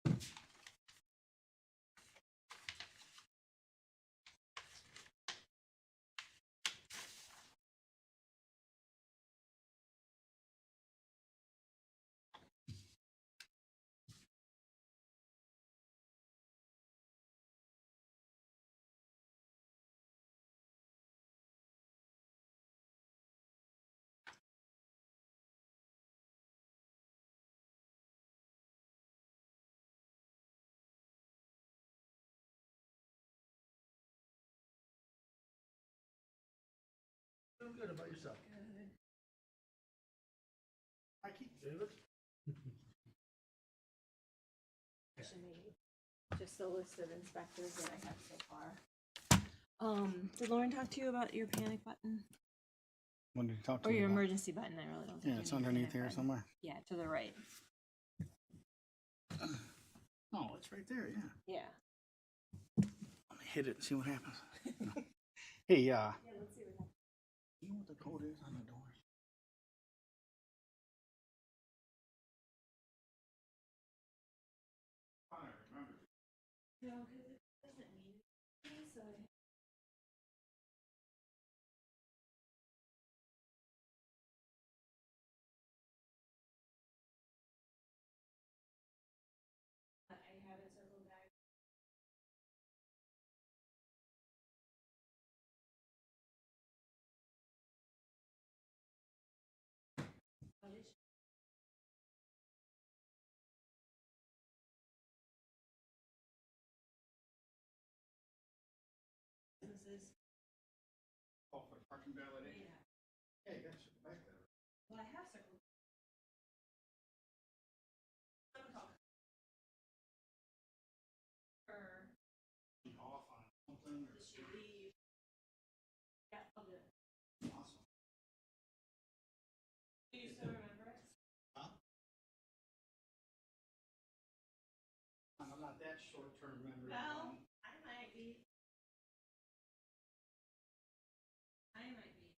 Feel good about yourself. Good. I keep David. Just the list of inspectors that I have so far. Did Lauren talk to you about your panic button? When did you talk to Or me your about? emergency button? I really don't think Yeah, you it's need a underneath panic here button. somewhere. Yeah, to the right. Oh, it's right there, yeah. Yeah. Let me hit it and see what happens. Hey, Yeah, let's see what happens. you know what the code is on the doors? I remember. No, because it doesn't mean anything, so I have it circled back. Businesses. Oh, for parking validation? Yeah. Yeah, you got to back there. Well, I have circled. Or Off on something or this should be. Yeah, I'll do it. awesome. Do you still remember it? Huh? I'm not that short-term memory. Well, I might be. I might be.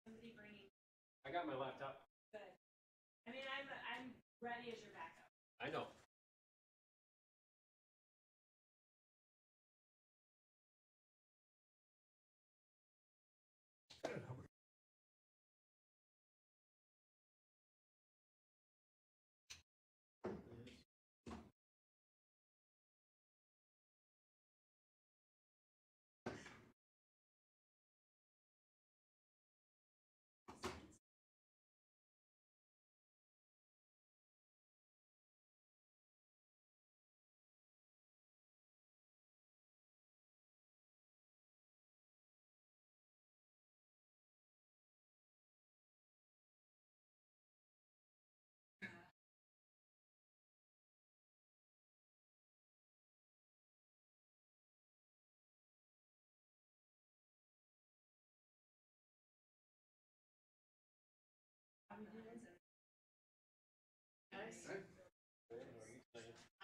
Somebody bringing. I got my laptop. Good. I mean, I'm ready as your backup. I know.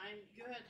I'm good.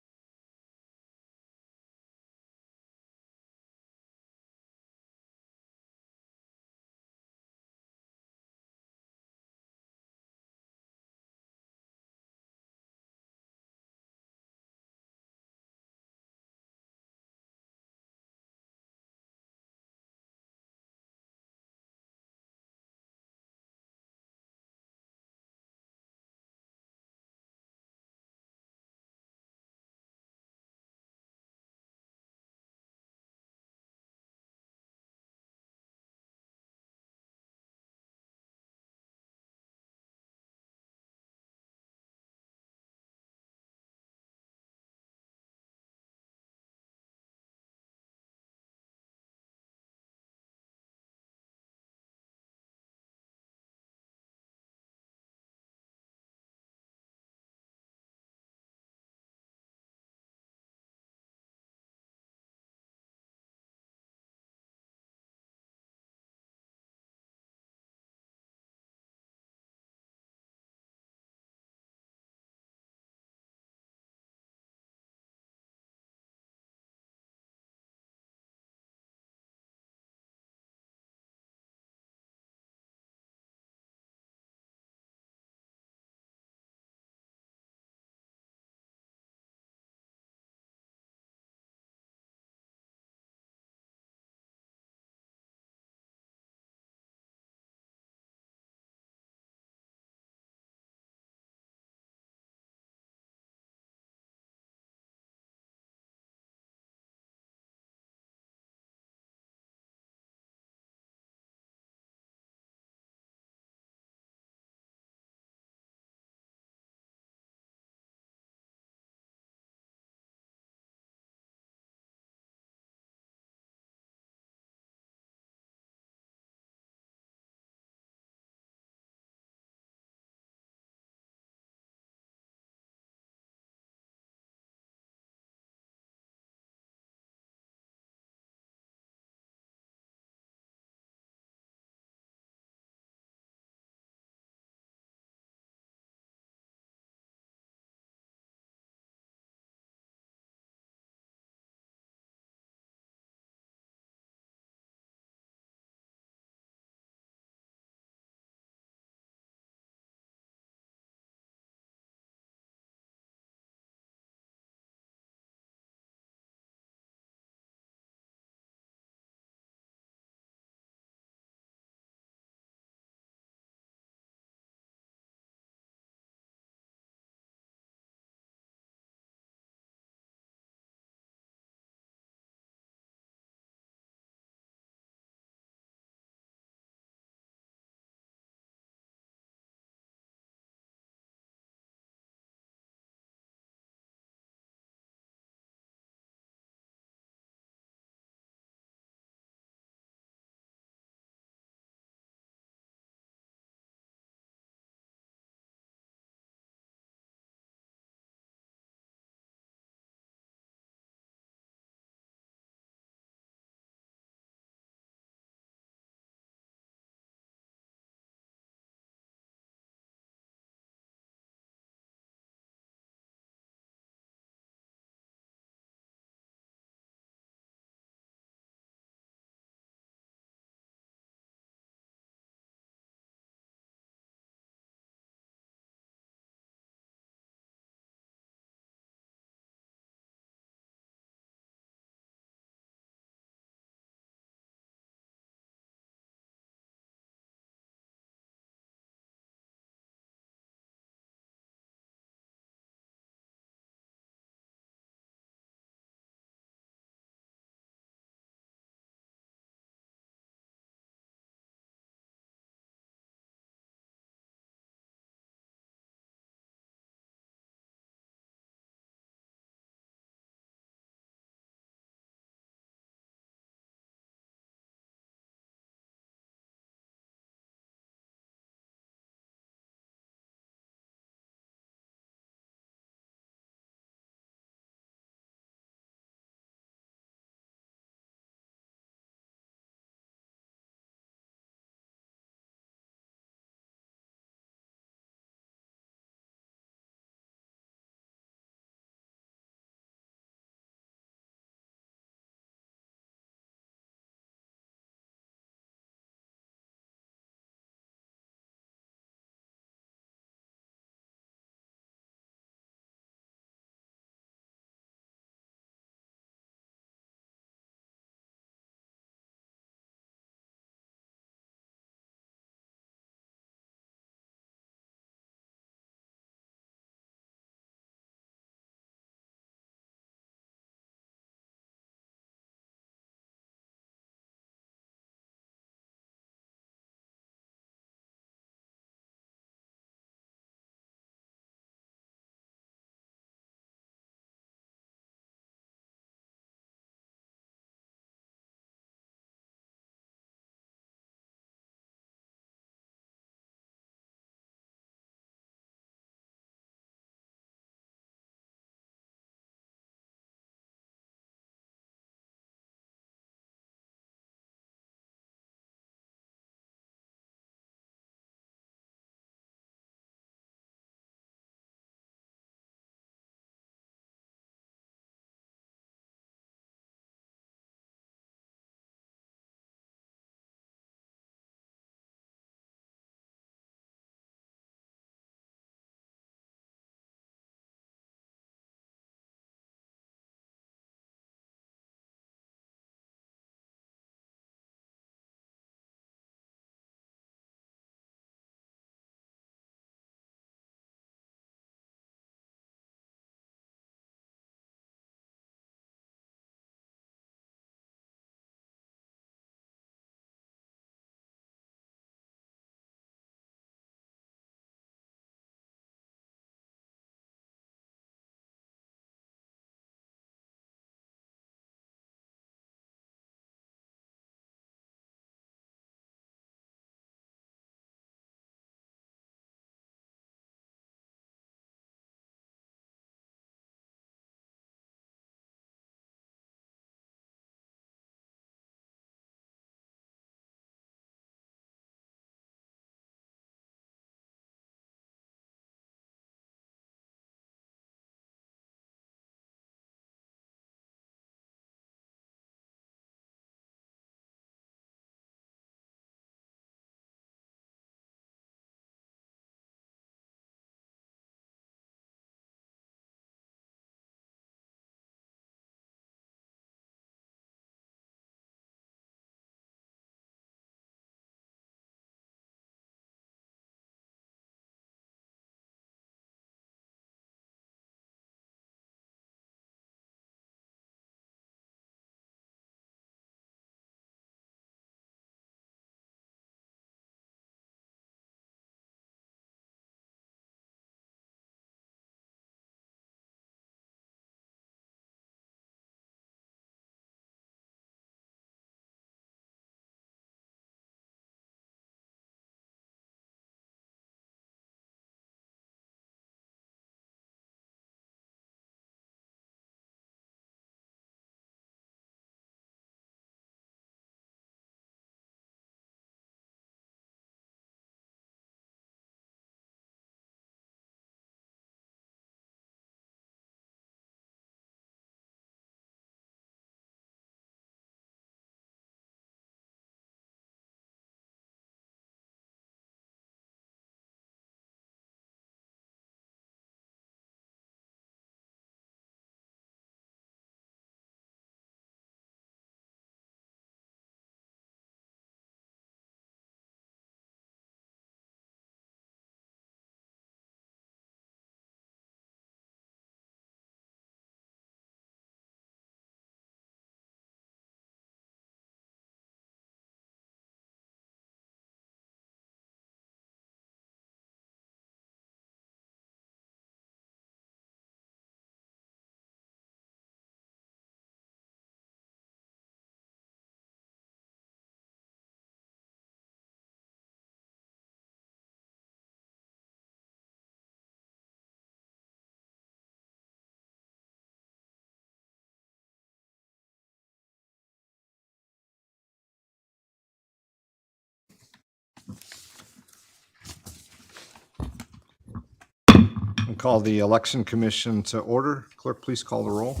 Call the Election Commission to order. Clerk, please call the roll.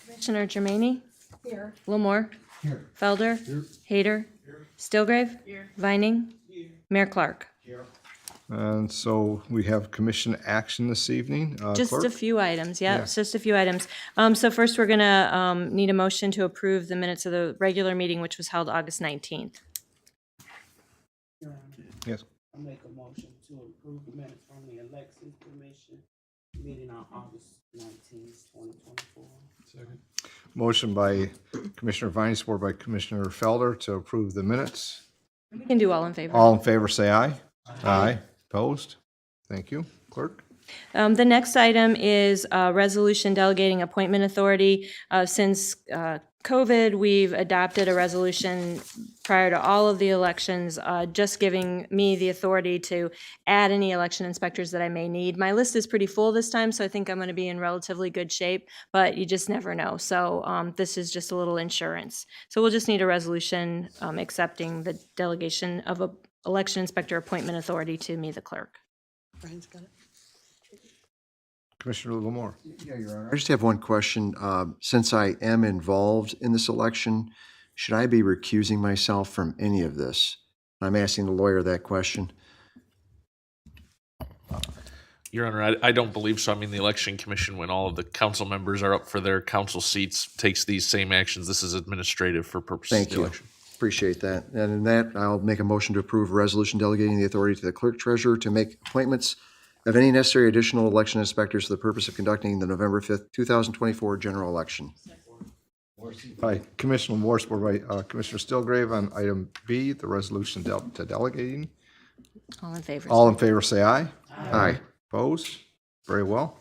Commissioner Germaini? Here. Lamore? Here. Felder? Here. Hayter? Here. Stillgrave? Here. Vining? Here. Mayor Clark? And so we have commission action this evening. Just Clerk? a few items, yeah, Yeah. it's just a few items. So first, we're gonna need a motion to approve the minutes of the regular meeting, which was held August 19th. Your Honor, Yes. I make a motion to approve the minutes from the election commission meeting on August 19th, 2024. Second. Motion by Commissioner Vine, support by Commissioner Felder to approve the minutes. We can do all in favor. All in favor, say aye. Aye. Opposed? Thank you. Clerk? The next item is resolution delegating appointment authority. Since COVID, we've adopted a resolution prior to all of the elections, just giving me the authority to add any election inspectors that I may need. My list is pretty full this time, so I think I'm going to be in relatively good shape, but you just never know. So this is just a little insurance. So we'll just need a resolution accepting the delegation of a election inspector appointment authority to me, the clerk. Brian's got it. Commissioner Lamore? Yeah, Your Honor. I just have one question. Since I am involved in this election, should I be recusing myself from any of this? I'm asking the lawyer that question. Your Honor, I don't believe so. I mean, the Election Commission, when all of the council members are up for their council seats, takes these same actions. This is administrative for purposes of Thank the you. election. Appreciate that. And in that, I'll make a motion to approve a resolution delegating the authority to the clerk treasurer to make appointments of any necessary additional election inspectors for the purpose of conducting the November 5th, 2024 general election. By Commissioner Moore, support by Commissioner Stillgrave on item B, the resolution to delegating. All in favor? All in favor, say aye. Aye. Opposed? Very well.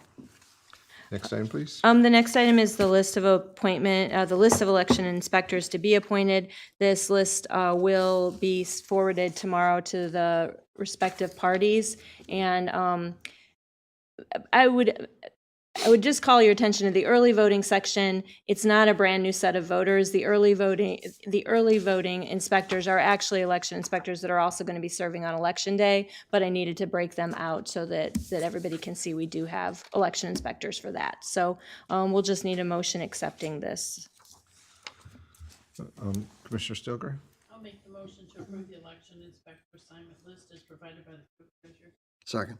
Next item, please. The next item is the list of the list of election inspectors to be appointed. This list will be forwarded tomorrow to the respective parties. And I would just call your attention to the early voting section. It's not a brand new set of voters. The early voting inspectors are actually election inspectors that are also going to be serving on election day, but I needed to break them out so that everybody can see we do have election inspectors for that. So we'll just need a motion accepting this. Commissioner Stillgrave? I'll make the motion to approve the election inspector assignment list as provided by the clerk treasurer. Second.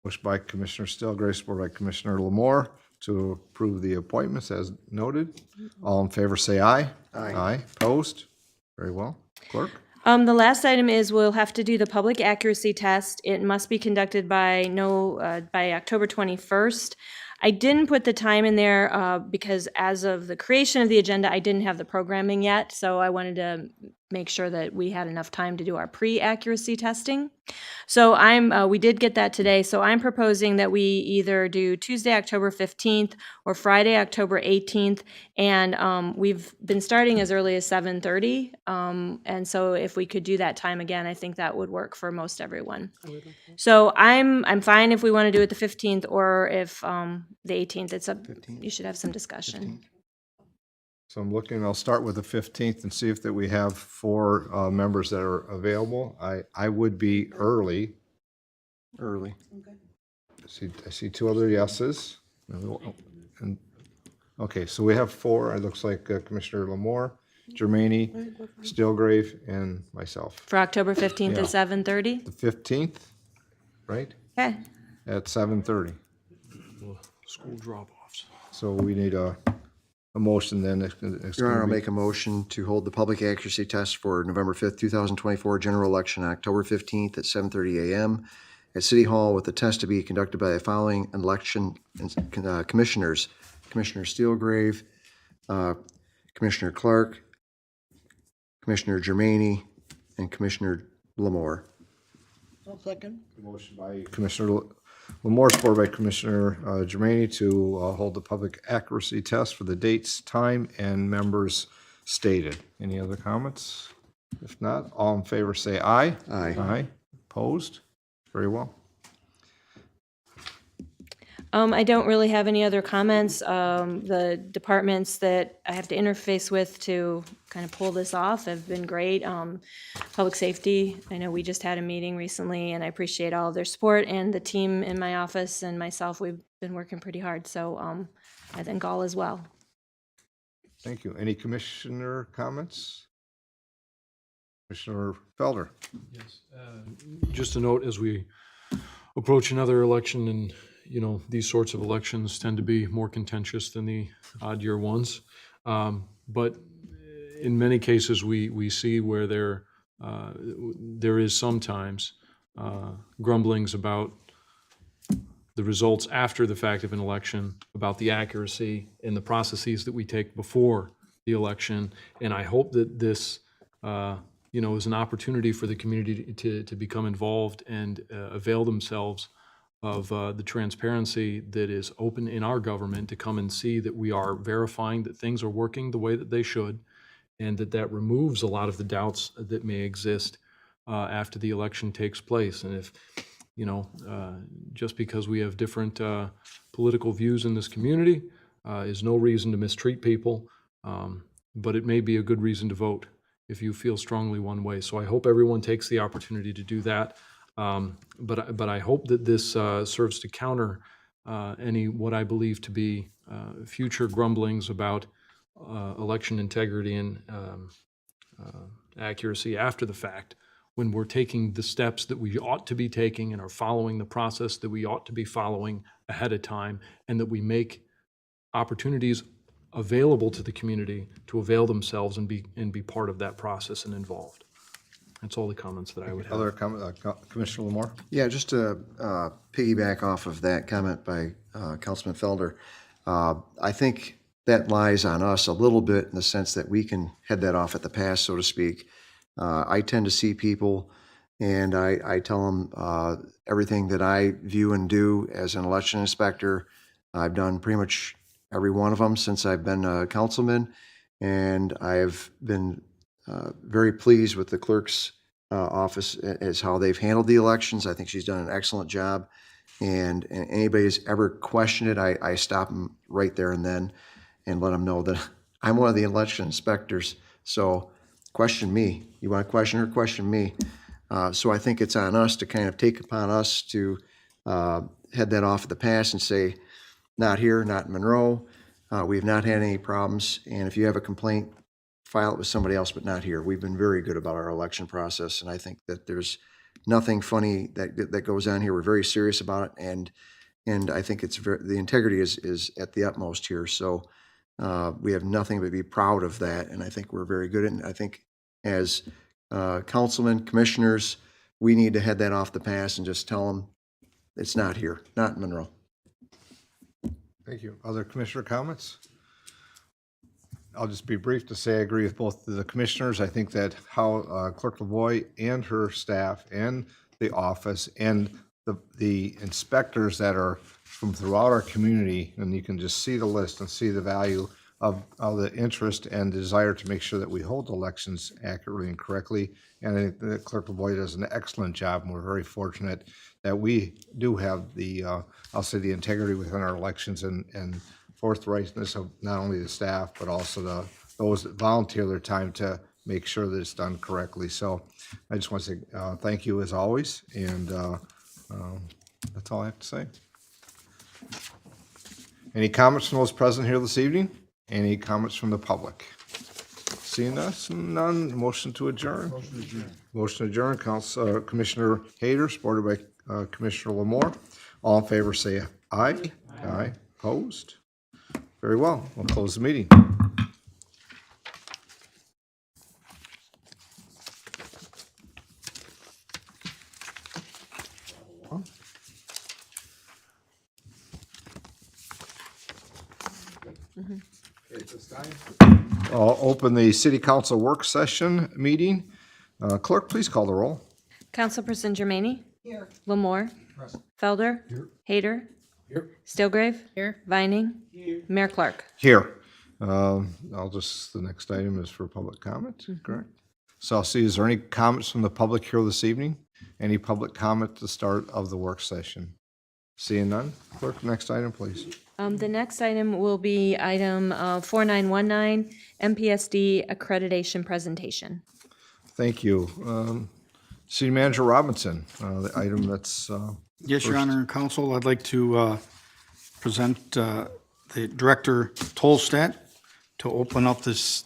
Motion by Commissioner Stillgrave, support by Commissioner Lamore to approve the appointments as noted. All in favor, say aye. Aye. Opposed? Very well. Clerk? The last item is we'll have to do the public accuracy test. It must be conducted by October 21st. I didn't put the time in there because as of the creation of the agenda, I didn't have the programming yet. So I wanted to make sure that we had enough time to do our pre-accuracy testing. So we did get that today. So I'm proposing that we either do Tuesday, October 15th or Friday, October 18th. And we've been starting as early as 7:30. And so if we could do that time again, I think that would work for most everyone. So I'm fine if we want to do it the 15th or if the 18th. It's up. 15th. You should have some discussion. 15th. So I'm looking, I'll start with the 15th and see if that we have 4 members that are available. I would be early. Early. I see 2 other yeses. And okay, so we have 4. It looks like Commissioner Lamore, Germaini, Stillgrave, and myself. For October 15th Yeah. at 7:30? The 15th, right? Okay. At 7:30. School drop-offs. So we need a motion then. It's Your Honor, gonna I'll be- make a motion to hold the public accuracy test for November 5th, 2024 general election on October 15th at 7:30 a.m. at City Hall, with the test to be conducted by the following election commissioners: Commissioner Steelgrave, Commissioner Clark, Commissioner Germaini, and Commissioner Lamore. I'll second. Motion by Commissioner Lamore, supported by Commissioner Germaini to hold the public accuracy test for the dates, time, and members stated. Any other comments? If not, all in favor say aye. Aye. Aye. Opposed? Very well. I don't really have any other comments. The departments that I have to interface with to kind of pull this off have been great. Public safety, I know we just had a meeting recently, and I appreciate all of their support, and the team in my office and myself, we've been working pretty hard, so I think all is well. Thank you. Any commissioner comments? Commissioner Felder? Yes. Just a note, as we approach another election, and, you know, these sorts of elections tend to be more contentious than the odd year ones. But in many cases, we see where there is sometimes grumblings about the results after the fact of an election, about the accuracy and the processes that we take before the election. And I hope that this, you know, is an opportunity for the community to become involved and avail themselves of the transparency that is open in our government, to come and see that we are verifying that things are working the way that they should, and that removes a lot of the doubts that may exist after the election takes place. And if, you know, just because we have different political views in this community is no reason to mistreat people, but it may be a good reason to vote if you feel strongly one way. So I hope everyone takes the opportunity to do that. But I hope that this serves to counter any what I believe to be future grumblings about election integrity and accuracy after the fact, when we're taking the steps that we ought to be taking and are following the process that we ought to be following ahead of time, and that we make opportunities available to the community to avail themselves and be part of that process and involved. That's all the comments that I would have. Other comment, Commissioner Lamore? Yeah, just to piggyback off of that comment by Councilman Felder, I think that lies on us a little bit in the sense that we can head that off at the pass, so to speak. I tend to see people, and I tell them everything that I view and do as an election inspector. I've done pretty much every one of them since I've been a councilman, and I've been very pleased with the clerk's office as how they've handled the elections. I think she's done an excellent job, and anybody who's ever questioned it, I stop them right there and then and let them know that I'm one of the election inspectors, so question me. You want to question her? Question me. So I think it's on us to kind of take upon us to head that off at the pass and say, not here, not in Monroe. We've not had any problems. And if you have a complaint, file it with somebody else, but not here. We've been very good about our election process. And I think that there's nothing funny that goes on here. We're very serious about it. And I think it's the integrity is at the utmost here. So we have nothing but be proud of that. And I think we're very good at it. And I think as councilmen, commissioners, we need to head that off the pass and just tell them it's not here, not in Monroe. Thank you. Other commissioner comments? I'll just be brief to say I agree with both the commissioners. I think that how Clerk Lavoie and her staff and the office and the inspectors that are from throughout our community, and you can just see the list and see the value of the interest and desire to make sure that we hold elections accurately and correctly. And I think that Clerk Lavoie does an excellent job, and we're very fortunate that we do have the, I'll say, the integrity within our elections and forthrightness of not only the staff, but also those that volunteer their time to make sure that it's done correctly. So I just want to say thank you as always, and that's all I have to say. Any comments from those present here this evening? Any comments from the public? Seeing none, motion to adjourn. Motion to adjourn. Council Commissioner Hayter, supported by Commissioner Lamore. All in favor say aye. Aye. Opposed? Very well. We'll close the meeting. I'll open the City Council work session meeting. Clerk, please call the roll. Councilperson Germaini? Here. Lamore? Felder? Here. Hayter? Here. Stilgrave? Here. Vining? Here. Mayor Clark? Here. The next item is for public comment, correct? So I'll see, is there any comments from the public here this evening? Any public comment at the start of the work session? Seeing none, clerk, next item, please. The next item will be item 4919, MPSD accreditation presentation. Thank you. City Manager Robinson, the item that's, Yes, Your Honor and Council, I'd like to present the Director Tolstat to open up this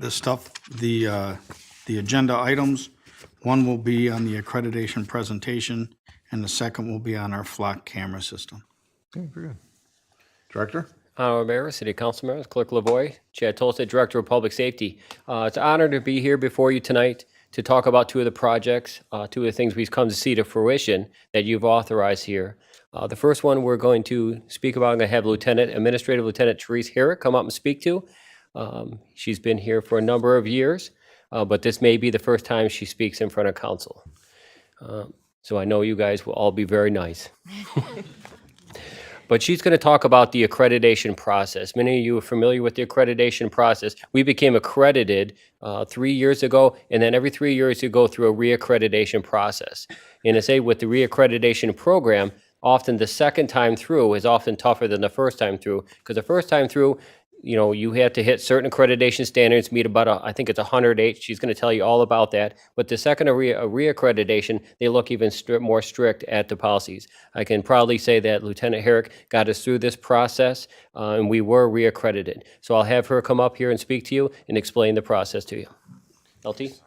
stuff, the agenda items. One will be on the accreditation presentation, and the second will be on our flock camera system. okay, very good. Director? Honorable Mayor, City Council members, Clerk Lavoy, Chad Tolsted, Director of Public Safety. It's an honor to be here before you tonight to talk about two of the projects, two of the things we've come to see to fruition that you've authorized here. The first one we're going to speak about, I'm going to have Administrative Lieutenant Therese Herrick come up and speak to. She's been here for a number of years, but this may be the first time she speaks in front of council. So I know you guys will all be very nice. But she's going to talk about the accreditation process. Many of you are familiar with the accreditation process. We became accredited 3 years ago, and then every 3 years you go through a reaccreditation process. And I say with the reaccreditation program, often the second time through is often tougher than the first time through, because the first time through, you know, you have to hit certain accreditation standards, meet about, I think it's 108. She's going to tell you all about that. But the second reaccreditation, they look even more strict at the policies. I can proudly say that Lieutenant Herrick got us through this process, and we were reaccredited. So I'll have her come up here and speak to you and explain the process to you. LT?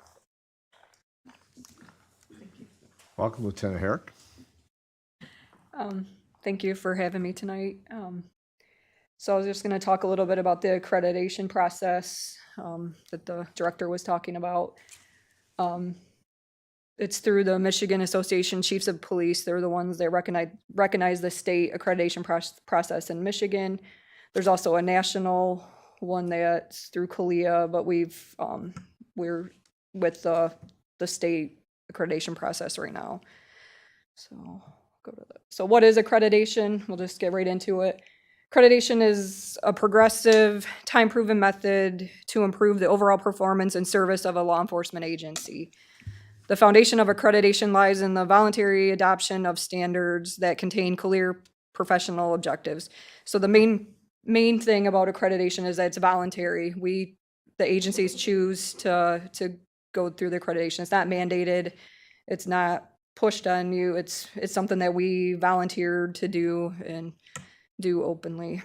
Welcome, Lieutenant Herrick. Thank you for having me tonight. So I was just going to talk a little bit about the accreditation process that the director was talking about. It's through the Michigan Association Chiefs of Police. They're the ones that recognize the state accreditation process in Michigan. There's also a national one that's through CALIA, but we're with the state accreditation process right now. So what is accreditation? We'll just get right into it. Accreditation is a progressive, time-proven method to improve the overall performance and service of a law enforcement agency. The foundation of accreditation lies in the voluntary adoption of standards that contain clear professional objectives. So the main thing about accreditation is that it's voluntary. The agencies choose to go through the accreditation. It's not mandated. It's not pushed on you. It's something that we volunteered to do and do openly.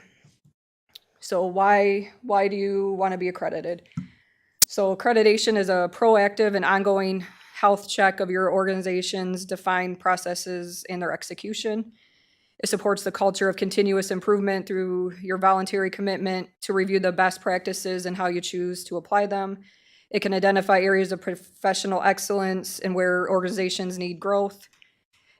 So why do you want to be accredited? So accreditation is a proactive and ongoing health check of your organization's defined processes and their execution. It supports the culture of continuous improvement through your voluntary commitment to review the best practices and how you choose to apply them. It can identify areas of professional excellence and where organizations need growth.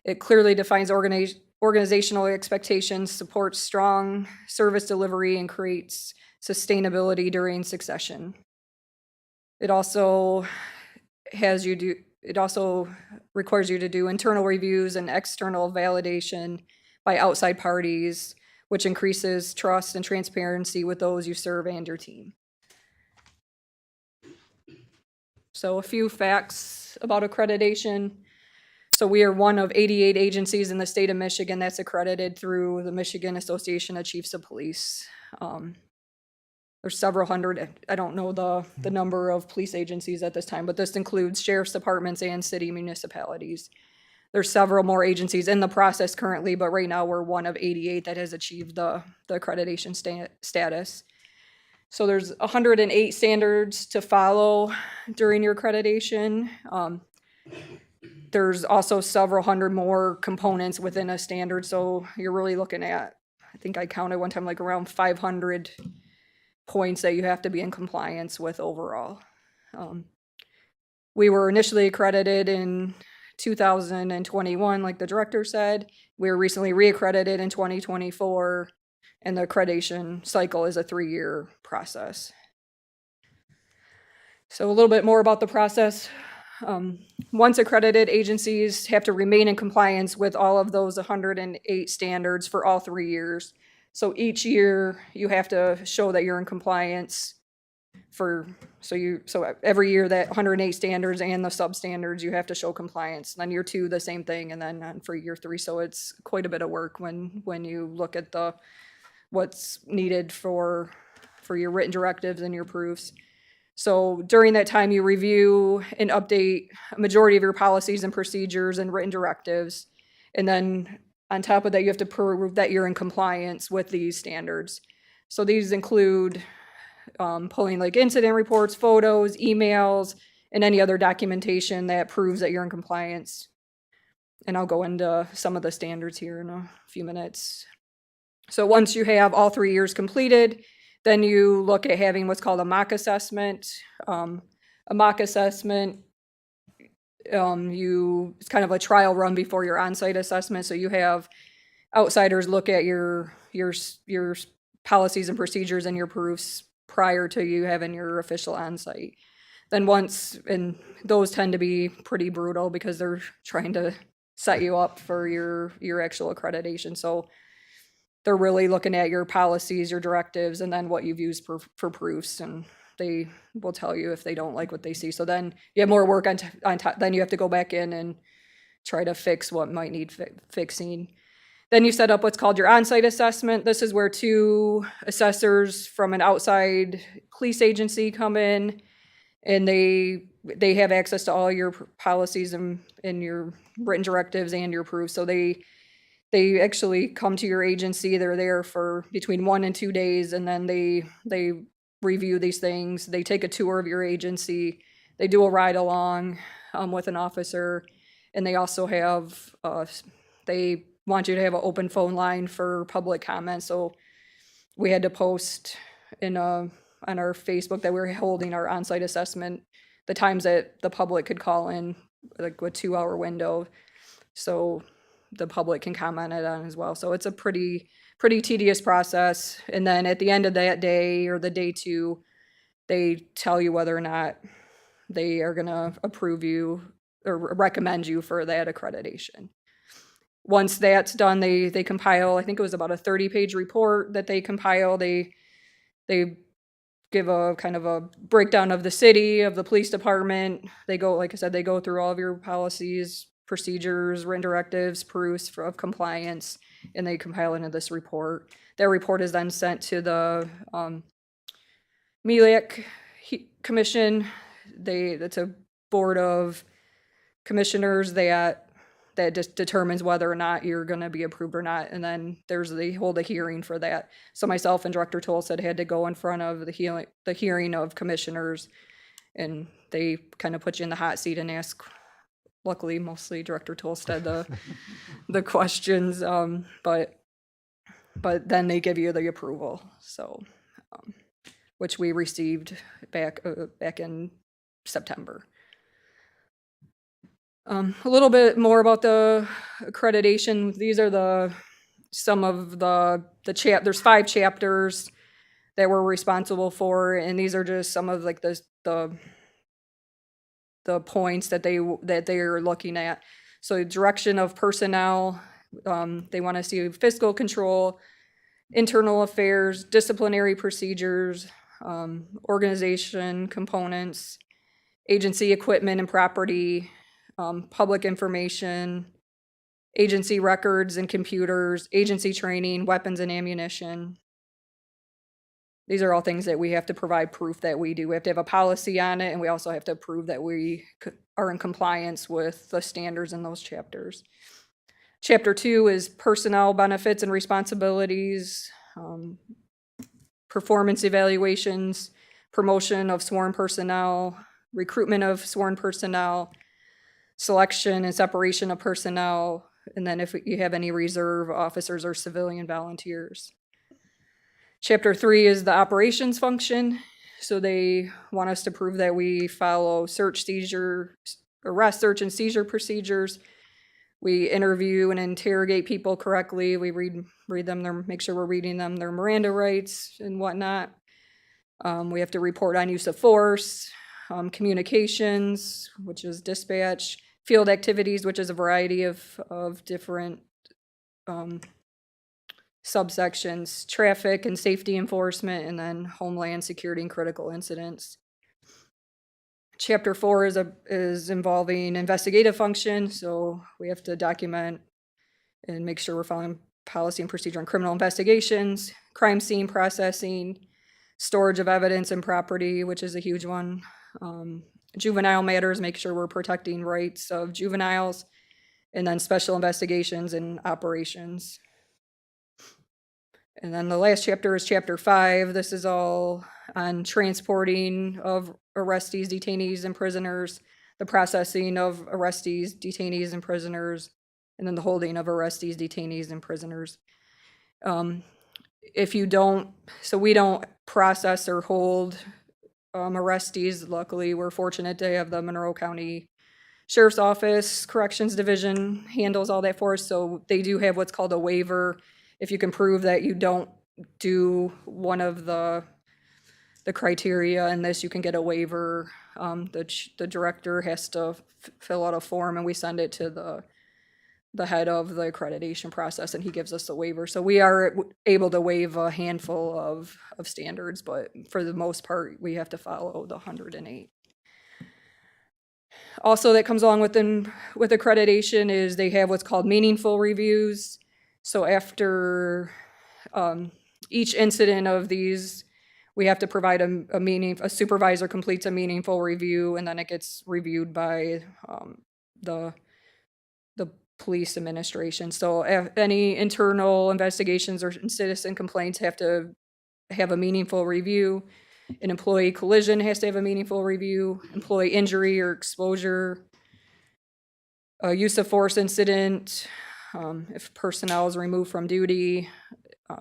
It clearly defines organizational expectations, supports strong service delivery, and creates sustainability during succession. It also requires you to do internal reviews and external validation by outside parties, which increases trust and transparency with those you serve and your team. So a few facts about accreditation. So we are one of 88 agencies in the state of Michigan that's accredited through the Michigan Association of Chiefs of Police. There's several hundred, I don't know the number of police agencies at this time, but this includes sheriff's departments and city municipalities. There's several more agencies in the process currently, but right now we're one of 88 that has achieved the accreditation status. So there's 108 standards to follow during your accreditation. There's also several hundred more components within a standard. So you're really looking at, I think I counted one time, like around 500 points that you have to be in compliance with overall. We were initially accredited in 2021, like the director said. We were recently reaccredited in 2024. And the accreditation cycle is a 3-year process. So a little bit more about the process. Once accredited, agencies have to remain in compliance with all of those 108 standards for all 3 years. So each year you have to show that you're in compliance So every year that 108 standards and the substandards, you have to show compliance. Then year 2, the same thing, and then for year 3. So it's quite a bit of work when you look at what's needed for your written directives and your proofs. So during that time, you review and update a majority of your policies and procedures and written directives. And then on top of that, you have to prove that you're in compliance with these standards. So these include pulling like incident reports, photos, emails, and any other documentation that proves that you're in compliance. And I'll go into some of the standards here in a few minutes. So once you have all 3 years completed, then you look at having what's called a mock assessment. A mock assessment, it's kind of a trial run before your on-site assessment. So you have outsiders look at your policies and procedures and your proofs prior to you having your official on-site. Then and those tend to be pretty brutal because they're trying to set you up for your actual accreditation. So they're really looking at your policies, your directives, and then what you've used for proofs, and they will tell you if they don't like what they see. So then you have more work on top. Then you have to go back in and try to fix what might need fixing. Then you set up what's called your on-site assessment. This is where 2 assessors from an outside police agency come in, and they have access to all your policies and your written directives and your proofs. So they actually come to your agency. They're there for between 1 and 2 days, and then they review these things. They take a tour of your agency. They do a ride along with an officer, and they also have they want you to have an open phone line for public comment. So we had to post on our Facebook that we were holding our on-site assessment, the times that the public could call in, like a 2-hour window, so the public can comment on as well. So it's a pretty tedious process. And then at the end of that day or the day 2, they tell you whether or not they are going to approve you or recommend you for that accreditation. Once that's done, they compile, I think it was about a 30-page report that they compile. They give a kind of a breakdown of the city, of the police department. They go, like I said, they go through all of your policies, procedures, written directives, proofs of compliance, and they compile into this report. That report is then sent to the MELAC Commission. That's a board of commissioners that just determines whether or not you're going to be approved or not. And then they hold a hearing for that. So myself and Director Tolstead had to go in front of the hearing of commissioners, and they kind of put you in the hot seat and ask, luckily, mostly Director Tolstead, the questions, but then they give you the approval. So, which we received back in September. A little bit more about the accreditation. These are some of there's 5 chapters that we're responsible for, and these are just some of like the points that they are looking at. So direction of personnel, they want to see fiscal control, internal affairs, disciplinary procedures, organization components, agency equipment and property, public information, agency records and computers, agency training, weapons and ammunition. These are all things that we have to provide proof that we do. We have to have a policy on it, and we also have to prove that we are in compliance with the standards in those chapters. Chapter 2 is personnel benefits and responsibilities, performance evaluations, promotion of sworn personnel, recruitment of sworn personnel, selection and separation of personnel, and then if you have any reserve officers or civilian volunteers. Chapter 3 is the operations function. So they want us to prove that we follow arrest, search, and seizure procedures. We interview and interrogate people correctly. We read them, make sure we're reading them their Miranda rights and whatnot. We have to report on use of force, communications, which is dispatch, field activities, which is a variety of different subsections, traffic and safety enforcement, and then homeland security and critical incidents. Chapter 4 is involving investigative function, so we have to document and make sure we're following policy and procedure on criminal investigations, crime scene processing, storage of evidence and property, which is a huge one. Juvenile matters, make sure we're protecting rights of juveniles, and then special investigations and operations. And then the last chapter is chapter 5. This is all on transporting of arrestees, detainees, and prisoners, the processing of arrestees, detainees, and prisoners, and then the holding of arrestees, detainees, and prisoners. If you don't, so we don't process or hold arrestees. Luckily, we're fortunate to have the Monroe County Sheriff's Office Corrections Division handles all that for us. So they do have what's called a waiver. If you can prove that you don't do one of the criteria in this, you can get a waiver. The director has to fill out a form, and we send it to the head of the accreditation process, and he gives us a waiver. So we are able to waive a handful of standards, but for the most part, we have to follow the 108. Also, that comes along with accreditation is they have what's called meaningful reviews. So after each incident of these, we have to provide a supervisor completes a meaningful review, and then it gets reviewed by the police administration. So any internal investigations or citizen complaints have to have a meaningful review. An employee collision has to have a meaningful review. Employee injury or exposure, a use of force incident, if personnel is removed from duty,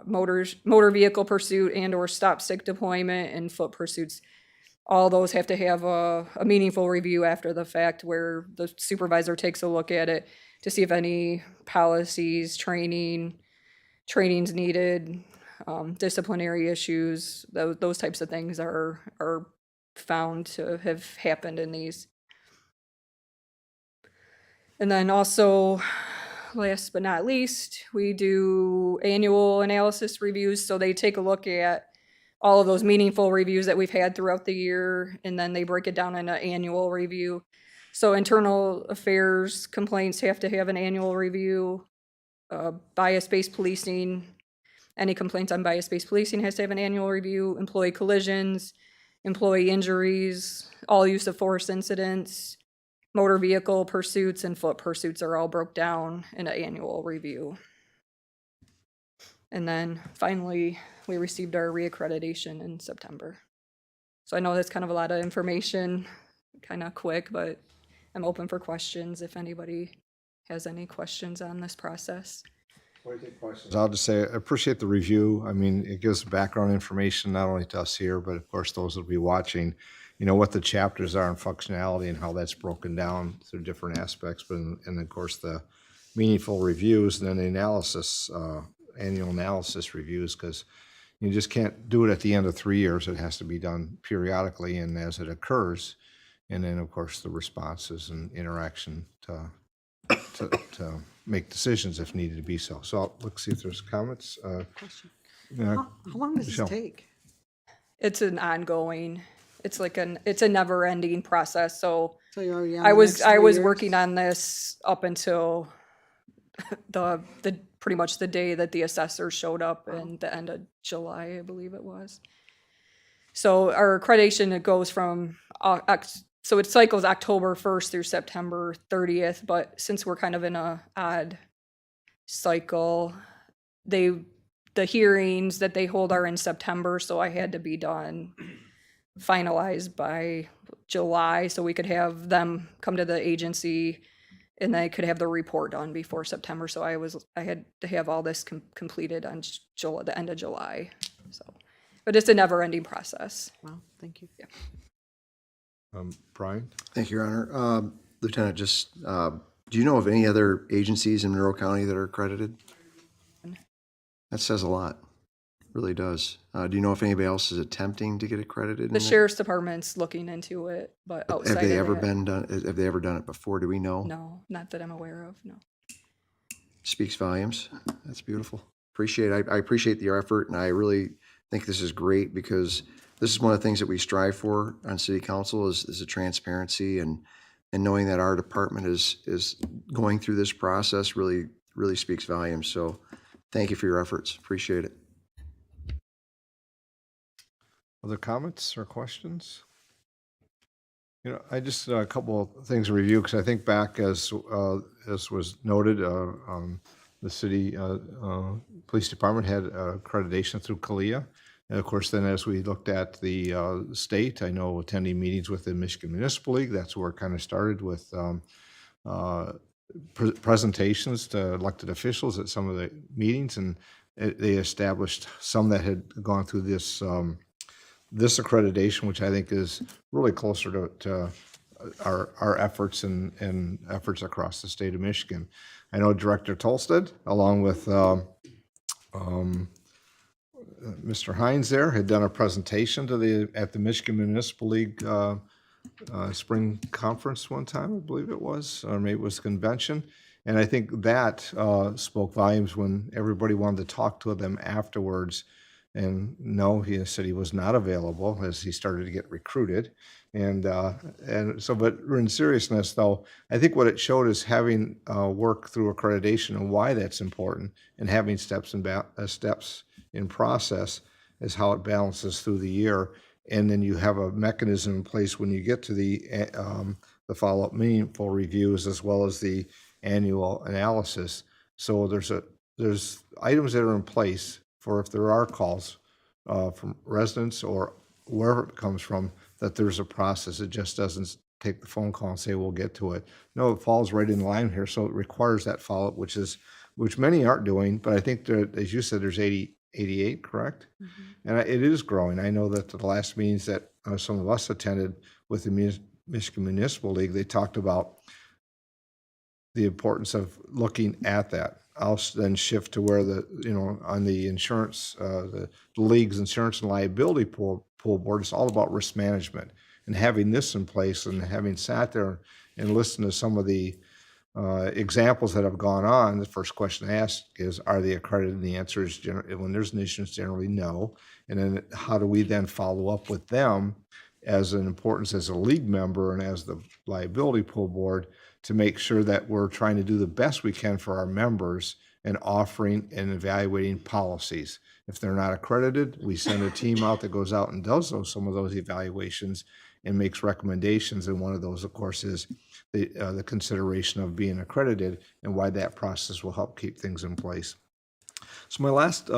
motor vehicle pursuit and or stop stick deployment, and foot pursuits. All those have to have a meaningful review after the fact, where the supervisor takes a look at it to see if any policies, training's needed, disciplinary issues, those types of things are found to have happened in these. And then also, last but not least, we do annual analysis reviews. So they take a look at all of those meaningful reviews that we've had throughout the year, and then they break it down in an annual review. So internal affairs complaints have to have an annual review. Bias-based policing, any complaints on bias-based policing has to have an annual review. Employee collisions, employee injuries, all use of force incidents, motor vehicle pursuits, and foot pursuits are all broke down in an annual review. And then finally, we received our reaccreditation in September. So I know that's kind of a lot of information, kind of quick, but I'm open for questions if anybody has any questions on this process. I'll just say, I appreciate the review. I mean, it gives background information not only to us here, but of course those that will be watching, what the chapters are and functionality and how that's broken down through different aspects. But and of course the meaningful reviews, and then the analysis, annual analysis reviews, because you just can't do it at the end of 3 years. It has to be done periodically and as it occurs. And then of course the responses and interaction to make decisions if needed to be so. So I'll look, see if there's comments. Question. Yeah, How long does Michelle. this take? It's an ongoing, it's a never-ending process. So So you're already on I the was next 3 years? working on this up until the pretty much the day that the assessor showed up in the end of July, I believe it was. So our accreditation, it goes from so it cycles October 1st through September 30th, but since we're kind of in a odd cycle, the hearings that they hold are in September, so I had to be done, finalized by July, so we could have them come to the agency and they could have the report done before September. So I had to have all this completed on the end of July. So, but it's a never-ending process. Wow, thank you. Yeah. Brian? Thank you, Your Honor. Lieutenant, just, do you know of any other agencies in Monroe County that are accredited? That says a lot, really does. Do you know if anybody else is attempting to get accredited? The sheriff's department's looking into it, but outside Have they of ever that, have they ever done it before? Do we know? no, not that I'm aware of, no. Speaks volumes. That's beautiful. Appreciate it. I appreciate your effort, and I really think this is great because this is one of the things that we strive for on city council is the transparency and knowing that our department is going through this process really speaks volumes. So thank you for your efforts. Appreciate it. Other comments or questions? I just, a couple of things to review, because I think back as was noted, the city police department had accreditation through CALIA. And of course, then as we looked at the state, I know attending meetings with the Michigan Municipal League, that's where it kind of started with presentations to elected officials at some of the meetings, and they established some that had gone through this this accreditation, which I think is really closer to our efforts and efforts across the state of Michigan. I know Director Tolstead, along with Mr. Hines there, had done a presentation to at the Michigan Municipal League spring conference one time, I believe it was, or maybe it was convention. And I think that spoke volumes when everybody wanted to talk to them afterwards. And no, he said he was not available as he started to get recruited. And so, but in seriousness though, I think what it showed is having work through accreditation and why that's important, and having steps in process is how it balances through the year. And then you have a mechanism in place when you get to the follow-up meaningful reviews as well as the annual analysis. So there's items that are in place for if there are calls from residents or wherever it comes from, that there's a process. It just doesn't take the phone call and say, we'll get to it. No, it falls right in line here. So it requires that follow-up, which many aren't doing, but I think that, as you said, there's 88, correct? Mm-hmm. And it is growing. I know that the last meetings that some of us attended with the Michigan Municipal League, they talked about the importance of looking at that. I'll then shift to where on the insurance, the league's insurance and liability pool board, it's all about risk management, and having this in place and having sat there and listened to some of the examples that have gone on. The first question I ask is, are they accredited? And the answer is, when there's an issue, it's generally no. And then how do we then follow up with them as an importance as a league member and as the liability pool board to make sure that we're trying to do the best we can for our members and offering and evaluating policies. If they're not accredited, we send a team out that goes out and does some of those evaluations and makes recommendations. And one of those, of course, is the consideration of being accredited and why that process will help keep things in place. So my last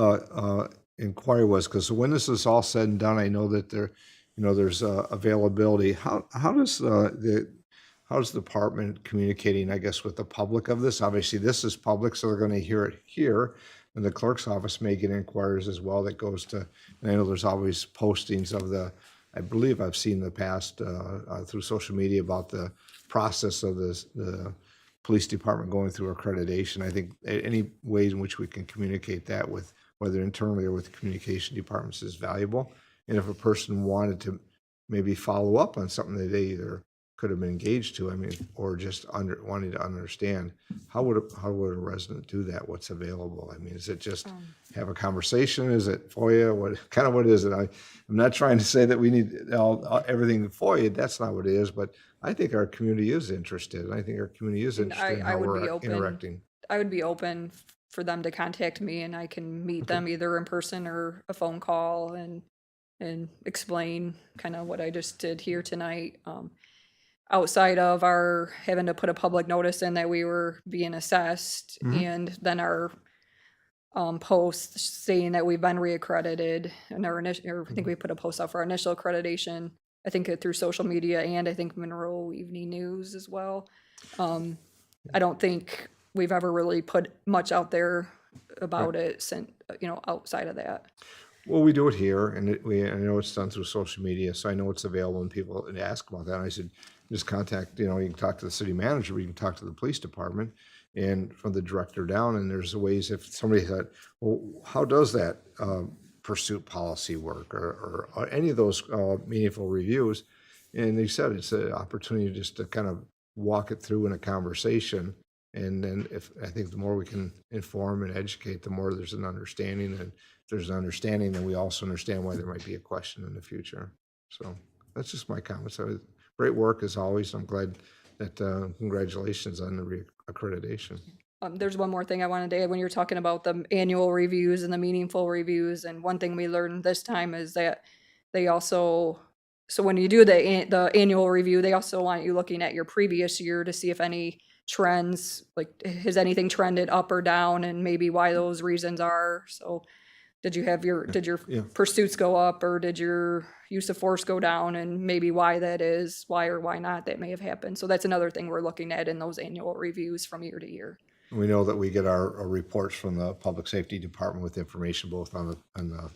inquiry was, because when this is all said and done, I know that there's availability. How does how's the department communicating, I guess, with the public of this? Obviously, this is public, so they're going to hear it here. And the clerk's office may get inquiries as well that goes to, and I know there's always postings of I believe I've seen in the past through social media about the process of the police department going through accreditation. I think any ways in which we can communicate that with, whether internally or with the communication departments, is valuable. And if a person wanted to maybe follow up on something that they either could have been engaged to, or just wanting to understand, how would a resident do that? What's available? Is it just have a conversation? Is it FOIA? What is it? I'm not trying to say that we need everything FOIA. That's not what it is. But I think our community is interested. I think our community is interested in how we're interacting. I would be open for them to contact me, and I can meet them either in person or a phone call and explain kind of what I just did here tonight. Outside of our having to put a public notice in that we were being assessed, and then our post saying that we've been reaccredited, and I think we put a post out for our initial accreditation, I think through social media, and I think Monroe Evening News as well. I don't think we've ever really put much out there about it since, outside of that. Well, we do it here, and I know it's done through social media, so I know it's available, and people ask about that. And I said, just contact, you can talk to the city manager, or you can talk to the police department, and from the director down. And there's ways, if somebody said, well, how does that pursuit policy work, or any of those meaningful reviews? And they said it's an opportunity just to kind of walk it through in a conversation And then I think the more we can inform and educate, the more there's an understanding. And if there's an understanding, then we also understand why there might be a question in the future. So that's just my comments. Great work as always. I'm glad that, congratulations on the accreditation. There's one more thing I wanted to add when you're talking about the annual reviews and the meaningful reviews. And one thing we learned this time is that they also, so when you do the annual review, they also want you looking at your previous year to see if any trends, like has anything trended up or down, and maybe why those reasons are. So did your Yeah. pursuits go up, or did your use of force go down, and maybe why that is, why or why not that may have happened. So that's another thing we're looking at in those annual reviews from year to year. We know that we get our reports from the Public Safety Department with information both on the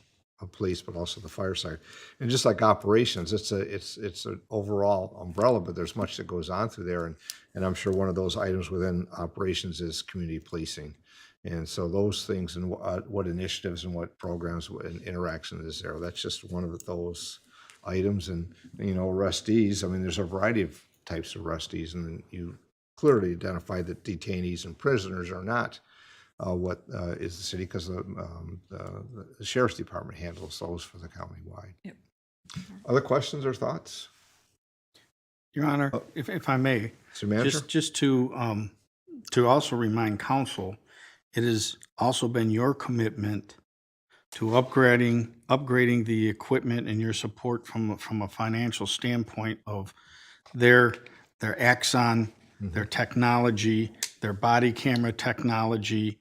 police, but also the fire side. And just like operations, it's an overall umbrella, but there's much that goes on through there. And I'm sure one of those items within operations is community policing. And so those things and what initiatives and what programs and interaction is there. That's just one of those items. And, arrestees, I mean, there's a variety of types of arrestees, and you clearly identify that detainees and prisoners are not what is the city, because the sheriff's department handles those for the county-wide. Yep. Other questions or thoughts? Your Honor, if I may, Mr. Manager? just to also remind council, it has also been your commitment to upgrading the equipment and your support from a financial standpoint of their Axon, their technology, their body camera technology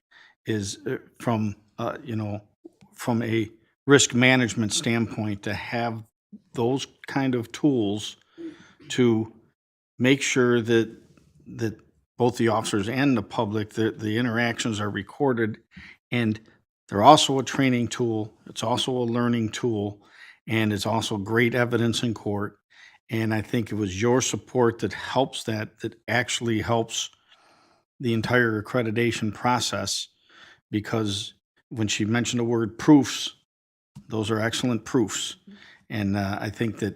is from a risk management standpoint, to have those kind of tools to make sure that both the officers and the public, the interactions are recorded. And they're also a training tool. It's also a learning tool, and it's also great evidence in court. And I think it was your support that helps that actually helps the entire accreditation process, because when she mentioned the word proofs, those are excellent proofs. And I think that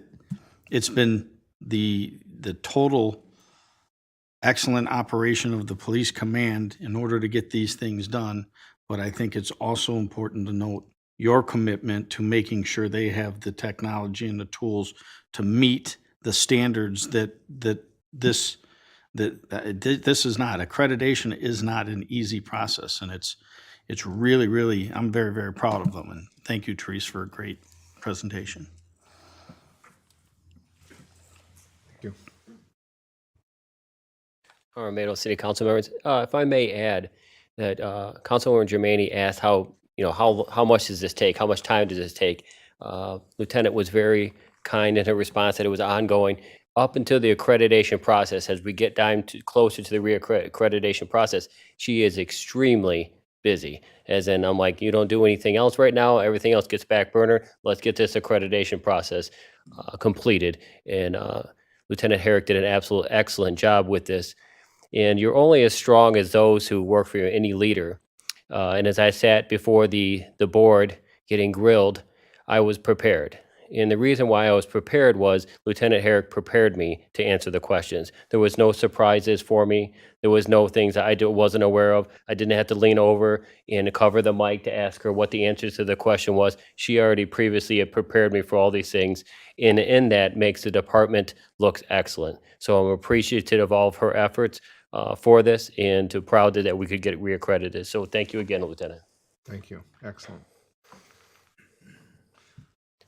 it's been the total excellent operation of the police command in order to get these things done. But I think it's also important to note your commitment to making sure they have the technology and the tools to meet the standards that this is not. Accreditation is not an easy process, and it's really, really, I'm very, very proud of them. And thank you, Therese, for a great presentation. Thank you. Our Mayo City Council members, if I may add that Councilwoman Germaini asked how much does this take? How much time does this take? Lieutenant was very kind in her response that it was ongoing up until the accreditation process. As we get down closer to the accreditation process, she is extremely busy. As in, I'm like, you don't do anything else right now. Everything else gets back burner. Let's get this accreditation process completed. And Lieutenant Herrick did an absolute excellent job with this. And you're only as strong as those who work for you, any leader. And as I sat before the board getting grilled, I was prepared. And the reason why I was prepared was Lieutenant Herrick prepared me to answer the questions. There was no surprises for me. There was no things that I wasn't aware of. I didn't have to lean over and cover the mic to ask her what the answer to the question was. She already previously had prepared me for all these things. And in that makes the department look excellent. So I'm appreciative of all of her efforts for this, and proud that we could get it reaccredited. So thank you again, Lieutenant. Thank you. Excellent.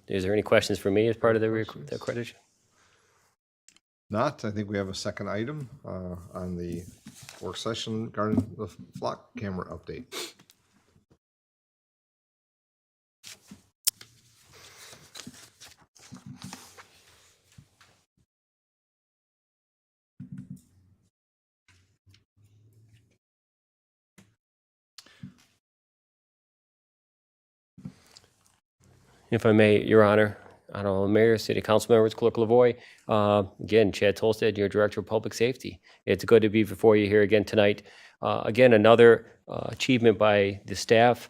Is there any questions for me as part of the accreditation? Not. I think we have a second item on the work session regarding the flock camera update. If I may, Your Honor, I don't know, Mayor, City Council members, Clerk Lavoy, again, Chad Tolstead, your Director of Public Safety. It's good to be before you here again tonight. Again, another achievement by the staff.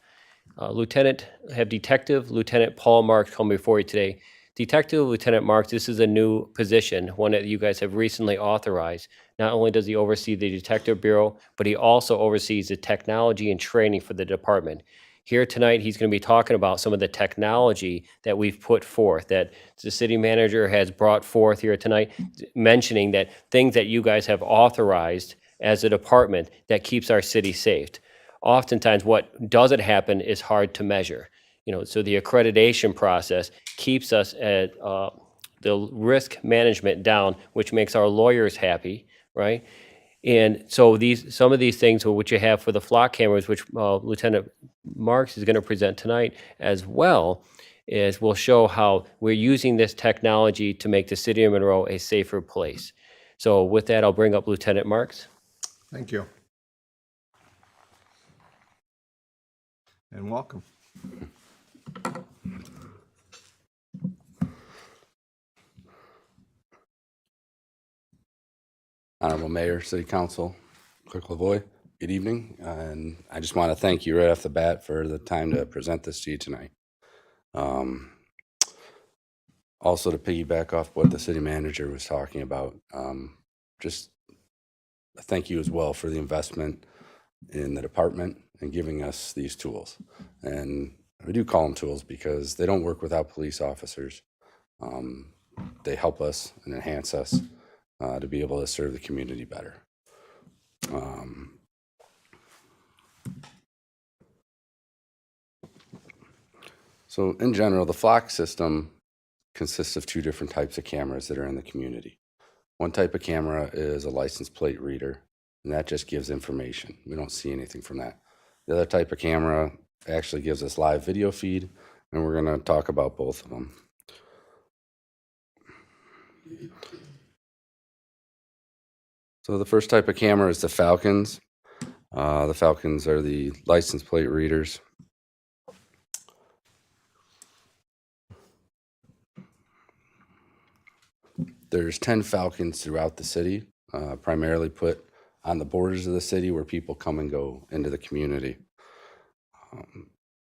Detective Lieutenant Paul Marks come before you today Detective Lieutenant Marks, this is a new position, one that you guys have recently authorized. Not only does he oversee the Detective Bureau, but he also oversees the technology and training for the department. Here tonight, he's going to be talking about some of the technology that we've put forth, that the city manager has brought forth here tonight, mentioning that things that you guys have authorized as a department that keeps our city safe. Oftentimes, what doesn't happen is hard to measure. So the accreditation process keeps us at the risk management down, which makes our lawyers happy, right? And so some of these things, which you have for the flock cameras, which Lieutenant Marks is going to present tonight as well, is we'll show how we're using this technology to make the city of Monroe a safer place. So with that, I'll bring up Lieutenant Marks. Thank you. And welcome. Honorable Mayor, City Council, Clerk Lavoie, good evening. And I just want to thank you right off the bat for the time to present this to you tonight. Also to piggyback off what the city manager was talking about, just thank you as well for the investment in the department and giving us these tools. And we do call them tools because they don't work without police officers. They help us and enhance us to be able to serve the community better. So in general, the flock system consists of two different types of cameras that are in the community. One type of camera is a license plate reader, and that just gives information. We don't see anything from that. The other type of camera actually gives us live video feed, and we're going to talk about both of them. So the first type of camera is the Falcons. The Falcons are the license plate readers. There's 10 Falcons throughout the city, primarily put on the borders of the city where people come and go into the community.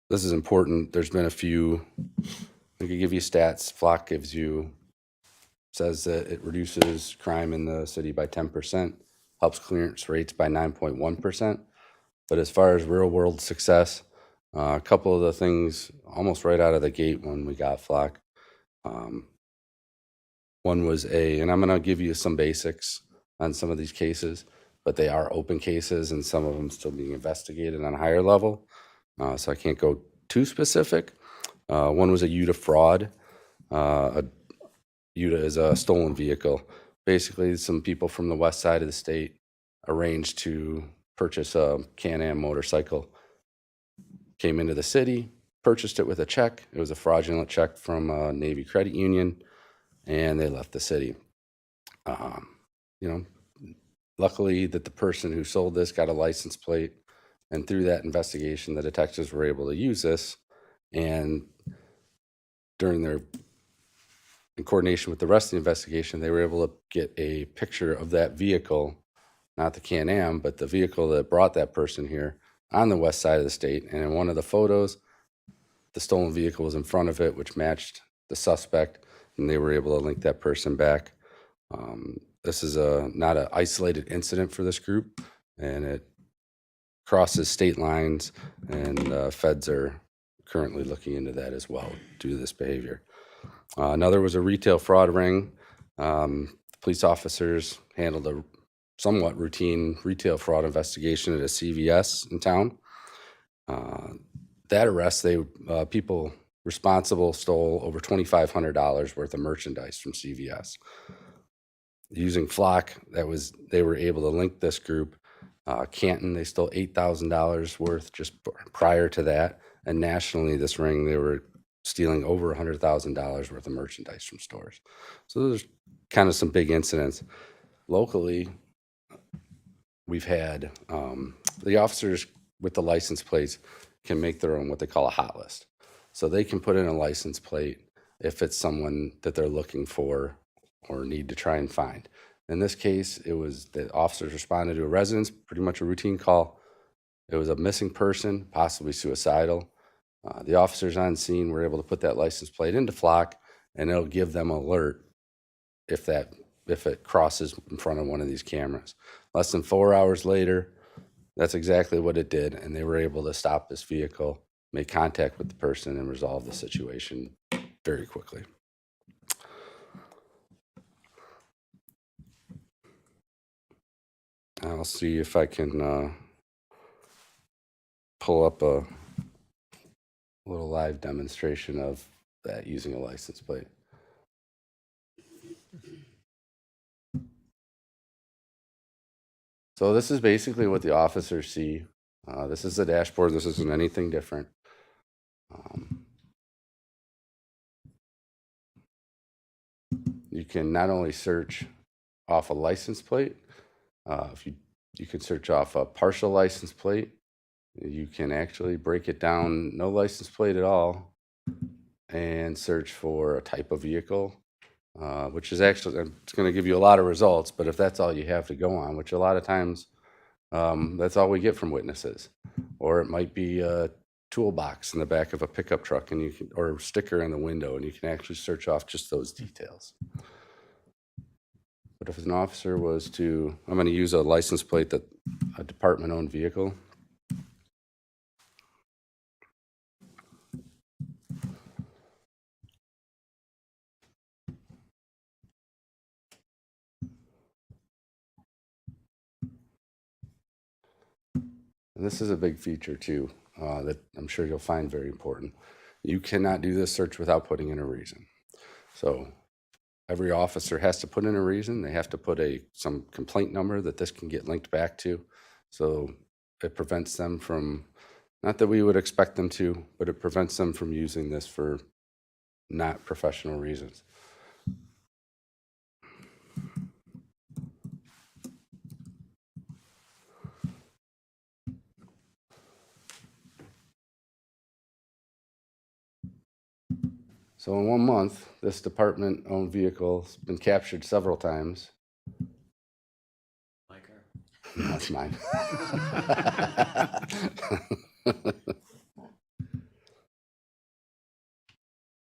This is important. There's been a few, I could give you stats. Flock says that it reduces crime in the city by 10%, helps clearance rates by 9.1%. But as far as real world success, a couple of the things almost right out of the gate when we got Flock. One was and I'm going to give you some basics on some of these cases, but they are open cases and some of them still being investigated on a higher level. So I can't go too specific. One was a UTA fraud. UTA is a stolen vehicle. Basically, some people from the west side of the state arranged to purchase a Can-Am motorcycle, came into the city, purchased it with a check. It was a fraudulent check from a Navy credit union, and they left the city. Luckily that the person who sold this got a license plate, and through that investigation, the detectives were able to use this, and in coordination with the rest of the investigation, they were able to get a picture of that vehicle, not the Can-Am, but the vehicle that brought that person here on the west side of the state. And in one of the photos, the stolen vehicle was in front of it, which matched the suspect, and they were able to link that person back. This is not an isolated incident for this group, and it crosses state lines, and feds are currently looking into that as well due to this behavior. Another was a retail fraud ring. Police officers handled a somewhat routine retail fraud investigation at a CVS in town. That arrest, people responsible stole over $2,500 worth of merchandise from CVS. Using Flock, they were able to link this group. Canton, they stole $8,000 worth just prior to that. And nationally, this ring, they were stealing over $100,000 worth of merchandise from stores. So there's kind of some big incidents. Locally, we've had the officers with the license plates can make their own what they call a hot list. So they can put in a license plate if it's someone that they're looking for or need to try and find. In this case, it was the officers responded to a residence, pretty much a routine call. It was a missing person, possibly suicidal. The officers on scene were able to put that license plate into Flock, and it'll give them alert if it crosses in front of one of these cameras. Less than 4 hours later, that's exactly what it did, and they were able to stop this vehicle, make contact with the person, and resolve the situation very quickly. I'll see if I can pull up a little live demonstration of that using a license plate. So this is basically what the officers see. This is the dashboard. This isn't anything different. You can not only search off a license plate, if you can search off a partial license plate. You can actually break it down, no license plate at all, and search for a type of vehicle, which is actually, it's going to give you a lot of results, but if that's all you have to go on, which a lot of times that's all we get from witnesses, or it might be a toolbox in the back of a pickup truck, and you can, or a sticker in the window, and you can actually search off just those details. But if an officer was to, I'm going to use a license plate that a department-owned vehicle. And this is a big feature too, that I'm sure you'll find very important. You cannot do this search without putting in a reason. So every officer has to put in a reason. They have to put some complaint number that this can get linked back to. So it prevents them from, not that we would expect them to, but it prevents them from using this for not professional reasons. So in 1 month, this department-owned vehicle has been captured several times. My car. No, that's mine.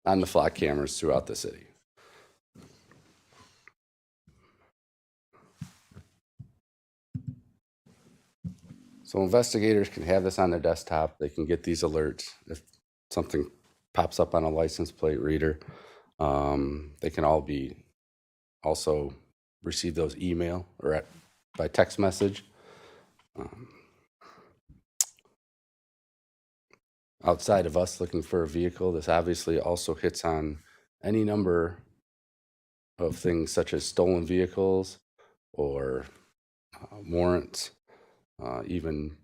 On the flock cameras throughout the city. So investigators can have this on their desktop. They can get these alerts if something pops up on a license plate reader. They can all be also receive those email or by text message. Outside of us looking for a vehicle, this obviously also hits on any number of things such as stolen vehicles or warrants, even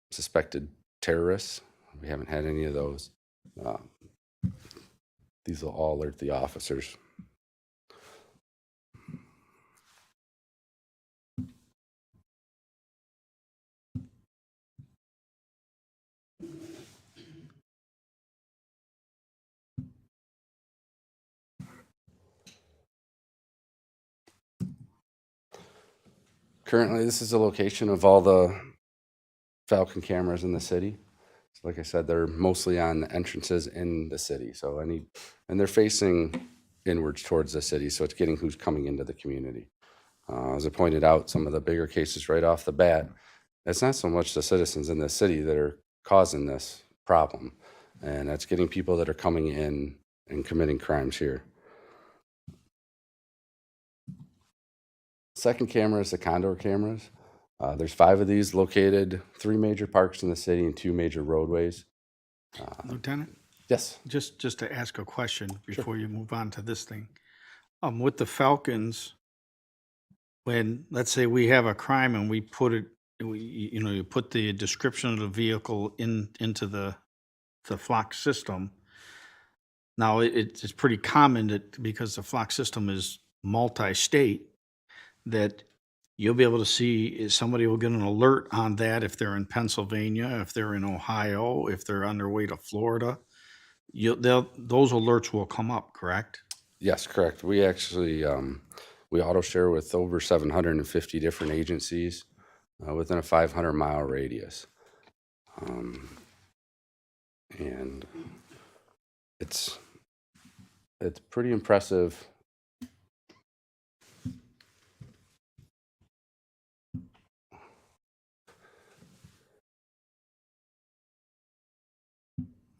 suspected terrorists. We haven't had any of those. These will all alert the officers. Currently, this is a location of all the Falcon cameras in the city. So like I said, they're mostly on the entrances in the city. So and they're facing inwards towards the city. So it's getting who's coming into the community. As I pointed out, some of the bigger cases right off the bat, it's not so much the citizens in the city that are causing this problem. And that's getting people that are coming in and committing crimes here. Second camera is the condor cameras. There's 5 of these located, 3 major parks in the city and 2 major roadways. Lieutenant, Yes. just to ask a question before you move on to this thing. With the Falcons, when, let's say we have a crime and we put it, you put the description of the vehicle into the flock system. Now, it's pretty common that because the flock system is multi-state, that you'll be able to see, somebody will get an alert on that if they're in Pennsylvania, if they're in Ohio, if they're on their way to Florida. Those alerts will come up, correct? Yes, correct. We actually, we auto share with over 750 different agencies within a 500-mile radius. And it's it's pretty impressive.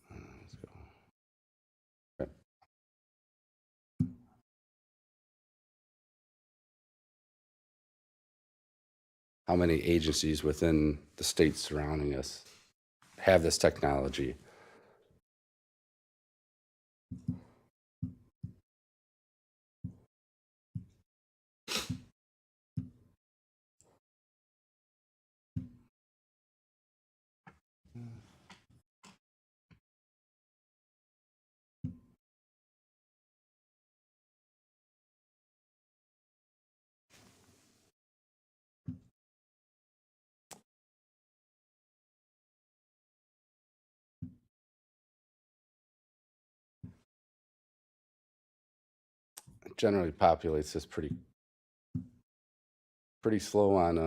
Let's go. Okay. How many agencies within the states surrounding us have this technology? It generally populates this pretty slow on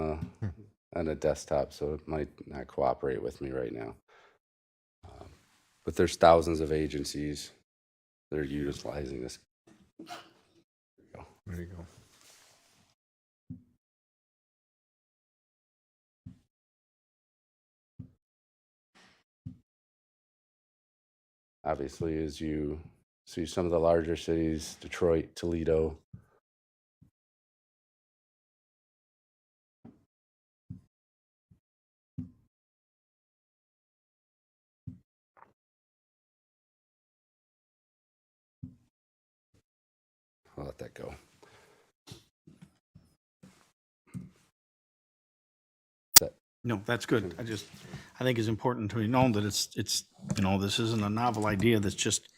a desktop, so it might not cooperate with me right now. But there's thousands of agencies that are utilizing this. There you go. Obviously, as you see some of the larger cities, Detroit, Toledo, I'll let that go. No, that's good. I think it's important to know that it's, this isn't a novel idea that's just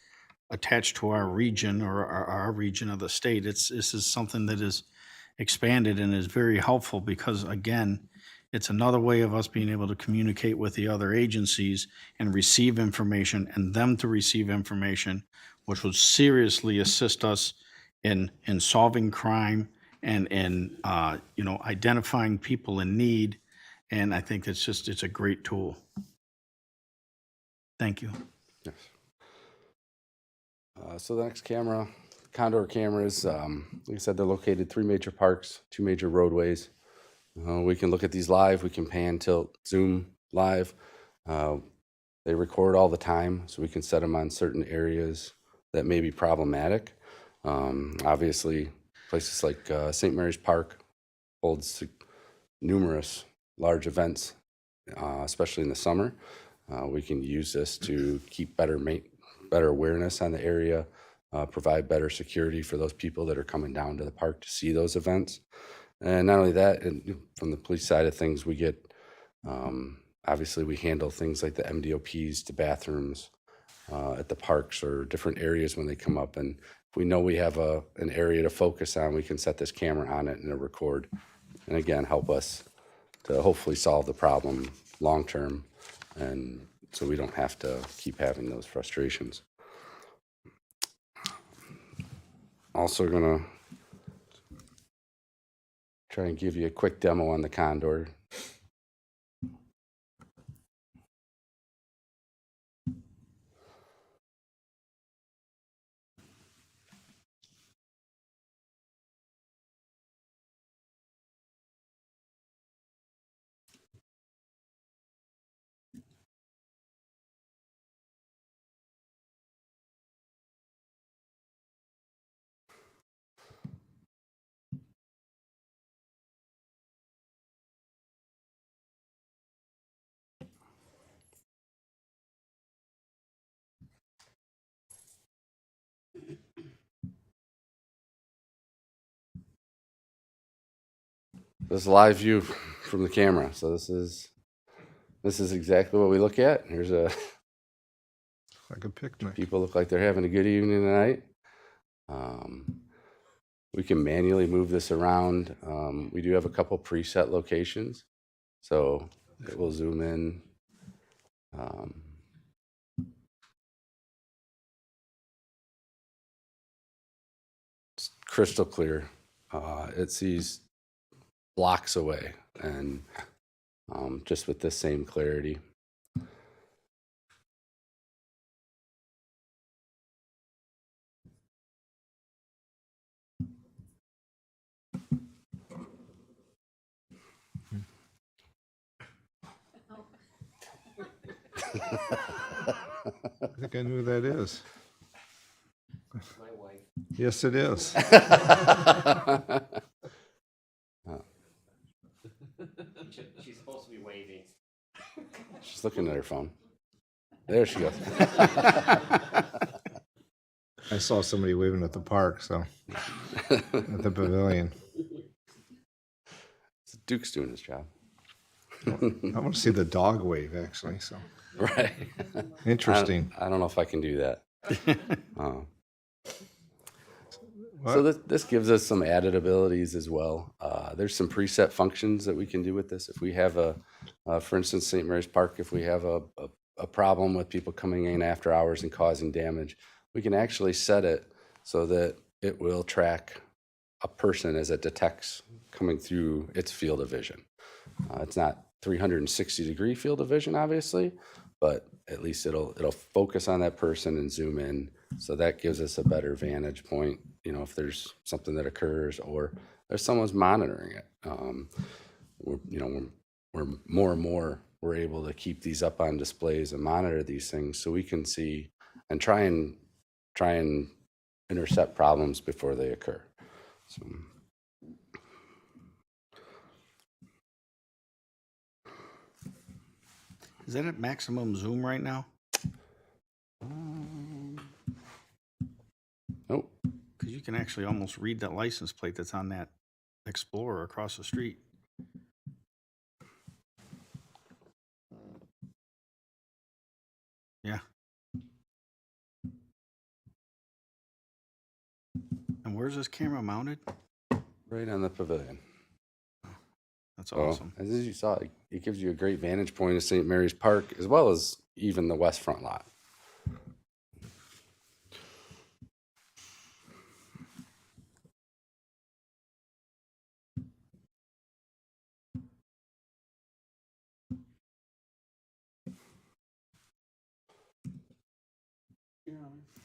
attached to our region or our region of the state. This is something that is expanded and is very helpful because, again, it's another way of us being able to communicate with the other agencies and receive information and them to receive information, which would seriously assist us in solving crime and identifying people in need. And I think it's a great tool. Thank you. Yes. So the next camera, Condor cameras, like I said, they're located 3 major parks, 2 major roadways. We can look at these live. We can pan, tilt, zoom live. They record all the time, so we can set them on certain areas that may be problematic. Obviously, places like St. Mary's Park holds numerous large events, especially in the summer. We can use this to keep better awareness on the area, provide better security for those people that are coming down to the park to see those events. And not only that, and from the police side of things, we get, obviously we handle things like the MDOPs, the bathrooms at the parks or different areas when they come up. And if we know we have an area to focus on, we can set this camera on it and it'll record. And again, help us to hopefully solve the problem long-term, and so we don't have to keep having those frustrations. Also gonna try and give you a quick demo on the Condor. This is a live view from the camera. So this is exactly what we look at. Here's Like a picnic. people look like they're having a good evening tonight. We can manually move this around. We do have a couple preset locations, so it will zoom in. It's crystal clear. It sees blocks away, and just with this same clarity. I think I knew who that is. My wife. Yes, it is. She's supposed to be waving. She's looking at her phone. There she goes. I saw somebody waving at the park, so, at the pavilion. Duke's doing his job. I want to see the dog wave, actually, so. Right. Interesting. I don't know if I can do that. What? So this gives us some added abilities as well. There's some preset functions that we can do with this. If we have for instance, St. Mary's Park, if we have a problem with people coming in after hours and causing damage, we can actually set it so that it will track a person as it detects coming through its field of vision. It's not 360-degree field of vision, obviously, but at least it'll focus on that person and zoom in. So that gives us a better vantage point, if there's something that occurs or if someone's monitoring it. We're more and more, we're able to keep these up on displays and monitor these things so we can see and try and intercept problems before they occur. So, Is that at maximum zoom right now? nope. Because you can actually almost read that license plate that's on that Explorer across the street. Yeah. And where's this camera mounted? Right on the pavilion. That's So, awesome. as you saw, it gives you a great vantage point of St. Mary's Park as well as even the west front lot.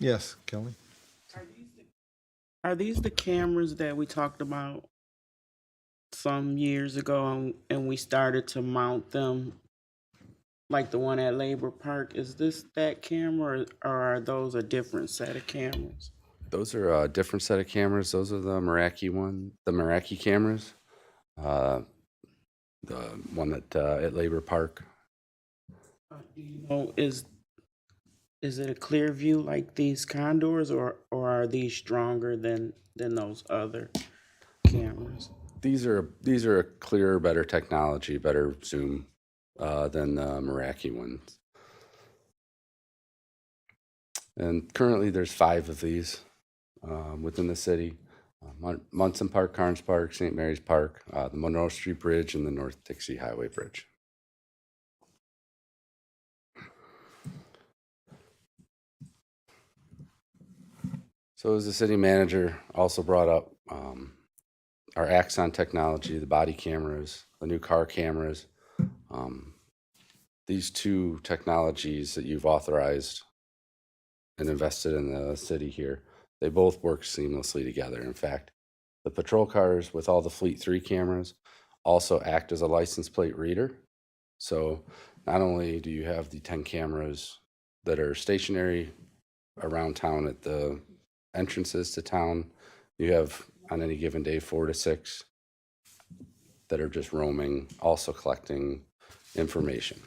Yes, Kelly? Are these the cameras that we talked about some years ago and we started to mount them like the one at Labor Park? Is this that camera or are those a different set of cameras? Those are a different set of cameras. Those are the Meraki cameras. The one at Labor Park. Do you know, is it a clear view like these condors or are these stronger than those other cameras? These are a clearer, better technology, better zoom than the Meraki ones. And currently there's 5 of these within the city. Munson Park, Carnes Park, St. Mary's Park, the Monroe Street Bridge, and the North Dixie Highway Bridge. So as the city manager also brought up, our Axon technology, the body cameras, the new car cameras, these 2 technologies that you've authorized and invested in the city here, they both work seamlessly together. In fact, the patrol cars with all the Fleet 3 cameras also act as a license plate reader. So not only do you have the 10 cameras that are stationary around town at the entrances to town, you have on any given day 4 to 6 that are just roaming, also collecting information.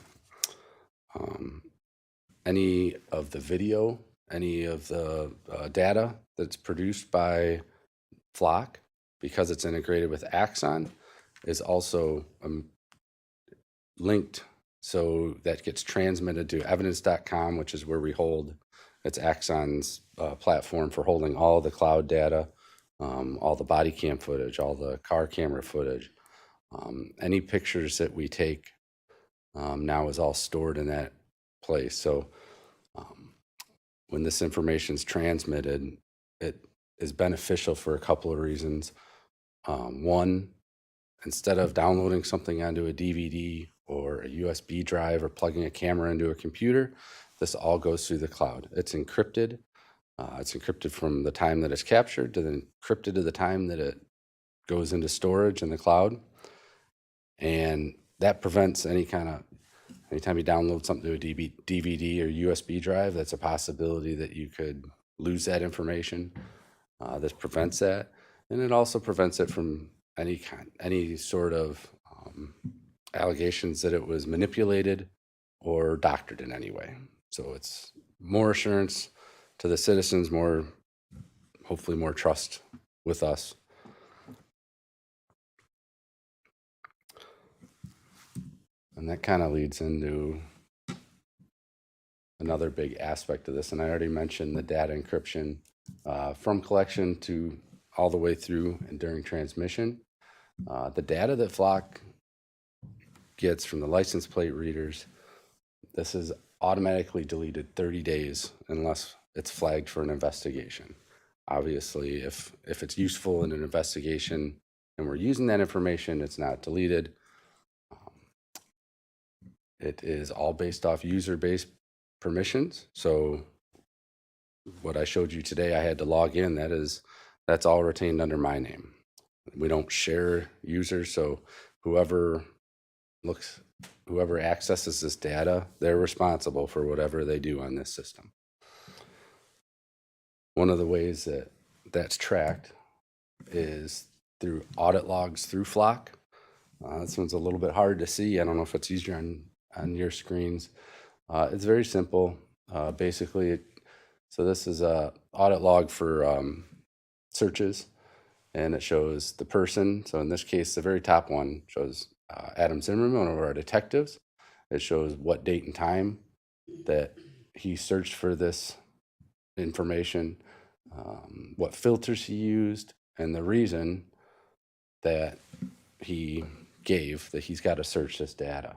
Any of the video, any of the data that's produced by Flock, because it's integrated with Axon, is also linked, so that gets transmitted to evidence.com, which is where we hold, it's Axon's platform for holding all the cloud data, all the body cam footage, all the car camera footage. Any pictures that we take now is all stored in that place. So when this information is transmitted, it is beneficial for a couple of reasons. One, instead of downloading something onto a DVD or a USB drive or plugging a camera into a computer, this all goes through the cloud. It's encrypted. It's encrypted from the time that it's captured to then encrypted to the time that it goes into storage in the cloud. And that prevents any kind of Anytime you download something to a DVD or USB drive, that's a possibility that you could lose that information. This prevents that, and it also prevents it from any sort of allegations that it was manipulated or doctored in any way. So it's more assurance to the citizens, hopefully more trust with us. And that kind of leads into another big aspect of this. And I already mentioned the data encryption from collection to all the way through and during transmission. The data that Flock gets from the license plate readers, this is automatically deleted 30 days unless it's flagged for an investigation. Obviously, if it's useful in an investigation and we're using that information, it's not deleted. It is all based off user-based permissions. So what I showed you today, I had to log in. That's all retained under my name. We don't share users, so whoever accesses this data, they're responsible for whatever they do on this system. One of the ways that that's tracked is through audit logs through Flock. This one's a little bit hard to see. I don't know if it's easier on your screens. It's very simple. Basically, so this is a audit log for searches, and it shows the person. So in this case, the very top one shows Adam Zimmerman, one of our detectives. It shows what date and time that he searched for this information, what filters he used, and the reason that he gave that he's got to search this data.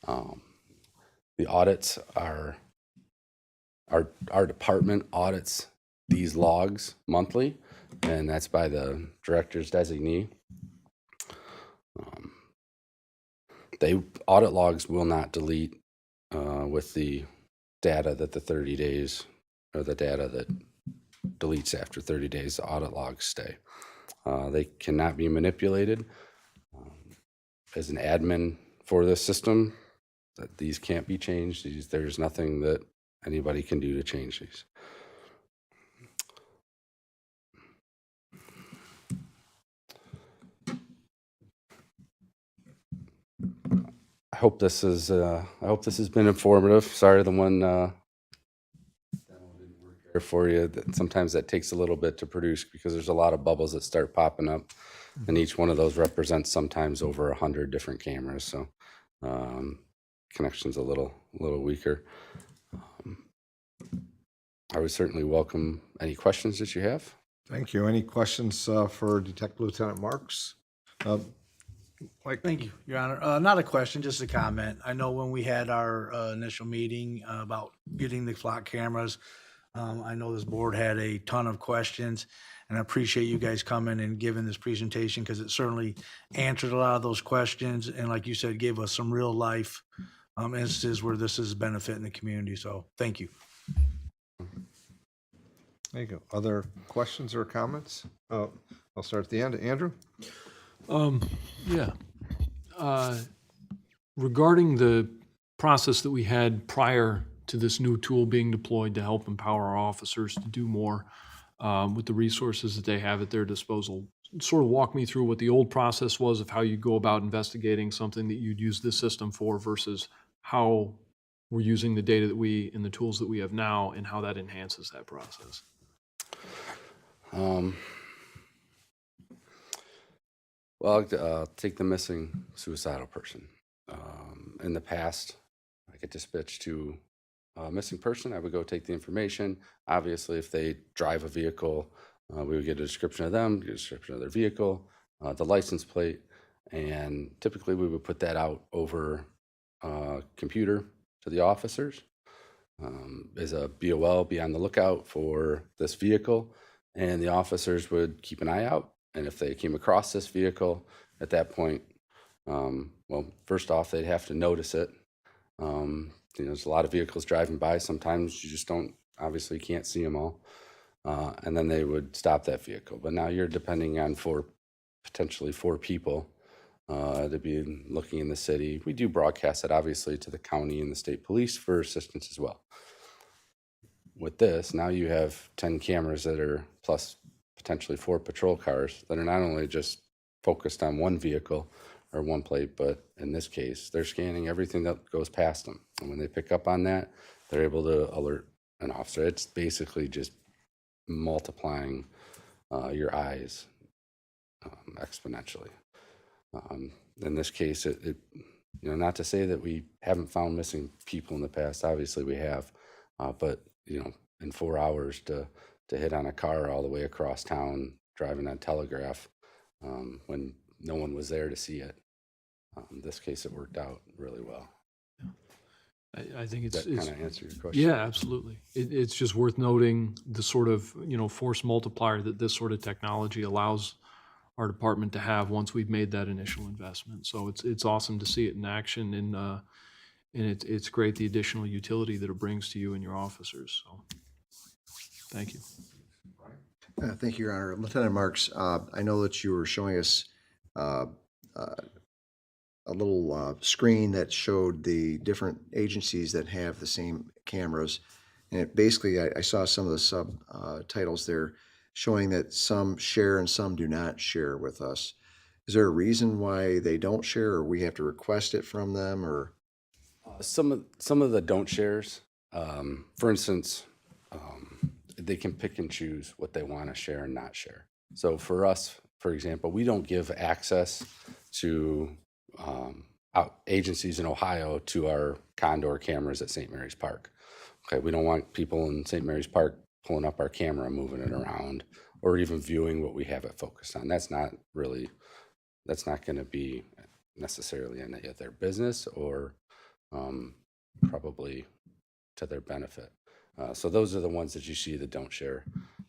The audits are, our department audits these logs monthly, and that's by the director's designee. Audit logs will not delete with the data that the 30 days, or the data that deletes after 30 days, the audit logs stay. They cannot be manipulated. As an admin for this system, that these can't be changed. There's nothing that anybody can do to change these. I hope this has been informative. Sorry, the one demo didn't work there for you. Sometimes that takes a little bit to produce because there's a lot of bubbles that start popping up, and each one of those represents sometimes over 100 different cameras. So connection's a little weaker. I would certainly welcome any questions that you have. Thank you. Any questions for Detective Lieutenant Marks? Mike? Thank you, Your Honor. Not a question, just a comment. I know when we had our initial meeting about getting the Flock cameras, I know this board had a ton of questions, and I appreciate you guys coming and giving this presentation because it certainly answered a lot of those questions, and like you said, gave us some real life instances where this is benefiting the community. So thank you. There you go. Other questions or comments? I'll start at the end. Andrew? Yeah. Regarding the process that we had prior to this new tool being deployed to help empower our officers to do more with the resources that they have at their disposal, sort of walk me through what the old process was of how you go about investigating something that you'd use this system for versus how we're using the data that and the tools that we have now and how that enhances that process. Well, I'll take the missing suicidal person. In the past, I get dispatched to a missing person. I would go take the information. Obviously, if they drive a vehicle, we would get a description of them, get a description of their vehicle, the license plate, and typically we would put that out over computer to the officers. As a BOL, be on the lookout for this vehicle, and the officers would keep an eye out. And if they came across this vehicle at that point, well, first off, they'd have to notice it. There's a lot of vehicles driving by. Sometimes you just obviously can't see them all. And then they would stop that vehicle. But now you're depending on potentially four people to be looking in the city. We do broadcast it obviously to the county and the state police for assistance as well. With this, now you have 10 cameras that are plus potentially 4 patrol cars that are not only just focused on one vehicle or one plate, but in this case, they're scanning everything that goes past them. And when they pick up on that, they're able to alert an officer. It's basically just multiplying your eyes exponentially. In this case, it not to say that we haven't found missing people in the past. Obviously, we have, but in 4 hours to hit on a car all the way across town, driving on Telegraph, when no one was there to see it. In this case, it worked out really well. I think it's That kind of answer your question. yeah, absolutely. It's just worth noting the sort of, force multiplier that this sort of technology allows our department to have once we've made that initial investment. So it's awesome to see it in action, and it's great the additional utility that it brings to you and your officers. So thank you. Thank you, Your Honor. Lieutenant Marks, I know that you were showing us a little screen that showed the different agencies that have the same cameras. And it basically, I saw some of the subtitles there showing that some share and some do not share with us. Is there a reason why they don't share, or we have to request it from them, or? Some of the don't shares, for instance, they can pick and choose what they want to share and not share. So for us, for example, we don't give access to agencies in Ohio to our Condor cameras at St. Mary's Park. Okay, we don't want people in St. Mary's Park pulling up our camera, moving it around, or even viewing what we have it focused on. That's not going to be necessarily any of their business, or probably to their benefit. So those are the ones that you see that don't share.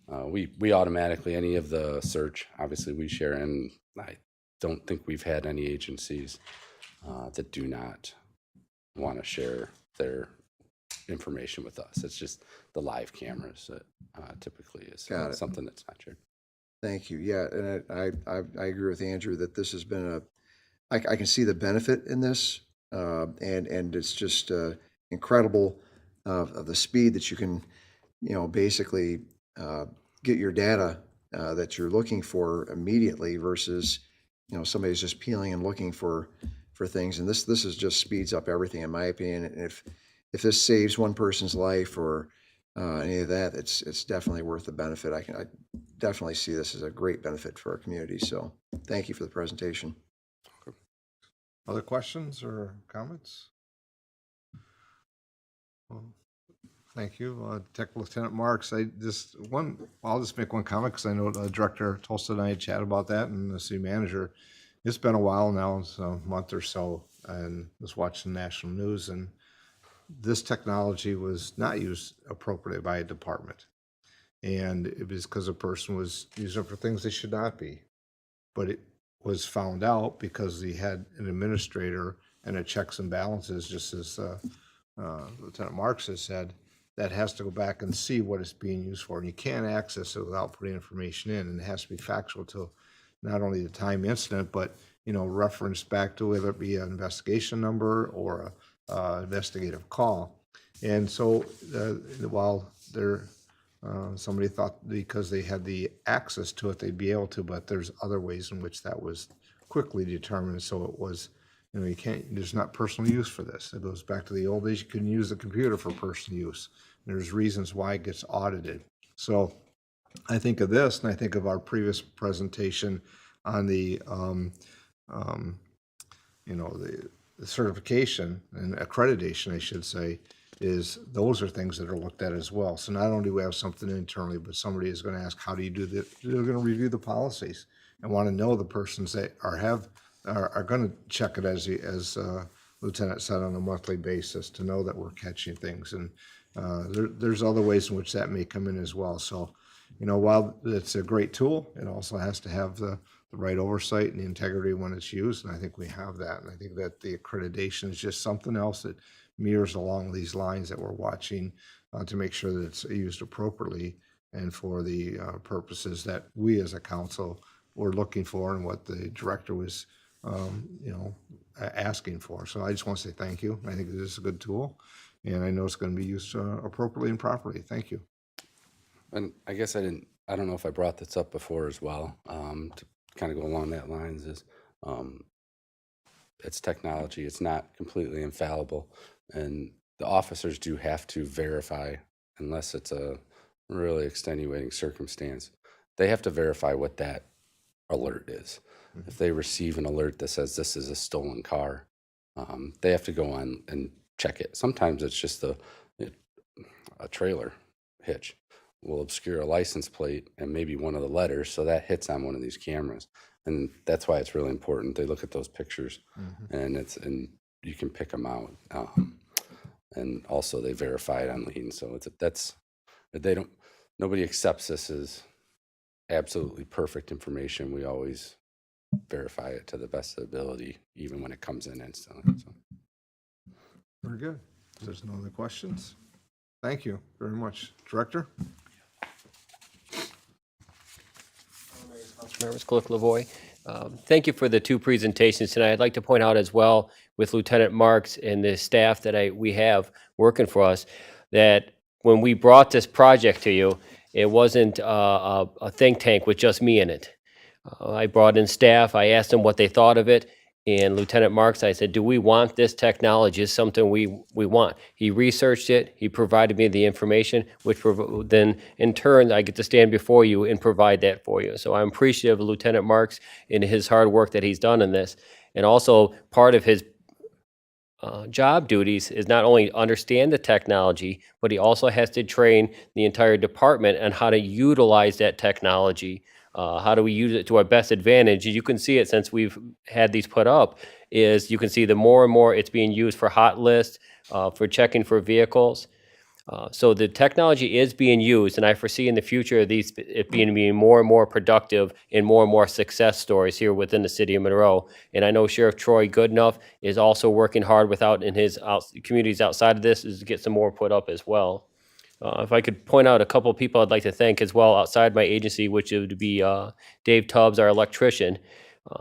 We automatically, any of the search, obviously we share, and I don't think we've had any agencies that do not want to share their information with us. It's just the live cameras that typically is something that's not shared. Thank you. Yeah, and I agree with Andrew that this has been I can see the benefit in this, and it's just incredible of the speed that you can, basically get your data that you're looking for immediately versus, somebody's just peeling and looking for things. And this is just speeds up everything, in my opinion. And if this saves one person's life or any of that, it's definitely worth the benefit. I definitely see this as a great benefit for our community. So thank you for the presentation. Other questions or comments? Well, thank you. Tech Lieutenant Marks, I'll just make one comment because I know Director Tolsta and I had chatted about that, and the city manager. It's been a while now, it's a month or so, and was watching national news, and this technology was not used appropriately by a department. And it was because a person was using it for things they should not be. But it was found out because he had an administrator and a checks and balances, just as Lieutenant Marks has said, that has to go back and see what it's being used for. And you can't access it without putting information in, and it has to be factual to not only the time incident, but reference back to whether it be an investigation number or a investigative call. And so while somebody thought because they had the access to it, they'd be able to, but there's other ways in which that was quickly determined. So it was, there's not personal use for this. It goes back to the old days. You couldn't use the computer for personal use. There's reasons why it gets audited. So I think of this, and I think of our previous presentation on the certification and accreditation, I should say, those are things that are looked at as well. So not only do we have something internally, but somebody is going to ask, how do you do that? They're going to review the policies and want to know the persons that are going to check it as Lieutenant said, on a monthly basis, to know that we're catching things. And there's other ways in which that may come in as well. So, while it's a great tool, it also has to have the right oversight and the integrity when it's used. And I think we have that. And I think that the accreditation is just something else that mirrors along these lines that we're watching to make sure that it's used appropriately and for the purposes that we as a council were looking for, and what the director was you know, asking for. So I just want to say thank you. I think this is a good tool, and I know it's going to be used appropriately and properly. Thank you. And I guess I don't know if I brought this up before as well, to kind of go along that lines is, it's technology, it's not completely infallible. And the officers do have to verify, unless it's a really extenuating circumstance, they have to verify what that alert is. If they receive an alert that says this is a stolen car, they have to go on and check it. Sometimes it's just a trailer hitch will obscure a license plate and maybe one of the letters, so that hits on one of these cameras. And that's why it's really important. They look at those pictures, and you can pick them out. And also they verify it on lien. So nobody accepts this as absolutely perfect information. We always verify it to the best of the ability, even when it comes in instantly. So. Very good. If there's no other questions, thank you very much. Director? Members, Clerk Lavoy. Thank you for the two presentations tonight. I'd like to point out as well, with Lieutenant Marks and the staff that we have working for us, that when we brought this project to you, it wasn't a think tank with just me in it. I brought in staff, I asked them what they thought of it, and Lieutenant Marks, I said, do we want this technology? Is something we want? He researched it, he provided me the information, which then in turn, I get to stand before you and provide that for you. So I'm appreciative of Lieutenant Marks and his hard work that he's done in this. And also, part of his job duties is not only understand the technology, but he also has to train the entire department on how to utilize that technology. How do we use it to our best advantage? You can see it since we've had these put up, is you can see the more and more it's being used for hot lists, for checking for vehicles. So the technology is being used, and I foresee in the future it being more and more productive and more success stories here within the city of Monroe. And I know Sheriff Troy Goodenough is also working hard in his communities outside of this, is to get some more put up as well. If I could point out a couple of people I'd like to thank as well outside my agency, which would be Dave Tubbs, our electrician.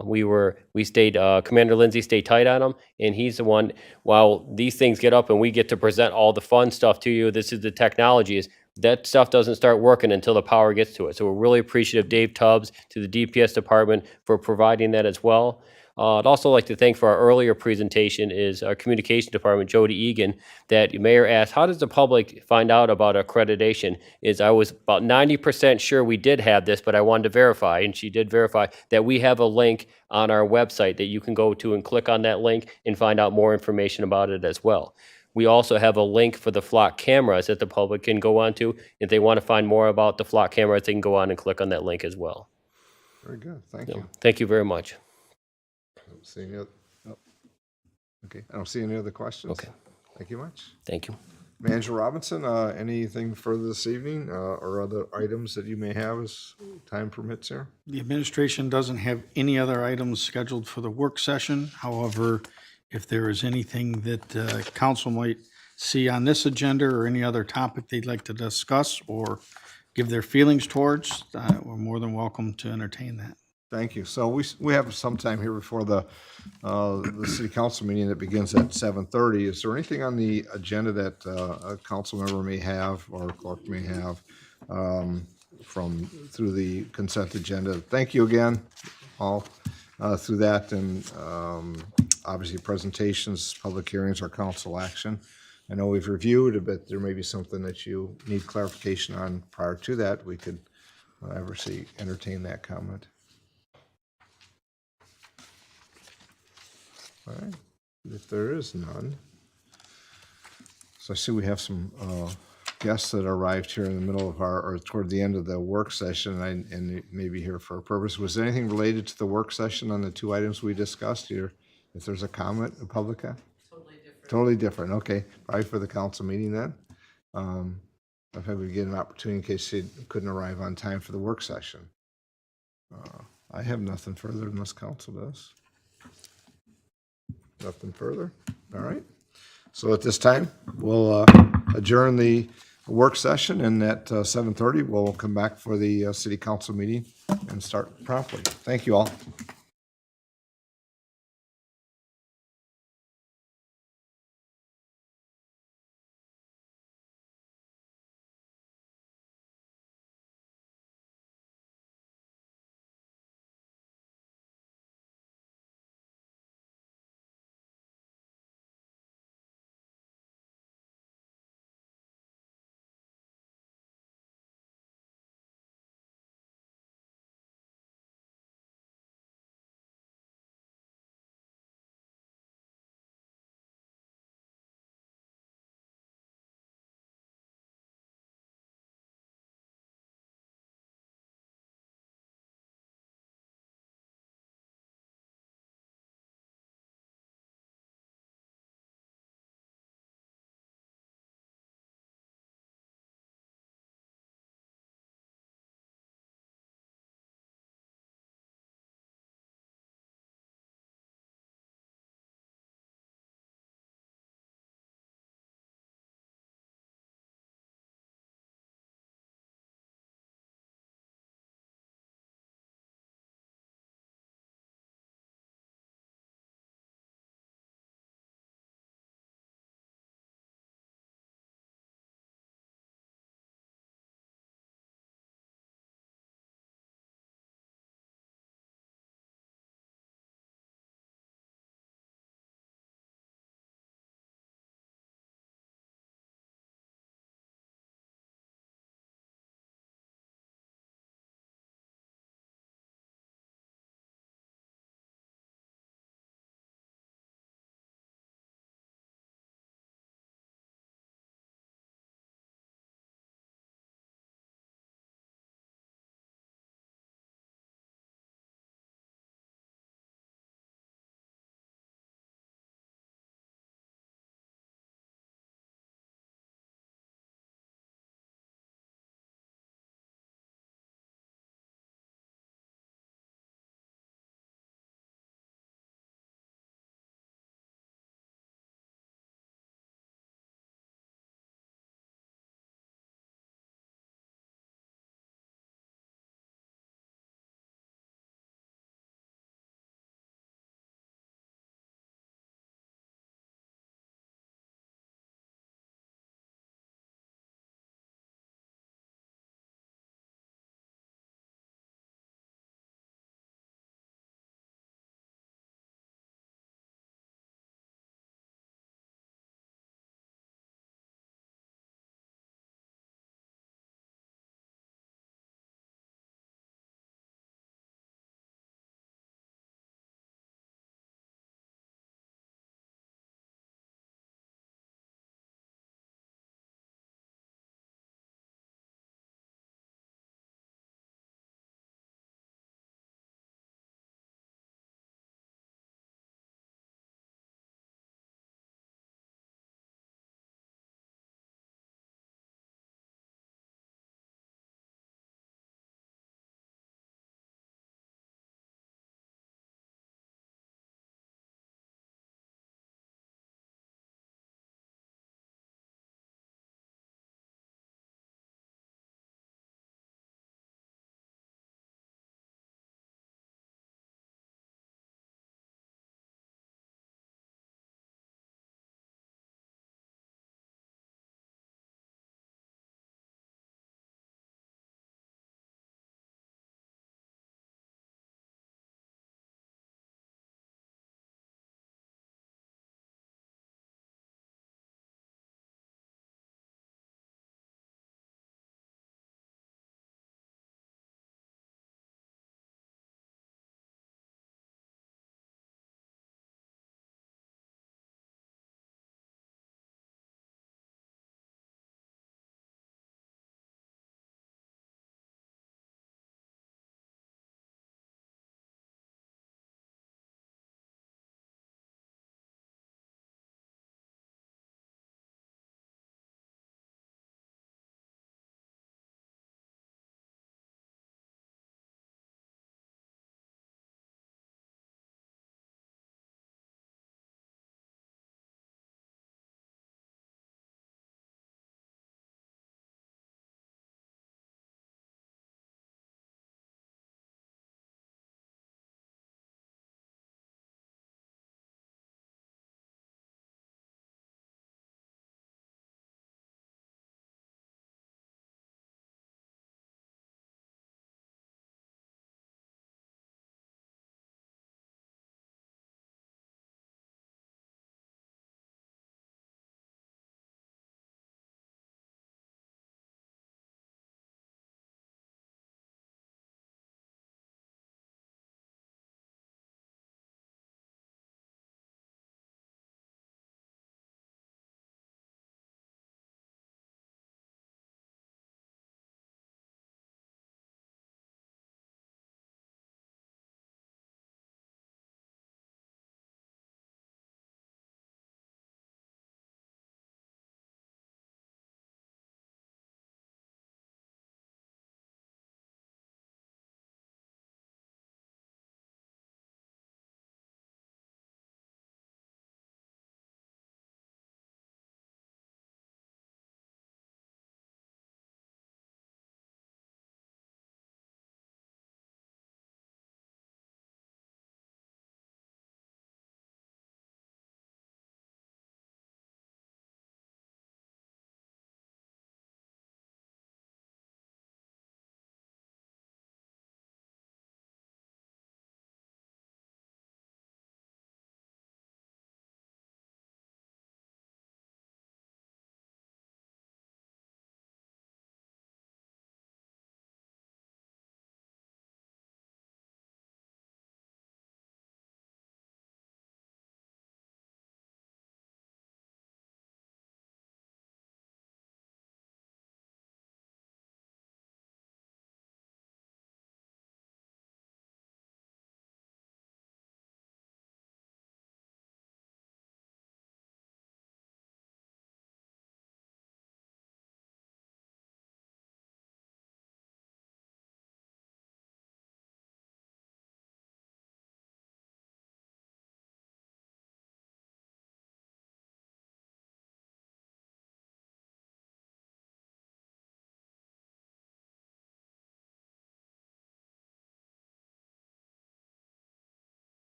Commander Lindsay stayed tight on him, and he's the one, while these things get up and we get to present all the fun stuff to you, this is the technologies, that stuff doesn't start working until the power gets to it. So we're really appreciative of Dave Tubbs, to the DPS department, for providing that as well. I'd also like to thank, for our earlier presentation, is our communication department, Jody Egan, that the mayor asked, how does the public find out about accreditation? I was about 90% sure we did have this, but I wanted to verify, and she did verify, that we have a link on our website that you can go to and click on that link and find out more information about it as well. We also have a link for the flock cameras that the public can go on to. If they want to find more about the flock cameras, they can go on and click on that link as well. Very good. Thank you. Thank you very much. See any other, okay, I don't see any other questions. Okay. Thank you much. Thank you. Manager Robinson, anything further this evening, or other items that you may have as time permits here? The administration doesn't have any other items scheduled for the work session. However, if there is anything that council might see on this agenda or any other topic they'd like to discuss or give their feelings towards, we're more than welcome to entertain that. Thank you. So we have some time here before the city council meeting that begins at 7:30. Is there anything on the agenda that a council member may have or a clerk may have through the consent agenda? Thank you again, all, through that, and obviously presentations, public hearings, or council action. I know we've reviewed, but there may be something that you need clarification on prior to that. We could entertain that comment. All right, if there is none. So I see we have some guests that arrived here in the middle of or toward the end of the work session, and maybe here for a purpose. Was there anything related to the work session on the two items we discussed here? If there's a comment, a public comment? Totally different. Totally different, okay. Probably for the council meeting then. If I would get an opportunity in case she couldn't arrive on time for the work session. I have nothing further unless council does. Nothing further. All right. So at this time, we'll adjourn the work session, and at 7:30, we'll come back for the city council meeting and start promptly. Thank you all.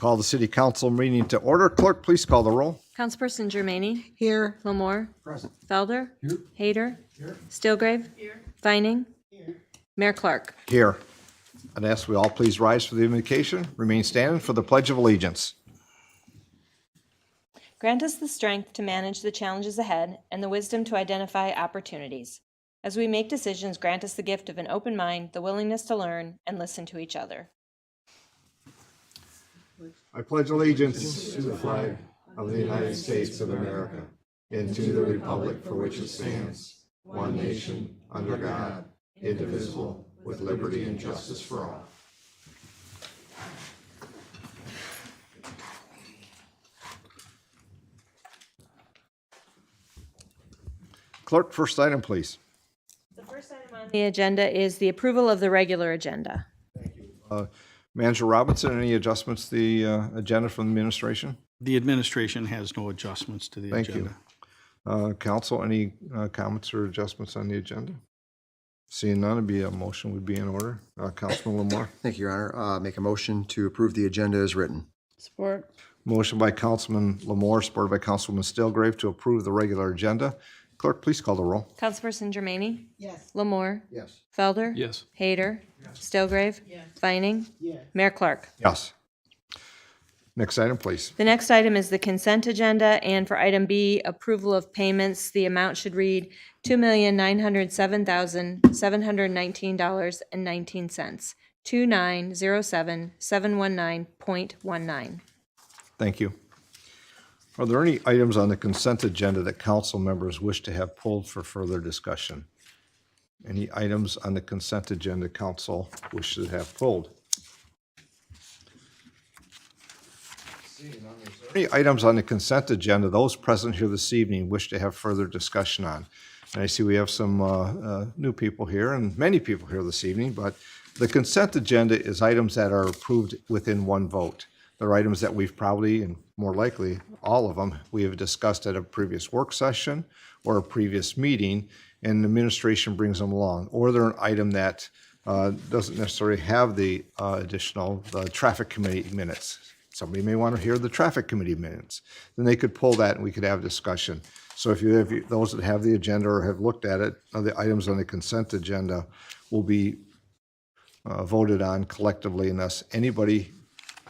Call the city council meeting to order. Clerk, please call the roll. Councilperson Germaine. Here. Lamore. Present. Felder. Here. Hader. Here. Stilgrave. Here. Vining. Here. Mayor Clark. Here. I'd ask we all please rise for the invocation. Remain standing for the Pledge of Allegiance. Grant us the strength to manage the challenges ahead and the wisdom to identify opportunities. As we make decisions, grant us the gift of an open mind, the willingness to learn, and listen to each other. I pledge allegiance to the flag of the United States of America and to the republic for which it stands, one nation, under God, indivisible, with liberty and justice for all. Clerk, first item, please. The first item on the agenda is the approval of the regular agenda. Manager Robinson, any adjustments to the agenda from the administration? The administration has no adjustments to the Thank agenda. you. Council, any comments or adjustments on the agenda? Seeing none, it'd be a motion would be in order. Councilman Lamar. Thank you, Your Honor. Make a motion to approve the agenda as written. Support. Motion by Councilman Lamar, supported by Councilwoman Stilgrave to approve the regular agenda. Clerk, please call the roll. Councilperson Germaine. Yes. Lamore. Yes. Felder. Yes. Hader. Stilgrave. Yes. Vining. Yes. Mayor Clark. Yes. Next item, please. The next item is the consent agenda, and for item B, approval of payments, the amount should read $2,907,719.19, 2907719.19. Thank you. Are there any items on the consent agenda that council members wish to have pulled for further discussion? Any items on the consent agenda council wish to have pulled? Any items on the consent agenda those present here this evening wish to have further discussion on? And I see we have some new people here and many people here this evening, but the consent agenda is items that are approved within one vote. They're items that we've probably, and more likely, all of them, we have discussed at a previous work session or a previous meeting, and the administration brings them along. Or they're an item that doesn't necessarily have the additional traffic committee minutes. Somebody may want to hear the traffic committee minutes. Then they could pull that and we could have discussion. So if you have those that have the agenda or have looked at it, the items on the consent agenda will be voted on collectively unless anybody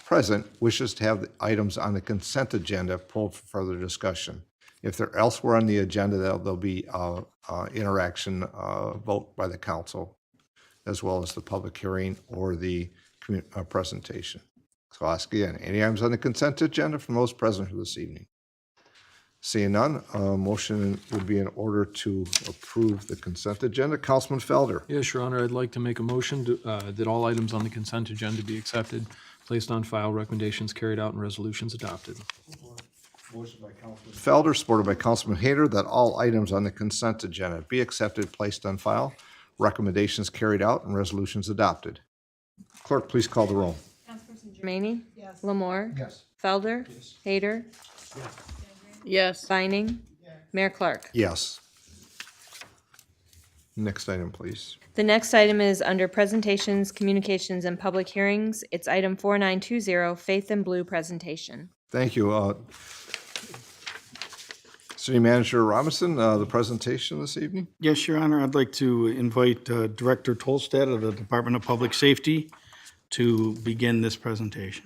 present wishes to have the items on the consent agenda pulled for further discussion. If they're elsewhere on the agenda, there'll be interaction vote by the council, as well as the public hearing or the presentation. So I'll ask again, any items on the consent agenda from those present here this evening? Seeing none, motion would be in order to approve the consent agenda. Councilman Felder. Yes, Your Honor, I'd like to make a motion that all items on the consent agenda be accepted, placed on file, recommendations carried out, and resolutions adopted. Motion by Councilman Felder, supported by Councilman Hader, that all items on the consent agenda be accepted, placed on file, recommendations carried out, and resolutions adopted. Clerk, please call the roll. Councilperson Germaine. Yes. Lamore. Yes. Felder. Hader. Yes. Vining. Mayor Clark. Yes. Next item, please. The next item is under presentations, communications, and public hearings. It's item 4920, Faith in Blue presentation. Thank you. City Manager Robinson, the presentation this evening. Yes, Your Honor, I'd like to invite Director Tolstad of the Department of Public Safety to begin this presentation.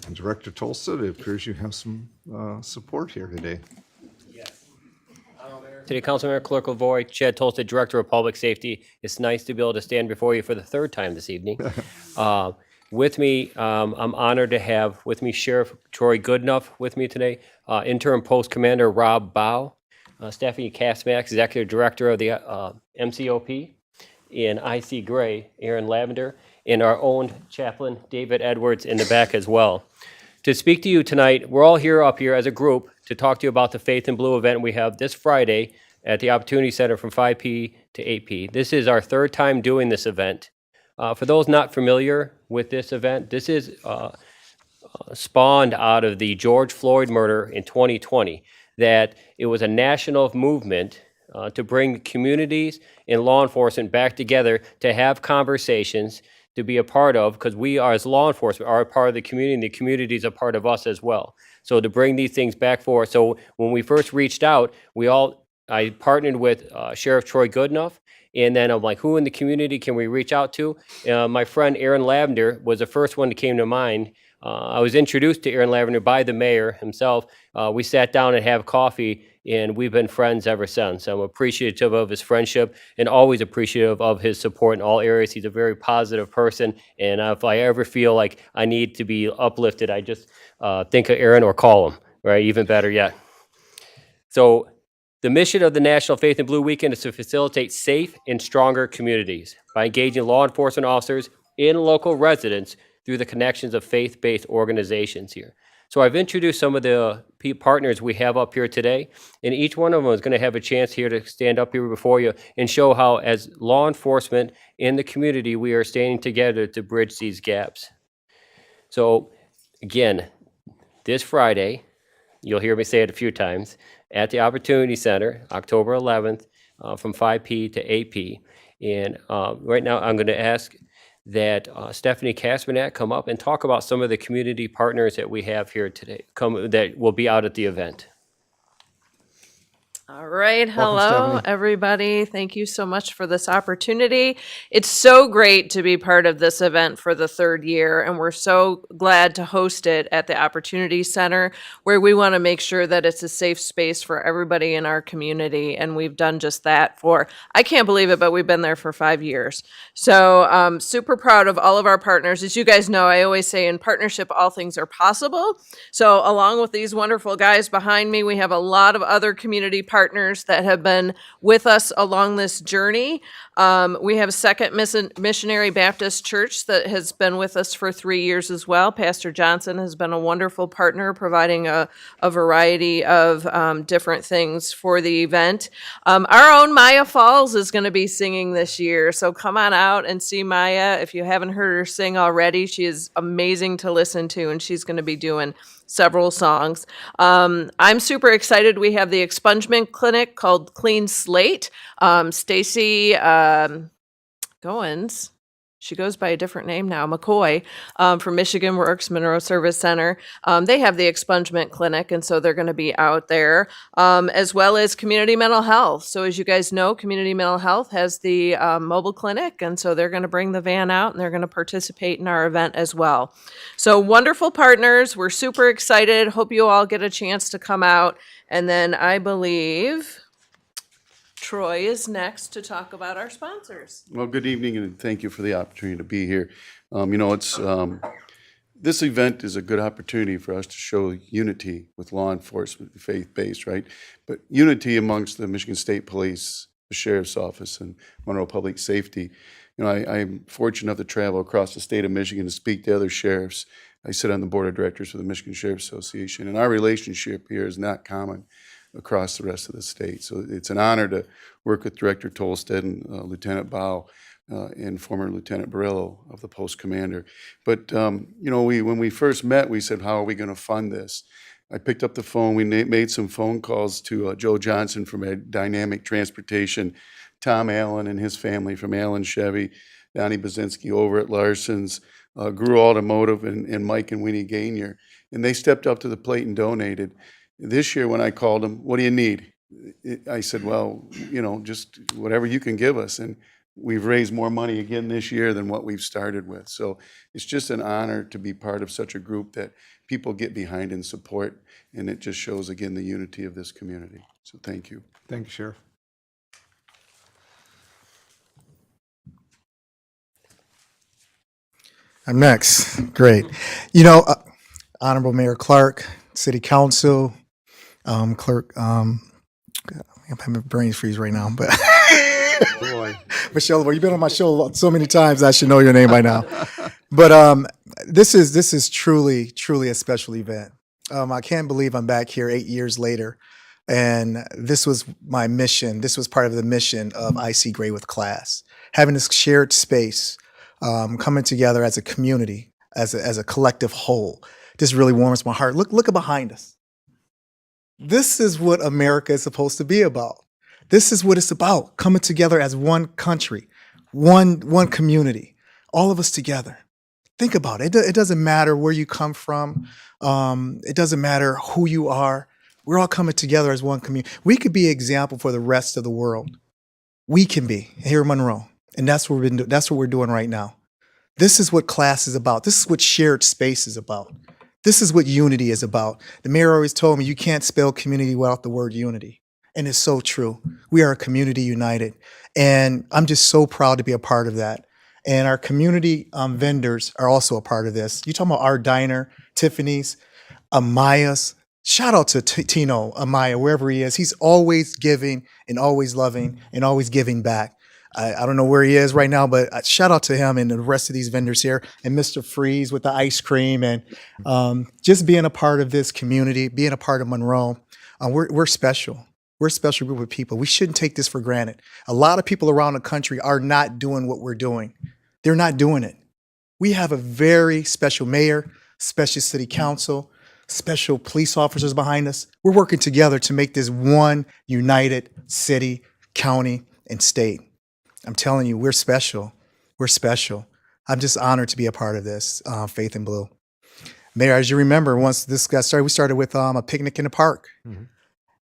And Director Tolstad, it appears you have some support here today. City Councilmember Clerk Lavoy, Chad Tolstad, Director of Public Safety. It's nice to be able to stand before you for the third time this evening. With me, I'm honored to have with me Sheriff Troy Goodenough with me today, Interim Post Commander Rob Bow, Stephanie Kasmak, Executive Director of the MCOP, and IC Gray, Aaron Lavender, and our own chaplain, David Edwards, in the back as well. To speak to you tonight, we're all here up here as a group to talk to you about the Faith in Blue event we have this Friday at the Opportunity Center from 5 p. to 8 p. This is our third time doing this event. For those not familiar with this event, this is spawned out of the George Floyd murder in 2020. that it was a national movement to bring communities and law enforcement back together to have conversations, to be a part of, because we are, as law enforcement, are a part of the community, and the community is a part of us as well. So to bring these things back forward. So when we first reached out, I partnered with Sheriff Troy Goodenough, and then I'm like, who in the community can we reach out to? My friend Aaron Lavender was the first one that came to mind. I was introduced to Aaron Lavender by the mayor himself. We sat down and have coffee, and we've been friends ever since. I'm appreciative of his friendship and always appreciative of his support in all areas. He's a very positive person, and if I ever feel like I need to be uplifted, I just think of Aaron or call him, right? Even better yet. So the mission of the National Faith in Blue Weekend is to facilitate safe and stronger communities by engaging law enforcement officers and local residents through the connections of faith-based organizations here. So I've introduced some of the partners we have up here today, and each one of them is going to have a chance here to stand up here before you and show how, as law enforcement in the community, we are standing together to bridge these gaps. So again, this Friday, you'll hear me say it a few times, at the Opportunity Center, October 11th, from 5 p. to 8 p. And right now, I'm going to ask that Stephanie Kaspernak come up and talk about some of the community partners that we have here today, that will be out at the event. All right. Welcome, Hello, Stephanie. everybody. Thank you so much for this opportunity. It's so great to be part of this event for the third year, and we're so glad to host it at the Opportunity Center, where we want to make sure that it's a safe space for everybody in our community, and we've done just that for, I can't believe it, but we've been there for 5 years. So super proud of all of our partners. As you guys know, I always say in partnership, all things are possible. So along with these wonderful guys behind me, we have a lot of other community partners that have been with us along this journey. We have Second Missionary Baptist Church that has been with us for 3 years as well. Pastor Johnson has been a wonderful partner, providing a variety of different things for the event. Our own Maya Falls is going to be singing this year, so come on out and see Maya. If you haven't heard her sing already, she is amazing to listen to, and she's going to be doing several songs. I'm super excited. We have the expungement clinic called Clean Slate. Stacy Goins, she goes by a different name now, McCoy, from Michigan Works Monroe Service Center. They have the expungement clinic, and so they're going to be out there, as well as community mental health. So as you guys know, community mental health has the mobile clinic, and so they're going to bring the van out, and they're going to participate in our event as well. So wonderful partners. We're super excited. Hope you all get a chance to come out. And then I believe Troy is next to talk about our sponsors. Well, good evening, and thank you for the opportunity to be here. This event is a good opportunity for us to show unity with law enforcement, faith-based, right? But unity amongst the Michigan State Police, the Sheriff's Office, and Monroe Public Safety. I'm fortunate enough to travel across the state of Michigan to speak to other sheriffs. I sit on the board of directors for the Michigan Sheriff's Association, and our relationship here is not common across the rest of the state. So it's an honor to work with Director Tolstead and Lieutenant Bow and former Lieutenant Barillo of the post commander. But, when we first met, we said, how are we going to fund this? I picked up the phone. We made some phone calls to Joe Johnson from Dynamic Transportation, Tom Allen and his family from Allen Chevy, Donnie Bazinski over at Larson's, Grew Automotive, and Mike and Winnie Gainier. And they stepped up to the plate and donated. This year when I called them, what do you need? I said, well, just whatever you can give us. And we've raised more money again this year than what we've started with. So it's just an honor to be part of such a group that people get behind and support. And it just shows, again, the unity of this community. So thank you. Thank you, Sheriff. I'm next. Great. Honorable Mayor Clark, City Council, Clerk, I'm having a brain freeze right now, but Boy. Michelle, well, you've been on my show so many times, I should know your name by now. But this is truly a special event. I can't believe I'm back here 8 years later, and this was my mission. This was part of the mission of IC Gray with Class, having this shared space, coming together as a community, as a collective whole. This really warms my heart. Look behind us. This is what America is supposed to be about. This is what it's about, coming together as one country, one community, all of us together. Think about it. It doesn't matter where you come from. It doesn't matter who you are. We're all coming together as one community. We could be an example for the rest of the world. We can be here in Monroe, and that's what that's what we're doing right now. This is what class is about. This is what shared space is about. This is what unity is about. The mayor always told me you can't spell community without the word unity. And it's so true. We are a community united. And I'm just so proud to be a part of that. And our community vendors are also a part of this. You talking about our diner, Tiffany's, Amaya's. Shout out to Tino Amaya, wherever he is. He's always giving and always loving and always giving back. I don't know where he is right now, but shout out to him and the rest of these vendors here, and Mr. Freeze with the ice cream, and just being a part of this community, being a part of Monroe. We're special. We're a special group of people. We shouldn't take this for granted. A lot of people around the country are not doing what we're doing. They're not doing it. We have a very special mayor, special city council, special police officers behind us. We're working together to make this one united city, county, and state. I'm telling you, we're special. We're special. I'm just honored to be a part of this, Faith in Blue. Mayor, as you remember, once this got started, we started with a picnic in the park.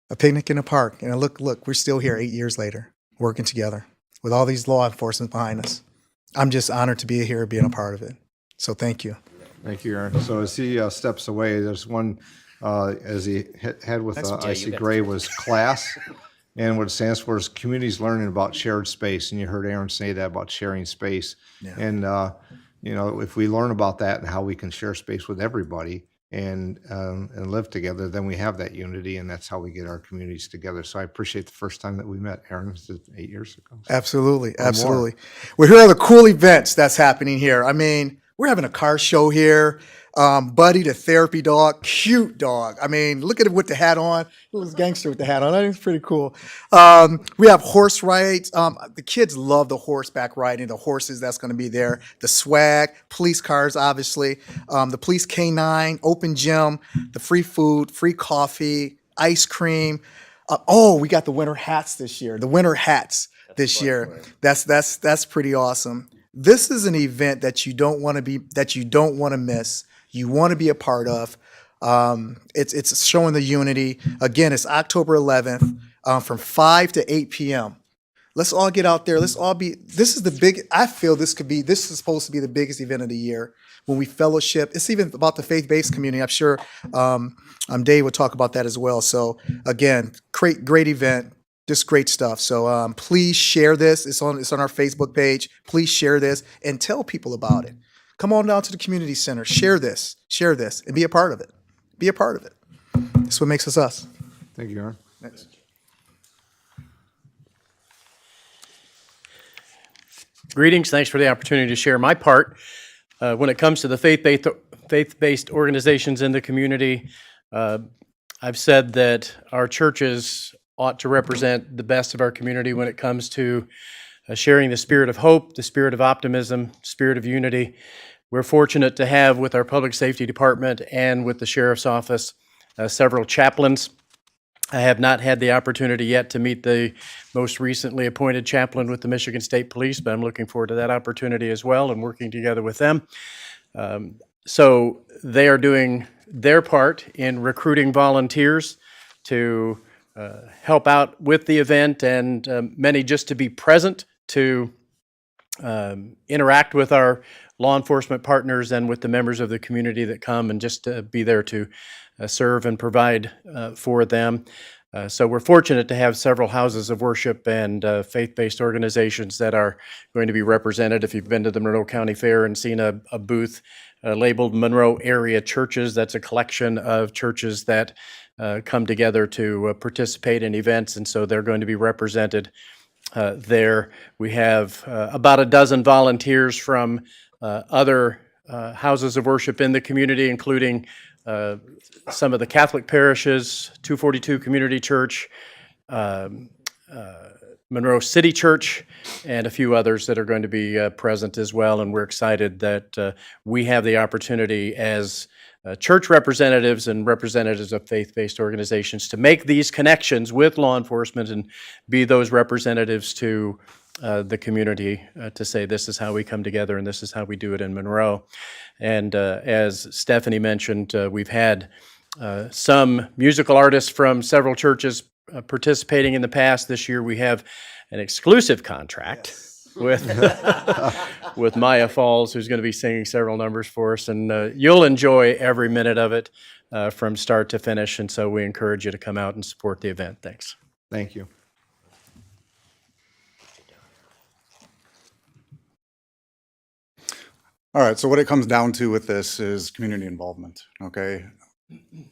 A picnic in the park. And look, we're still here 8 years later, working together with all these law enforcement behind us. I'm just honored to be here, being a part of it. So thank you. Thank you, Aaron. So as he steps away, there's one, as he had with Icy Gray, was class. And what it stands for is communities learning about shared space. And you heard Aaron say that about sharing space. Yeah. And, if we learn about that and how we can share space with everybody and live together, then we have that unity, and that's how we get our communities together. So I appreciate the first time that we met, Aaron. It was 8 years ago. Absolutely, absolutely. Well, here are the cool events that's happening here. I mean, we're having a car show here. Buddy, the therapy dog, cute dog. I mean, look at it with the hat on. He was gangster with the hat on. I think it's pretty cool. We have horse rides. The kids love the horseback riding, the horses that's going to be there, the swag, police cars, obviously, the police canine, open gym, the free food, free coffee, ice cream. We got the winter hats this year. The winter hats this year. That's pretty awesome. This is an event that you don't want to miss. You want to be a part of. It's showing the unity. Again, it's October 11th from 5 to 8 p.m. Let's all get out there. This is supposed to be the biggest event of the year when we fellowship. It's even about the faith-based community. I'm sure Dave would talk about that as well. So again, great event. Just great stuff. So please share this. It's on our Facebook page. Please share this and tell people about it. Come on down to the community center. Share this, and be a part of it. Be a part of it. That's what makes us us. Thank you, Aaron. Next. Greetings. Thanks for the opportunity to share my part. When it comes to the faith-based organizations in the community, I've said that our churches ought to represent the best of our community when it comes to sharing the spirit of hope, the spirit of optimism, spirit of unity. We're fortunate to have with our public safety department and with the sheriff's office several chaplains. I have not had the opportunity yet to meet the most recently appointed chaplain with the Michigan State Police, but I'm looking forward to that opportunity as well and working together with them. So they are doing their part in recruiting volunteers to help out with the event, and many just to be present to interact with our law enforcement partners and with the members of the community that come, and just to be there to serve and provide for them. So we're fortunate to have several houses of worship and faith-based organizations that are going to be represented. If you've been to the Monroe County Fair and seen a booth labeled Monroe Area Churches, that's a collection of churches that come together to participate in events, and so they're going to be represented there. We have about a dozen volunteers from other houses of worship in the community, including some of the Catholic parishes, 242 Community Church, Monroe City Church, and a few others that are going to be present as well. And we're excited that we have the opportunity as church representatives and representatives of faith-based organizations to make these connections with law enforcement and be those representatives to the community to say this is how we come together and this is how we do it in Monroe. And as Stephanie mentioned, we've had some musical artists from several churches participating in the past. This year we have an exclusive contract with with Maya Falls, who's going to be singing several numbers for us, and you'll enjoy every minute of it from start to finish. And so we encourage you to come out and support the event. Thanks. Thank you. All right, so what it comes down to with this is community involvement, okay?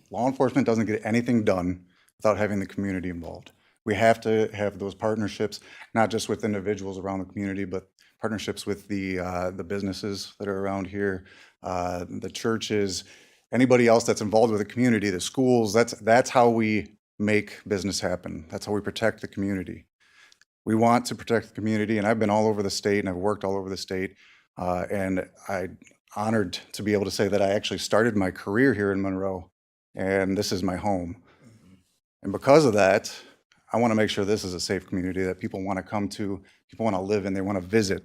Law enforcement doesn't get anything done without having the community involved. We have to have those partnerships, not just with individuals around the community, but partnerships with the businesses that are around here, the churches, anybody else that's involved with the community, the schools. That's how we make business happen. That's how we protect the community. We want to protect the community, and I've been all over the state, and I've worked all over the state, and I'm honored to be able to say that I actually started my career here in Monroe, and this is my home. And because of that, I want to make sure this is a safe community that people want to come to, people want to live in, they want to visit.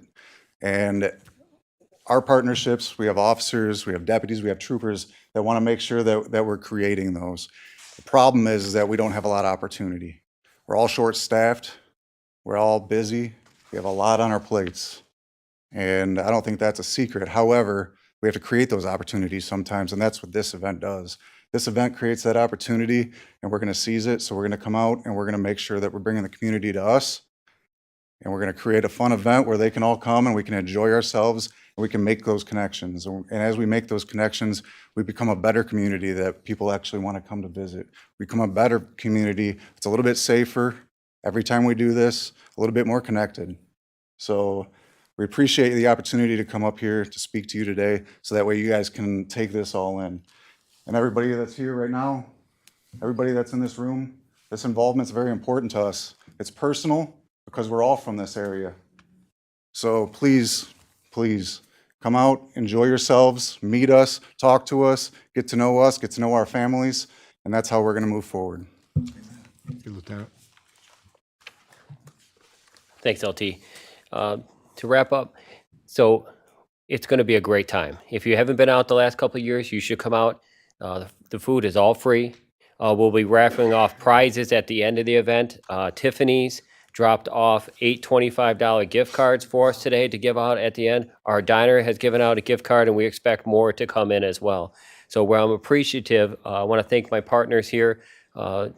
And our partnerships, we have officers, we have deputies, we have troopers that want to make sure that we're creating those. The problem is that we don't have a lot of opportunity. We're all short-staffed, we're all busy, we have a lot on our plates. And I don't think that's a secret. However, we have to create those opportunities sometimes, and that's what this event does. This event creates that opportunity, and we're going to seize it. So we're going to come out, and we're going to make sure that we're bringing the community to us, and we're going to create a fun event where they can all come, and we can enjoy ourselves, and we can make those connections. And as we make those connections, we become a better community that people actually want to come to visit. We become a better community. It's a little bit safer every time we do this, a little bit more connected. So we appreciate the opportunity to come up here to speak to you today, so that way you guys can take this all in. And everybody that's here right now, everybody that's in this room, this involvement's very important to us. It's personal because we're all from this area. So please, please come out, enjoy yourselves, meet us, talk to us, get to know our families, and that's how we're going to move forward. Thank you, Lieutenant. Thanks, LT. To wrap up, so it's going to be a great time. If you haven't been out the last couple of years, you should come out. The food is all free. We'll be raffling off prizes at the end of the event. Tiffany's dropped off 8 $25 gift cards for us today to give out at the end. Our diner has given out a gift card, and we expect more to come in as well. So where I'm appreciative, I want to thank my partners here,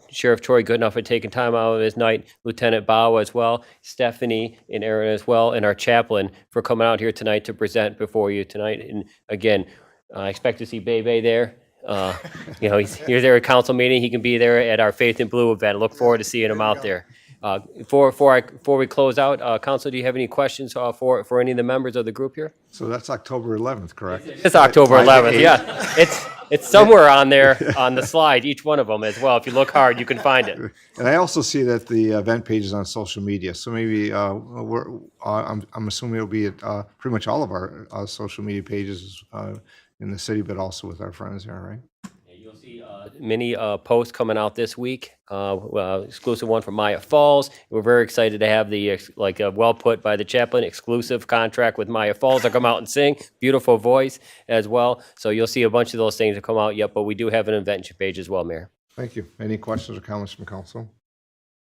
Sheriff Troy Goodenough for taking time out of his night, Lieutenant Bao as well, Stephanie and Aaron as well, and our chaplain for coming out here tonight to present before you tonight. And again, I expect to see Bebe there. He's there at council meeting. He can be there at our Faith in Blue event. Look forward to seeing him out there. Before we close out, council, do you have any questions for any of the members of the group here? So that's October 11th, correct? It's October 11th. Yeah, it's somewhere on there on the slide, each one of them as well. If you look hard, you can find it. And I also see that the event page is on social media. So maybe I'm assuming it'll be at pretty much all of our social media pages in the city, but also with our friends here, right? You'll see many posts coming out this week. Exclusive one from Maya Falls. We're very excited to have the well put by the chaplain exclusive contract with Maya Falls to come out and sing. Beautiful voice as well. So you'll see a bunch of those things to come out yet, but we do have an invention page as well, Mayor. Thank you. Any questions or comments from council?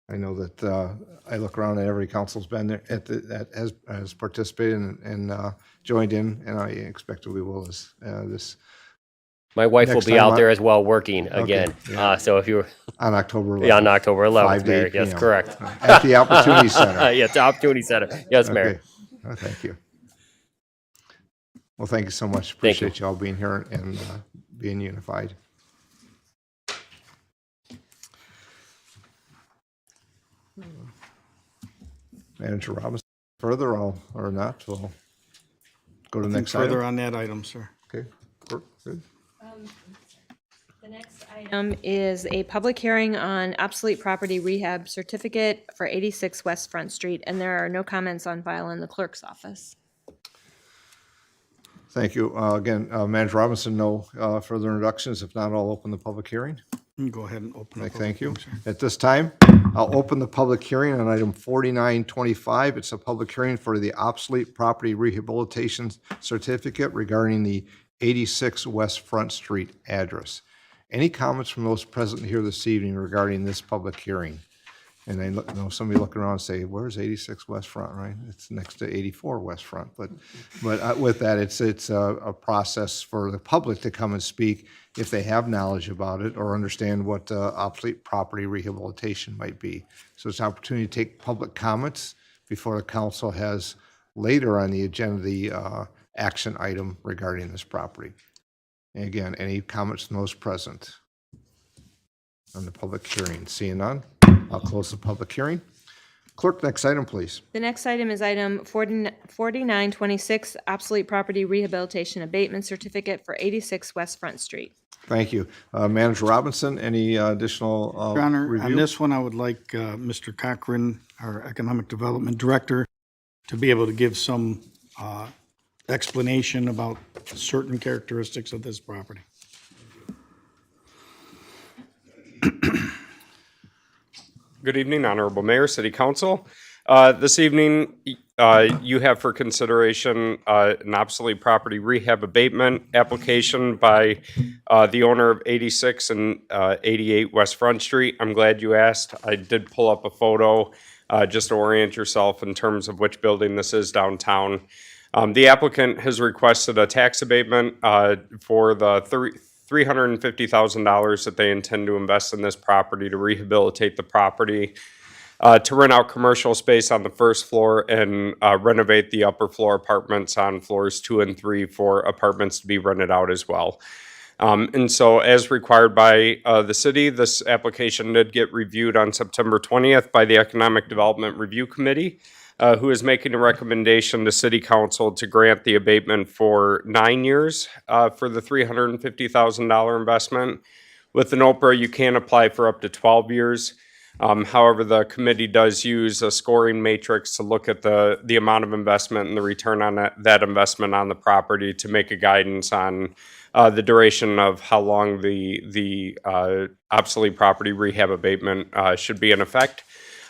I know that I look around and every council's been there has participated and joined in, and I expect we will as this. My wife will Next be time out there as well working again. Okay, yeah. So if you On October 11th. Yeah, on October 11th, 5 to 8 Mayor. Yes, p.m. correct. At the Opportunity Center. Yeah, the Opportunity Center. Yes, Mayor. Okay. Oh, thank you. Well, thank you so much. Thank you. Appreciate you all being here and being unified. Manager Robinson, further or not, we'll go to the next Further item. on that item, sir. Okay, good. The next item is a public hearing on obsolete property rehab certificate for 86 West Front Street, and there are no comments on file in the clerk's office. Thank you. Again, Manager Robinson, no further introductions. If not, I'll open the public hearing. Go ahead and open up. Thank you. At this time, I'll open the public hearing on item 4925. It's a public hearing for the obsolete property rehabilitation certificate regarding the 86 West Front Street address. Any comments from those present here this evening regarding this public hearing? And I know somebody looking around and say, where's 86 West Front, right? It's next to 84 West Front. But with that, it's a process for the public to come and speak if they have knowledge about it or understand what obsolete property rehabilitation might be. So it's an opportunity to take public comments before the council has later on the agenda the action item regarding this property. And again, any comments from those present on the public hearing? Seeing none, I'll close the public hearing. Clerk, next item, please. The next item is item 4926, obsolete property rehabilitation abatement certificate for 86 West Front Street. Thank you. Manager Robinson, any additional Your Honor, on review? this one, I would like Mr. Cochran, our Economic Development Director, to be able to give some explanation about certain characteristics of this property. Good evening, Honorable Mayor, City Council. This evening, you have for consideration an obsolete property rehab abatement application by the owner of 86 and 88 West Front Street. I'm glad you asked. I did pull up a photo just to orient yourself in terms of which building this is downtown. The applicant has requested a tax abatement for the $350,000 that they intend to invest in this property to rehabilitate the property, to rent out commercial space on the first floor and renovate the upper floor apartments on floors 2 and 3 for apartments to be rented out as well. And so as required by the city, this application did get reviewed on September 20th by the Economic Development Review Committee, who is making a recommendation to City Council to grant the abatement for 9 years for the $350,000 investment. With an OPRA, you can apply for up to 12 years. However, the committee does use a scoring matrix to look at the amount of investment and the return on that investment on the property to make a guidance on the duration of how long the obsolete property rehab abatement should be in effect.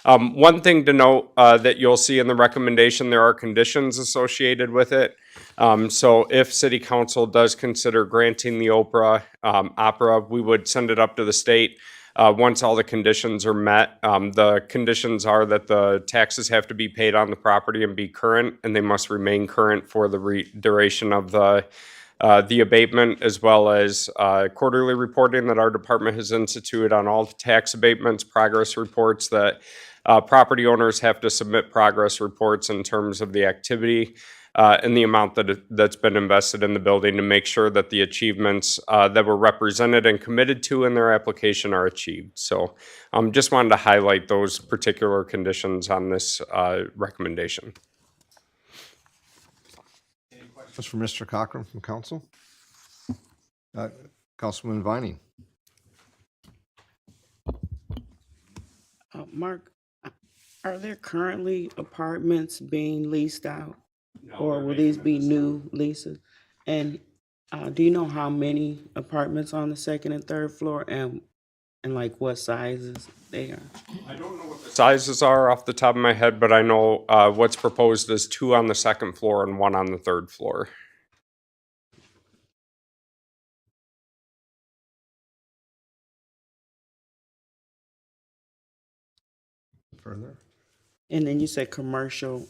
One thing to note that you'll see in the recommendation, there are conditions associated with it. So if City Council does consider granting the OPRA, we would send it up to the state. Once all the conditions are met, the conditions are that the taxes have to be paid on the property and be current, and they must remain current for the duration of the abatement, as well as quarterly reporting that our department has instituted on all tax abatements, progress reports that property owners have to submit progress reports in terms of the activity and the amount that's been invested in the building to make sure that the achievements that were represented and committed to in their application are achieved. So just wanted to highlight those particular conditions on this recommendation. Questions for Mr. Cochran from council? Councilman Vining. Mark, are there currently apartments being leased out? Or will these be new leases? And do you know how many apartments on the second and third floor and like what sizes they are? I don't know what the sizes are off the top of my head, but I know what's proposed is 2 on the second floor and 1 on the third floor. Further? And then you said commercial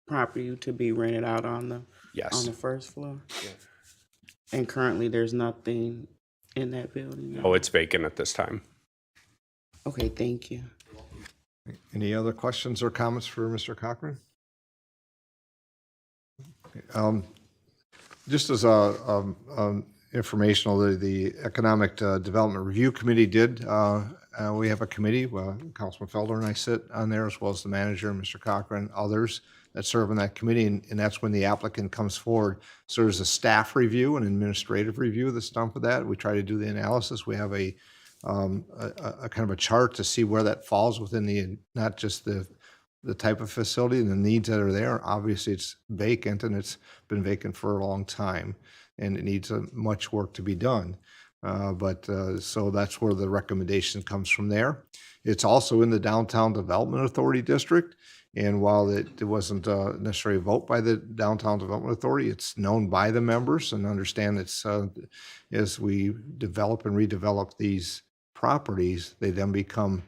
property to be rented out on the first floor? Yes. And currently there's nothing in that building? Oh, it's vacant at this time. Okay, thank you. Any other questions or comments for Mr. Cochran? Just as informational, the Economic Development Review Committee did. We have a committee, Councilman Felder and I sit on there, as well as the manager, Mr. Cochran, others that serve on that committee, and that's when the applicant comes forward. So there's a staff review and administrative review that's done for that. We try to do the analysis. We have a kind of a chart to see where that falls within the, not just the the type of facility and the needs that are there. Obviously, it's vacant and it's been vacant for a long time, and it needs much work to be done. So that's where the recommendation comes from there. It's also in the Downtown Development Authority District. And while it wasn't necessarily a vote by the Downtown Development Authority, it's known by the members and understand it's as we develop and redevelop these properties, they then become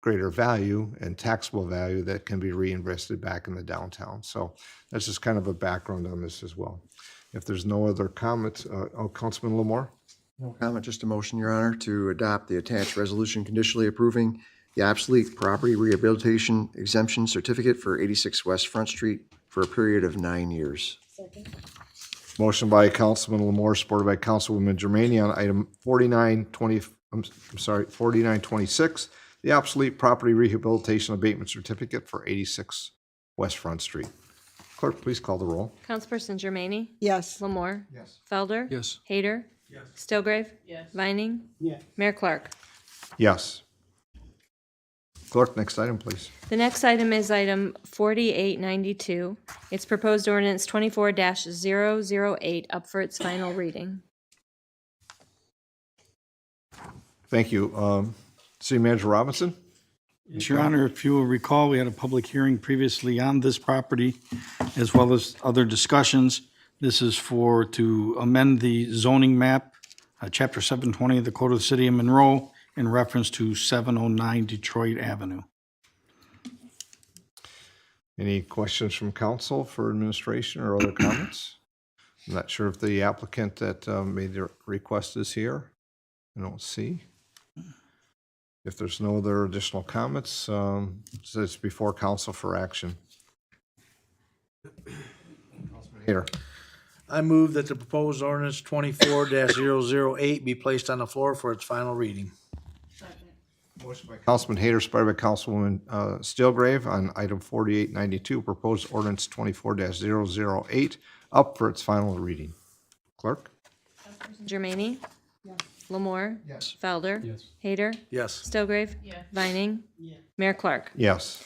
greater value and taxable value that can be reinvested back in the downtown. So that's just kind of a background on this as well. If there's no other comments, Councilman Lamore? No comment, just a motion, Your Honor, to adopt the attached resolution conditionally approving the obsolete property rehabilitation exemption certificate for 86 West Front Street for a period of 9 years. Motion by Councilman Lamore, supported by Councilwoman Germaini on item 4926, the obsolete property rehabilitation abatement certificate for 86 West Front Street. Clerk, please call the roll. Councilperson Germaini? Yes. Lamore? Yes. Felder? Yes. Hayter? Yes. Stillgrave? Yes. Vining? Yes. Mayor Clark? Yes. Clerk, next item, please. The next item is item 4892. It's proposed ordinance 24-008 up for its final reading. Thank you. City Manager Robinson? Yes, Your Honor, if you will recall, we had a public hearing previously on this property, as well as other discussions. This is to amend the zoning map, Chapter 720 of the Code of the City of Monroe, in reference to 709 Detroit Avenue. Any questions from council for administration or other comments? I'm not sure if the applicant that made the request is here. I don't see. If there's no other additional comments, it's before council for action. Councilman Hayter. I move that the proposed ordinance 24-008 be placed on the floor for its final reading. Motion by Councilman Hayter, supported by Councilwoman Stillgrave on item 4892, proposed ordinance 24-008, up for its final reading. Clerk? Germaini? Yes. Lamore? Yes. Felder? Yes. Hayter? Yes. Stillgrave? Yes. Vining? Yes. Mayor Clark? Yes.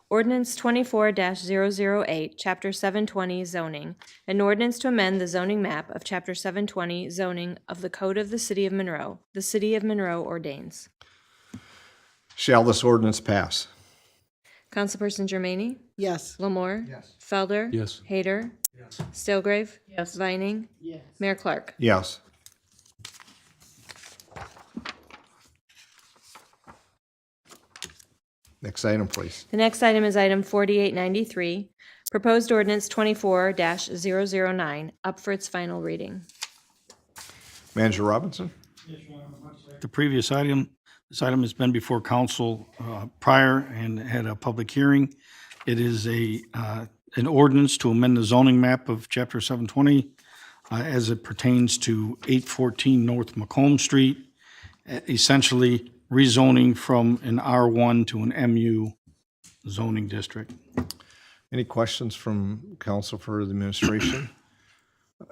Ordinance 24-008, Chapter 720 zoning. An ordinance to amend the zoning map of Chapter 720 zoning of the Code of the City of Monroe. The City of Monroe ordains. Shall this ordinance pass? Councilperson Germaini? Yes. Lamore? Yes. Felder? Yes. Hayter? Yes. Stillgrave? Yes. Vining? Yes. Mayor Clark? Yes. Next item, please. The next item is item 4893, proposed ordinance 24-009, up for its final reading. Manager Robinson? The previous item, this item has been before council prior and had a public hearing. It is an ordinance to amend the zoning map of Chapter 720 as it pertains to 814 North Macomb Street, essentially rezoning from an R1 to an MU zoning district. Any questions from council for the administration?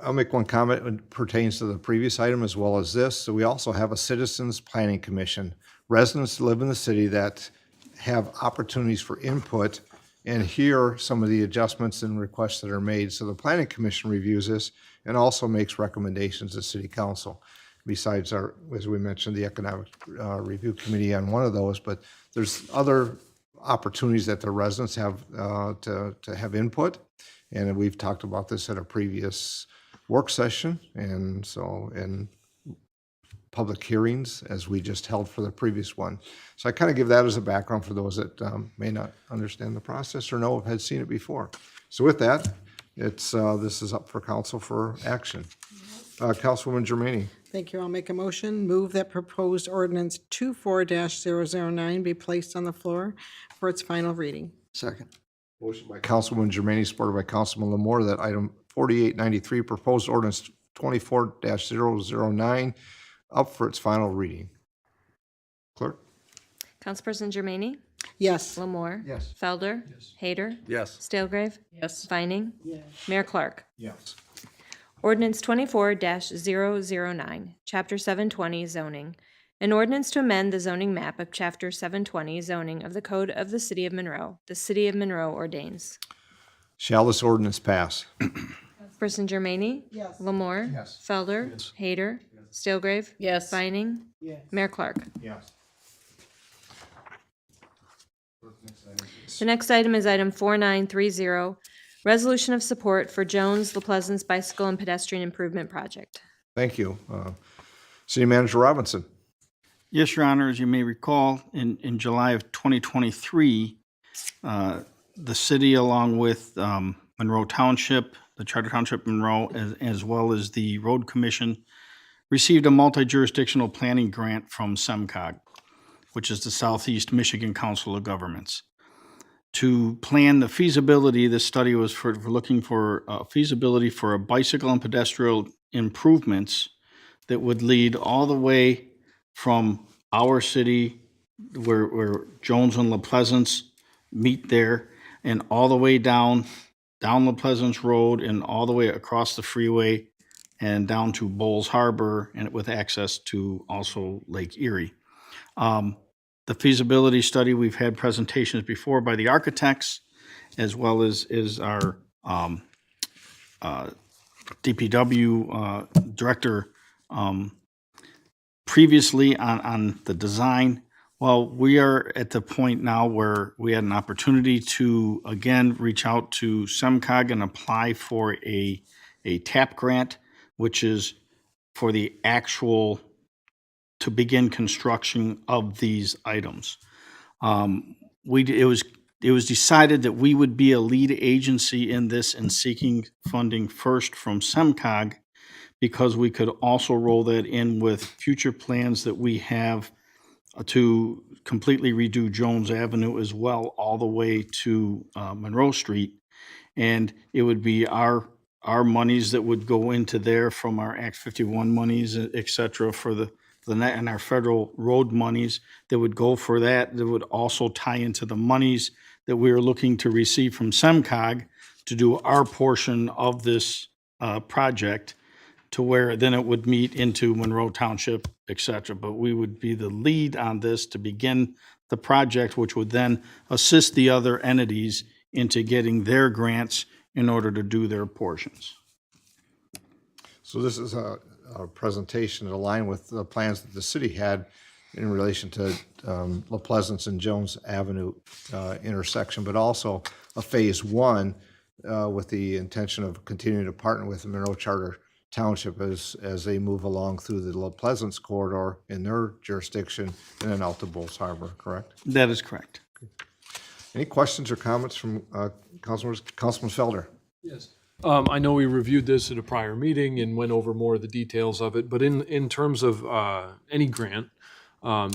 I'll make one comment that pertains to the previous item as well as this. So we also have a Citizens Planning Commission. Residents that live in the city that have opportunities for input and hear some of the adjustments and requests that are made. So the Planning Commission reviews this and also makes recommendations to City Council. Besides our, as we mentioned, the Economic Review Committee on one of those, but there's other opportunities that the residents have to have input. And we've talked about this at a previous work session and so in public hearings as we just held for the previous one. So I kind of give that as a background for those that may not understand the process or know have had seen it before. So with that, it's this is up for council for action. Councilwoman Germaini. Thank you. I'll make a motion. Move that proposed ordinance 24-009 be placed on the floor for its final reading. Second. Motion by Councilwoman Germaini, supported by Councilman Lamore, that item 4893, proposed ordinance 24-009, up for its final reading. Clerk? Councilperson Germaini? Yes. Lamore? Yes. Felder? Yes. Hayter? Yes. Stillgrave? Yes. Vining? Yes. Mayor Clark? Yes. Ordinance 24-009, Chapter 720 zoning. An ordinance to amend the zoning map of Chapter 720 zoning of the Code of the City of Monroe. The City of Monroe ordains. Shall this ordinance pass? Person Germaini? Yes. Lamore? Yes. Felder? Yes. Hader? Stilgrave? Yes. Vining? Yes. Mayor Clark. Yes. The next item is item 4930, resolution of support for Jones La Pleasance Bicycle and Pedestrian Improvement Project. Thank you. City Manager Robinson. Yes, Your Honor, as you may recall, in July of 2023, the city, along with Monroe Township, the Charter Township Monroe, as well as the Road Commission, received a multi-jurisdictional planning grant from SEMCOG, which is the Southeast Michigan Council of Governments, to plan the feasibility. This study was for looking for feasibility for a bicycle and pedestrian improvements that would lead all the way from our city, where Jones and La Pleasance meet there, and all the way down La Pleasance Road and all the way across the freeway and down to Bowles Harbor, and with access to also Lake Erie. The feasibility study, we've had presentations before by the architects, as well as our DPW director previously on the design. Well, we are at the point now where we had an opportunity to, again, reach out to SEMCOG and apply for a TAP grant, which is for the actual, to begin construction of these items. It was decided that we would be a lead agency in this and seeking funding first from SEMCOG, because we could also roll that in with future plans that we have to completely redo Jones Avenue as well, all the way to Monroe Street. And it would be our monies that would go into there from our Act 51 monies, et cetera, for the net, and our federal road monies that would go for that would also tie into the monies that we are looking to receive from SEMCOG to do our portion of this project, to where then it would meet into Monroe Township, et cetera. But we would be the lead on this to begin the project, which would then assist the other entities into getting their grants in order to do their portions. So this is a presentation that aligned with the plans that the city had in relation to La Pleasance and Jones Avenue intersection, but also a phase one with the intention of continuing to partner with the Monroe Charter Township as they move along through the La Pleasance corridor in their jurisdiction and then out to Bowles Harbor, correct? That is correct. Any questions or comments from Councilman Felder? Yes. I know we reviewed this at a prior meeting and went over more of the details of it, but in terms of any grant,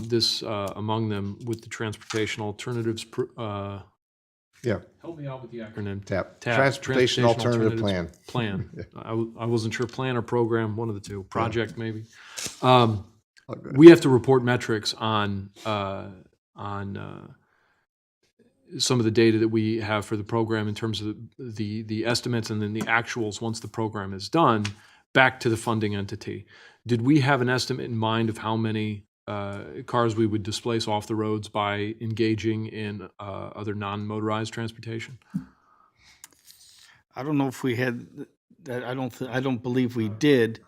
this among them with the Transportation Alternatives, yeah. Help me out with the acronym. TAP. Transportation Alternative Plan. Plan. I wasn't sure plan or program, one of the two. Project maybe. We have to report metrics on some of the data that we have for the program in terms of the estimates and then the actuals once the program is done back to the funding entity. Did we have an estimate in mind of how many cars we would displace off the roads by engaging in other non-motorized transportation? I don't know if we had that. I don't believe we did.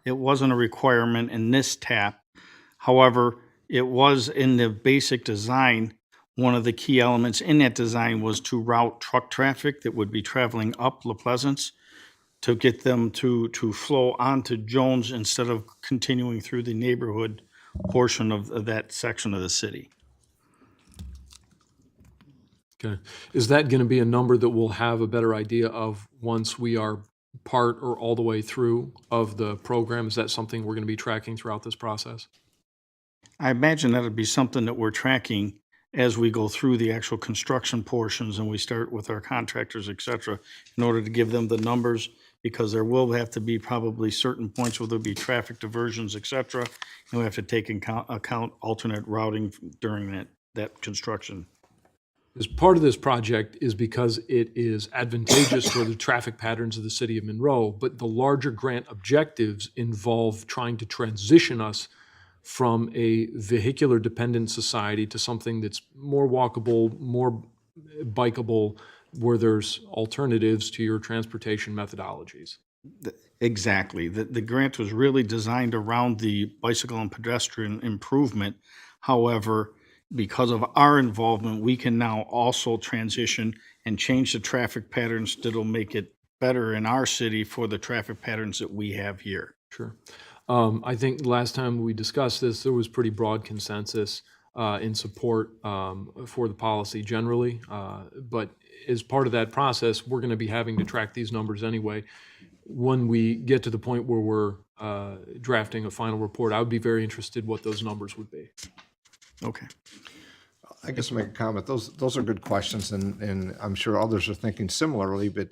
It wasn't a requirement in this TAP. However, it was in the basic design. One of the key elements in that design was to route truck traffic that would be traveling up La Pleasance to get them to flow onto Jones instead of continuing through the neighborhood portion of that section of the city. Okay. Is that going to be a number that we'll have a better idea of once we are part or all the way through of the program? Is that something we're going to be tracking throughout this process? I imagine that would be something that we're tracking as we go through the actual construction portions and we start with our contractors, et cetera, in order to give them the numbers, because there will have to be probably certain points where there'll be traffic diversions, et cetera, and we have to take account alternate routing during that construction. As part of this project is because it is advantageous for the traffic patterns of the city of Monroe, but the larger grant objectives involve trying to transition us from a vehicular dependent society to something that's more walkable, more bikeable, where there's alternatives to your transportation methodologies. Exactly. The grant was really designed around the bicycle and pedestrian improvement. However, because of our involvement, we can now also transition and change the traffic patterns that'll make it better in our city for the traffic patterns that we have here. Sure. I think last time we discussed this, there was pretty broad consensus in support for the policy generally. But as part of that process, we're going to be having to track these numbers anyway. When we get to the point where we're drafting a final report, I would be very interested what those numbers would be. Okay. I guess I'll make a comment. Those are good questions, and I'm sure others are thinking similarly. But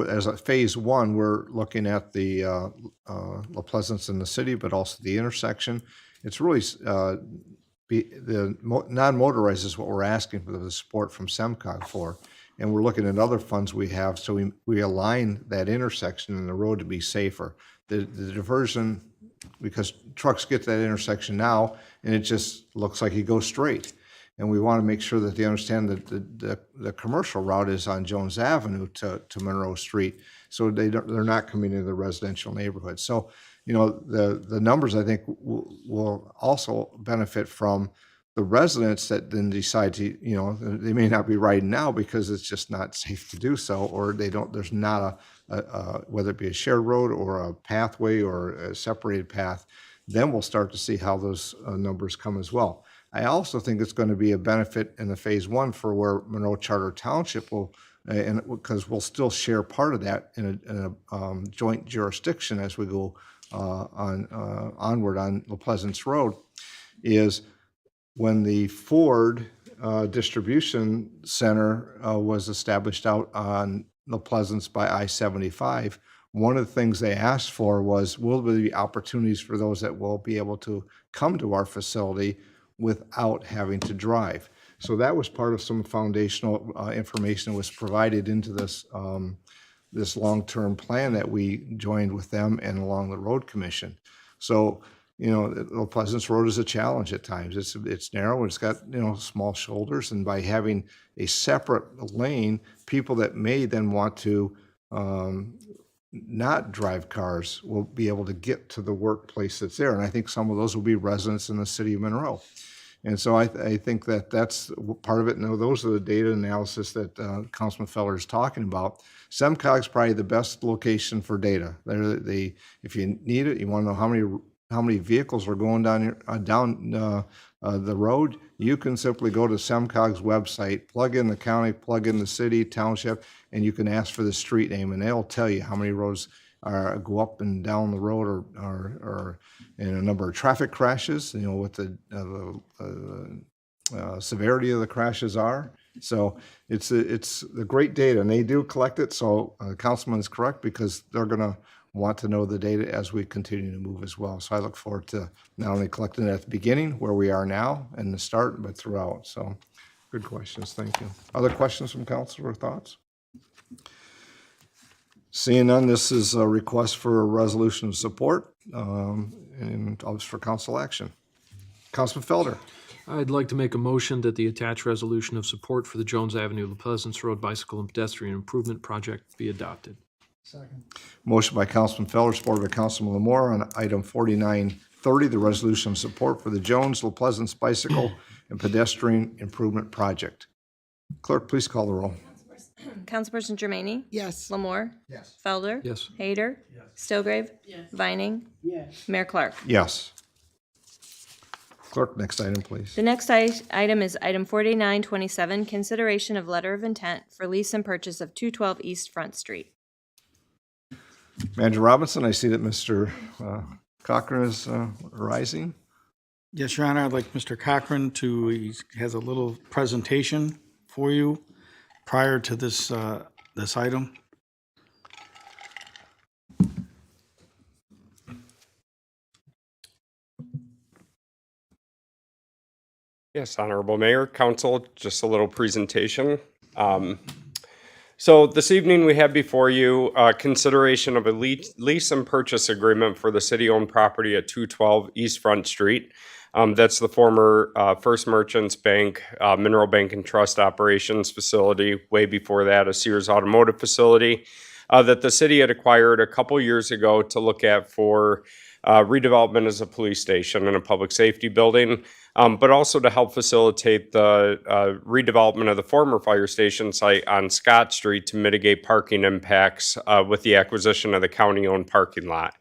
as a phase one, we're looking at the La Pleasance in the city, but also the intersection. It's really non-motorized is what we're asking for the support from SEMCOG for, and we're looking at other funds we have, so we align that intersection and the road to be safer. The diversion, because trucks get to that intersection now, and it just looks like you go straight. And we want to make sure that they understand that the commercial route is on Jones Avenue to Monroe Street, so they're not coming into the residential neighborhood. So, the numbers I think will also benefit from the residents that then decide to, they may not be riding now because it's just not safe to do so, or there's not whether it be a shared road or a pathway or a separated path. Then we'll start to see how those numbers come as well. I also think it's going to be a benefit in the phase one for where Monroe Charter Township will, and because we'll still share part of that in a joint jurisdiction as we go onward on La Pleasance Road, is when the Ford distribution center was established out on La Pleasance by I-75. One of the things they asked for was, will there be opportunities for those that will be able to come to our facility without having to drive? So that was part of some foundational information that was provided into this this long-term plan that we joined with them and along the road commission. So, La Pleasance Road is a challenge at times. It's narrow, it's got, small shoulders, and by having a separate lane, people that may then want to not drive cars will be able to get to the workplace that's there. And I think some of those will be residents in the city of Monroe. And so I think that's part of it. Now, those are the data analysis that Councilman Feller is talking about. SEMCOG is probably the best location for data. If you need it, you want to know how many vehicles are going down the road, you can simply go to SEMCOG's website, plug in the county, plug in the city, township, and you can ask for the street name, and they'll tell you how many roads go up and down the road, or in a number of traffic crashes, what the severity of the crashes are. So it's the great data, and they do collect it. So the councilman is correct, because they're going to want to know the data as we continue to move as well. So I look forward to not only collecting it at the beginning, where we are now, and the start, but throughout. So good questions. Thank you. Other questions from council or thoughts? Seeing none, this is a request for a resolution of support and for council action. Councilman Felder. I'd like to make a motion that the attached resolution of support for the Jones Avenue La Pleasance Road Bicycle and Pedestrian Improvement Project be adopted. Second. Motion by Councilman Felder, supported by Councilman Lamore on item 4930, the resolution of support for the Jones La Pleasance Bicycle and Pedestrian Improvement Project. Clerk, please call the roll. Councilperson Germaini? Yes. Lamore? Yes. Felder? Yes. Hader? Stillgrave? Yes. Vining? Yes. Mayor Clark? Yes. Clerk, next item, please. The next item is item 4927, consideration of letter of intent for lease and purchase of 212 East Front Street. Manager Robinson, I see that Mr. Cochran is rising. Yes, Your Honor, I'd like Mr. Cochran he has a little presentation for you prior to this item. Yes, Honorable Mayor, Council, just a little presentation. So this evening we have before you consideration of a lease and purchase agreement for the city-owned property at 212 East Front Street. That's the former First Merchants Bank, Monroe Bank and Trust operations facility. Way before that, a Sears Automotive facility that the city had acquired a couple years ago to look at for redevelopment as a police station and a public safety building, but also to help facilitate the redevelopment of the former fire station site on Scott Street to mitigate parking impacts with the acquisition of the county-owned parking lot.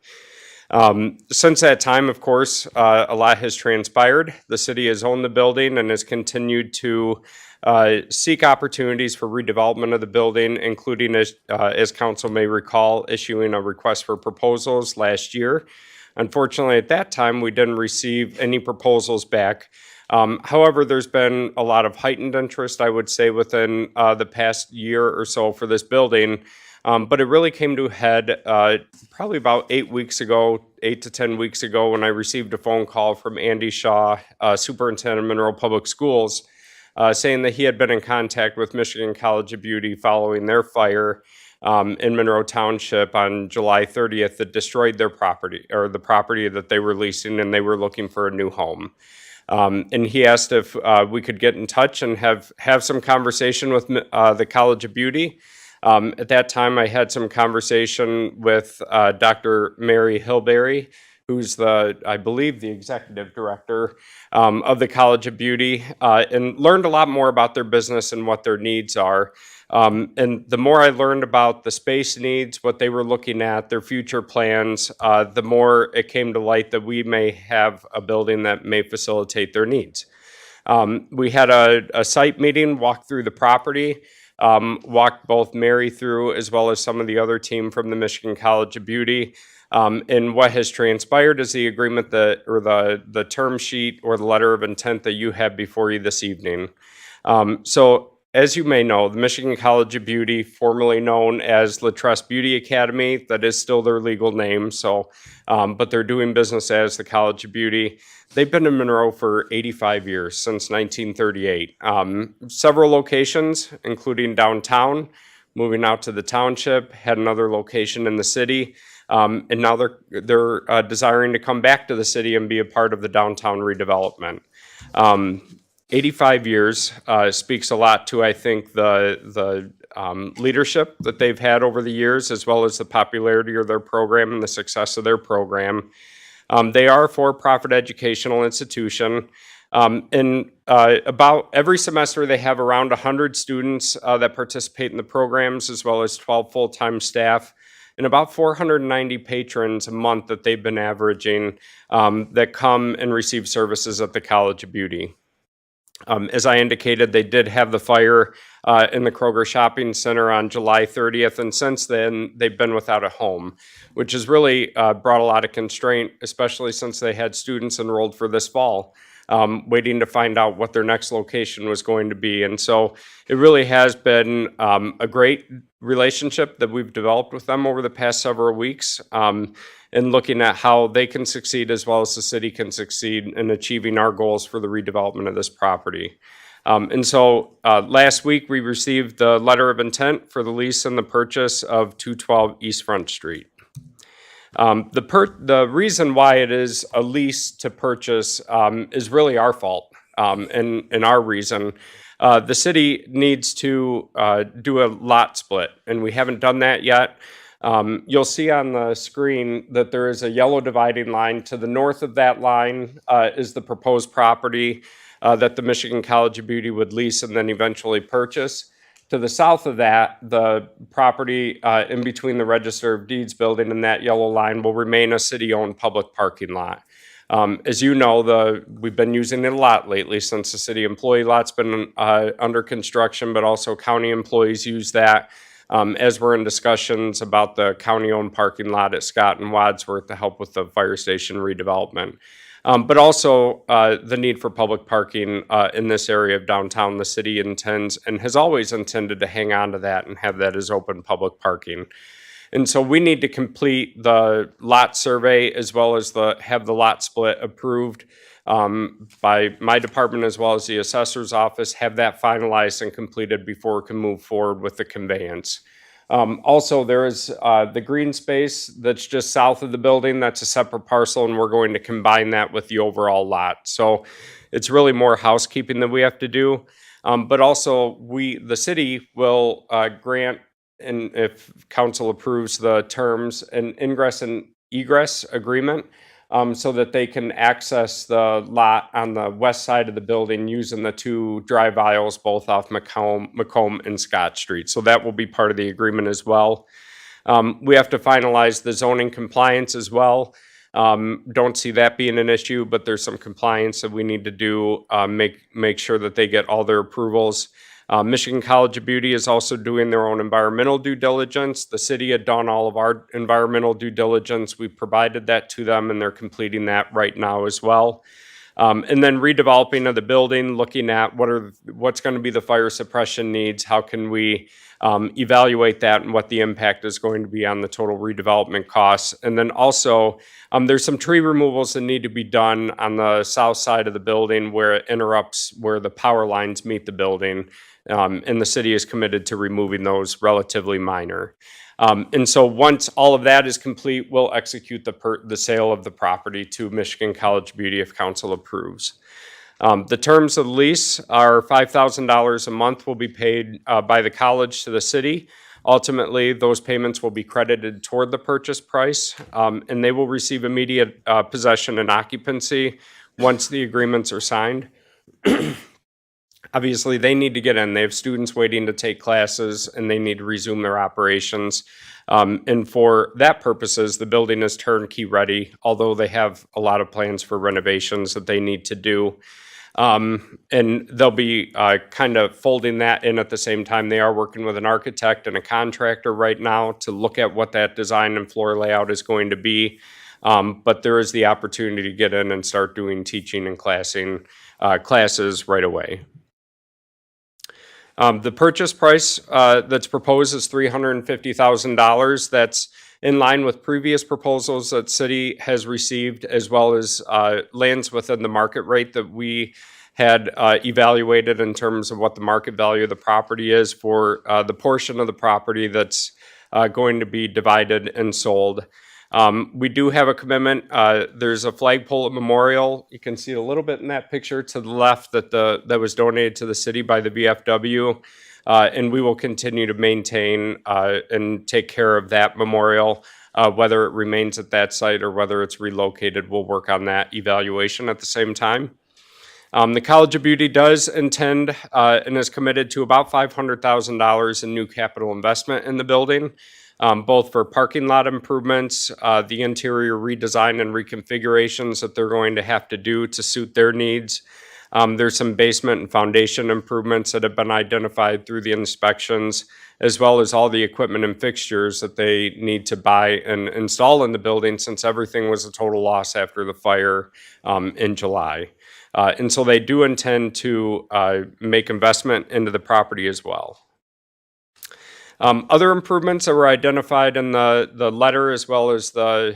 Since that time, of course, a lot has transpired. The city has owned the building and has continued to seek opportunities for redevelopment of the building, including, as council may recall, issuing a request for proposals last year. Unfortunately, at that time, we didn't receive any proposals back. However, there's been a lot of heightened interest, I would say, within the past year or so for this building. But it really came to a head probably about 8 to 10 weeks ago, when I received a phone call from Andy Shaw, Superintendent of Monroe Public Schools, saying that he had been in contact with Michigan College of Beauty following their fire in Monroe Township on July 30th that destroyed their property, or the property that they were leasing, and they were looking for a new home. And he asked if we could get in touch and have some conversation with the College of Beauty. At that time, I had some conversation with Dr. Mary Hilberry, who's I believe, the executive director of the College of Beauty, and learned a lot more about their business and what their needs are. And the more I learned about the space needs, what they were looking at, their future plans, the more it came to light that we may have a building that may facilitate their needs. We had a site meeting, walked through the property, walked both Mary through as well as some of the other team from the Michigan College of Beauty. And what has transpired is the agreement or the term sheet or the letter of intent that you have before you this evening. So as you may know, the Michigan College of Beauty, formerly known as Latresse Beauty Academy, that is still their legal name. So, but they're doing business as the College of Beauty. They've been in Monroe for 85 years, since 1938. Several locations, including downtown, moving out to the township, had another location in the city, and now they're desiring to come back to the city and be a part of the downtown redevelopment. 85 years speaks a lot to, I think, the leadership that they've had over the years, as well as the popularity of their program and the success of their program. They are a for-profit educational institution. And about every semester, they have around 100 students that participate in the programs, as well as 12 full-time staff, and about 490 patrons a month that they've been averaging that come and receive services at the College of Beauty. As I indicated, they did have the fire in the Kroger Shopping Center on July 30th, and since then, they've been without a home, which has really brought a lot of constraint, especially since they had students enrolled for this fall, waiting to find out what their next location was going to be. And so it really has been a great relationship that we've developed with them over the past several weeks, and looking at how they can succeed as well as the city can succeed in achieving our goals for the redevelopment of this property. And so last week, we received the letter of intent for the lease and the purchase of 212 East Front Street. The reason why it is a lease to purchase is really our fault, and our reason. The city needs to do a lot split, and we haven't done that yet. You'll see on the screen that there is a yellow dividing line. To the north of that line is the proposed property that the Michigan College of Beauty would lease and then eventually purchase. To the south of that, the property in between the Register of Deeds building and that yellow line will remain a city-owned public parking lot. As you know, we've been using it a lot lately since the city employee lot's been under construction, but also county employees use that as we're in discussions about the county-owned parking lot at Scott and Wadsworth to help with the fire station redevelopment. But also the need for public parking in this area of downtown. The city intends and has always intended to hang on to that and have that as open public parking. And so we need to complete the lot survey as well as have the lot split approved by my department as well as the assessor's office, have that finalized and completed before we can move forward with the conveyance. Also, there is the green space that's just south of the building. That's a separate parcel, and we're going to combine that with the overall lot. So it's really more housekeeping that we have to do. But also, the city will grant, and if council approves the terms, an ingress and egress agreement so that they can access the lot on the west side of the building using the two drive aisles, both off Macomb and Scott Street. So that will be part of the agreement as well. We have to finalize the zoning compliance as well. Don't see that being an issue, but there's some compliance that we need to do, make sure that they get all their approvals. Michigan College of Beauty is also doing their own environmental due diligence. The city had done all of our environmental due diligence. We provided that to them, and they're completing that right now as well. And then redeveloping of the building, looking at what's going to be the fire suppression needs, how can we evaluate that, and what the impact is going to be on the total redevelopment costs. And then also, there's some tree removals that need to be done on the south side of the building where it interrupts where the power lines meet the building. And the city is committed to removing those, relatively minor. And so once all of that is complete, we'll execute the sale of the property to Michigan College of Beauty if council approves. The terms of the lease are $5,000 a month will be paid by the college to the city. Ultimately, those payments will be credited toward the purchase price, and they will receive immediate possession and occupancy once the agreements are signed. Obviously, they need to get in. They have students waiting to take classes, and they need to resume their operations. And for that purposes, the building is turnkey ready, although they have a lot of plans for renovations that they need to do. And they'll be kind of folding that in at the same time. They are working with an architect and a contractor right now to look at what that design and floor layout is going to be. But there is the opportunity to get in and start doing teaching and classes right away. The purchase price that's proposed is $350,000. That's in line with previous proposals that city has received, as well as lands within the market rate that we had evaluated in terms of what the market value of the property is for the portion of the property that's going to be divided and sold. We do have a commitment. There's a flagpole at Memorial. You can see it a little bit in that picture to the left that was donated to the city by the VFW. And we will continue to maintain and take care of that memorial, whether it remains at that site or whether it's relocated. We'll work on that evaluation at the same time. The College of Beauty does intend and is committed to about $500,000 in new capital investment in the building. Both for parking lot improvements, the interior redesign and reconfigurations that they're going to have to do to suit their needs. There's some basement and foundation improvements that have been identified through the inspections, as well as all the equipment and fixtures that they need to buy and install in the building, since everything was a total loss after the fire in July. And so they do intend to make investment into the property as well. Other improvements that were identified in the letter, as well as the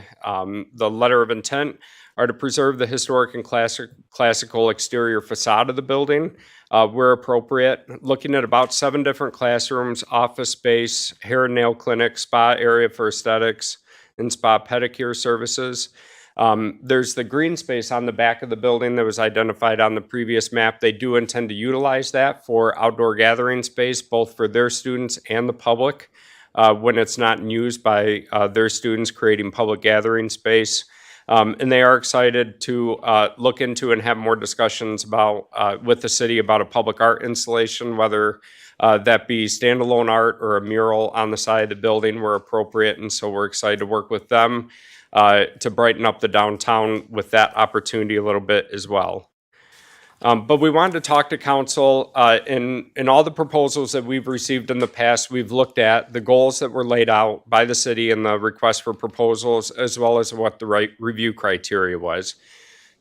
letter of intent, are to preserve the historic and classical exterior facade of the building where appropriate. Looking at about 7 different classrooms, office space, hair and nail clinic, spa area for aesthetics, and spa pedicure services. There's the green space on the back of the building that was identified on the previous map. They do intend to utilize that for outdoor gathering space, both for their students and the public, when it's not used by their students, creating public gathering space. And they are excited to look into and have more discussions about with the city about a public art installation, whether that be standalone art or a mural on the side of the building where appropriate. And so we're excited to work with them to brighten up the downtown with that opportunity a little bit as well. But we wanted to talk to council. In all the proposals that we've received in the past, we've looked at the goals that were laid out by the city in the request for proposals, as well as what the right review criteria was.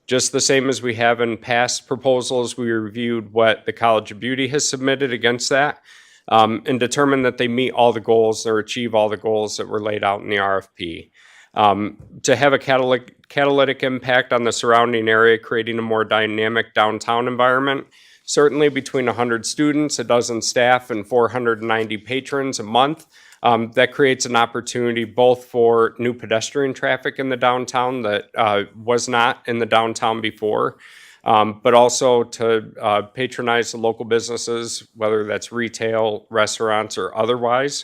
Just the same as we have in past proposals, we reviewed what the College of Beauty has submitted against that and determined that they meet all the goals or achieve all the goals that were laid out in the RFP. to have a catalytic impact on the surrounding area, creating a more dynamic downtown environment. Certainly between 100 students, a dozen staff, and 490 patrons a month, that creates an opportunity both for new pedestrian traffic in the downtown that was not in the downtown before, but also to patronize the local businesses, whether that's retail, restaurants, or otherwise,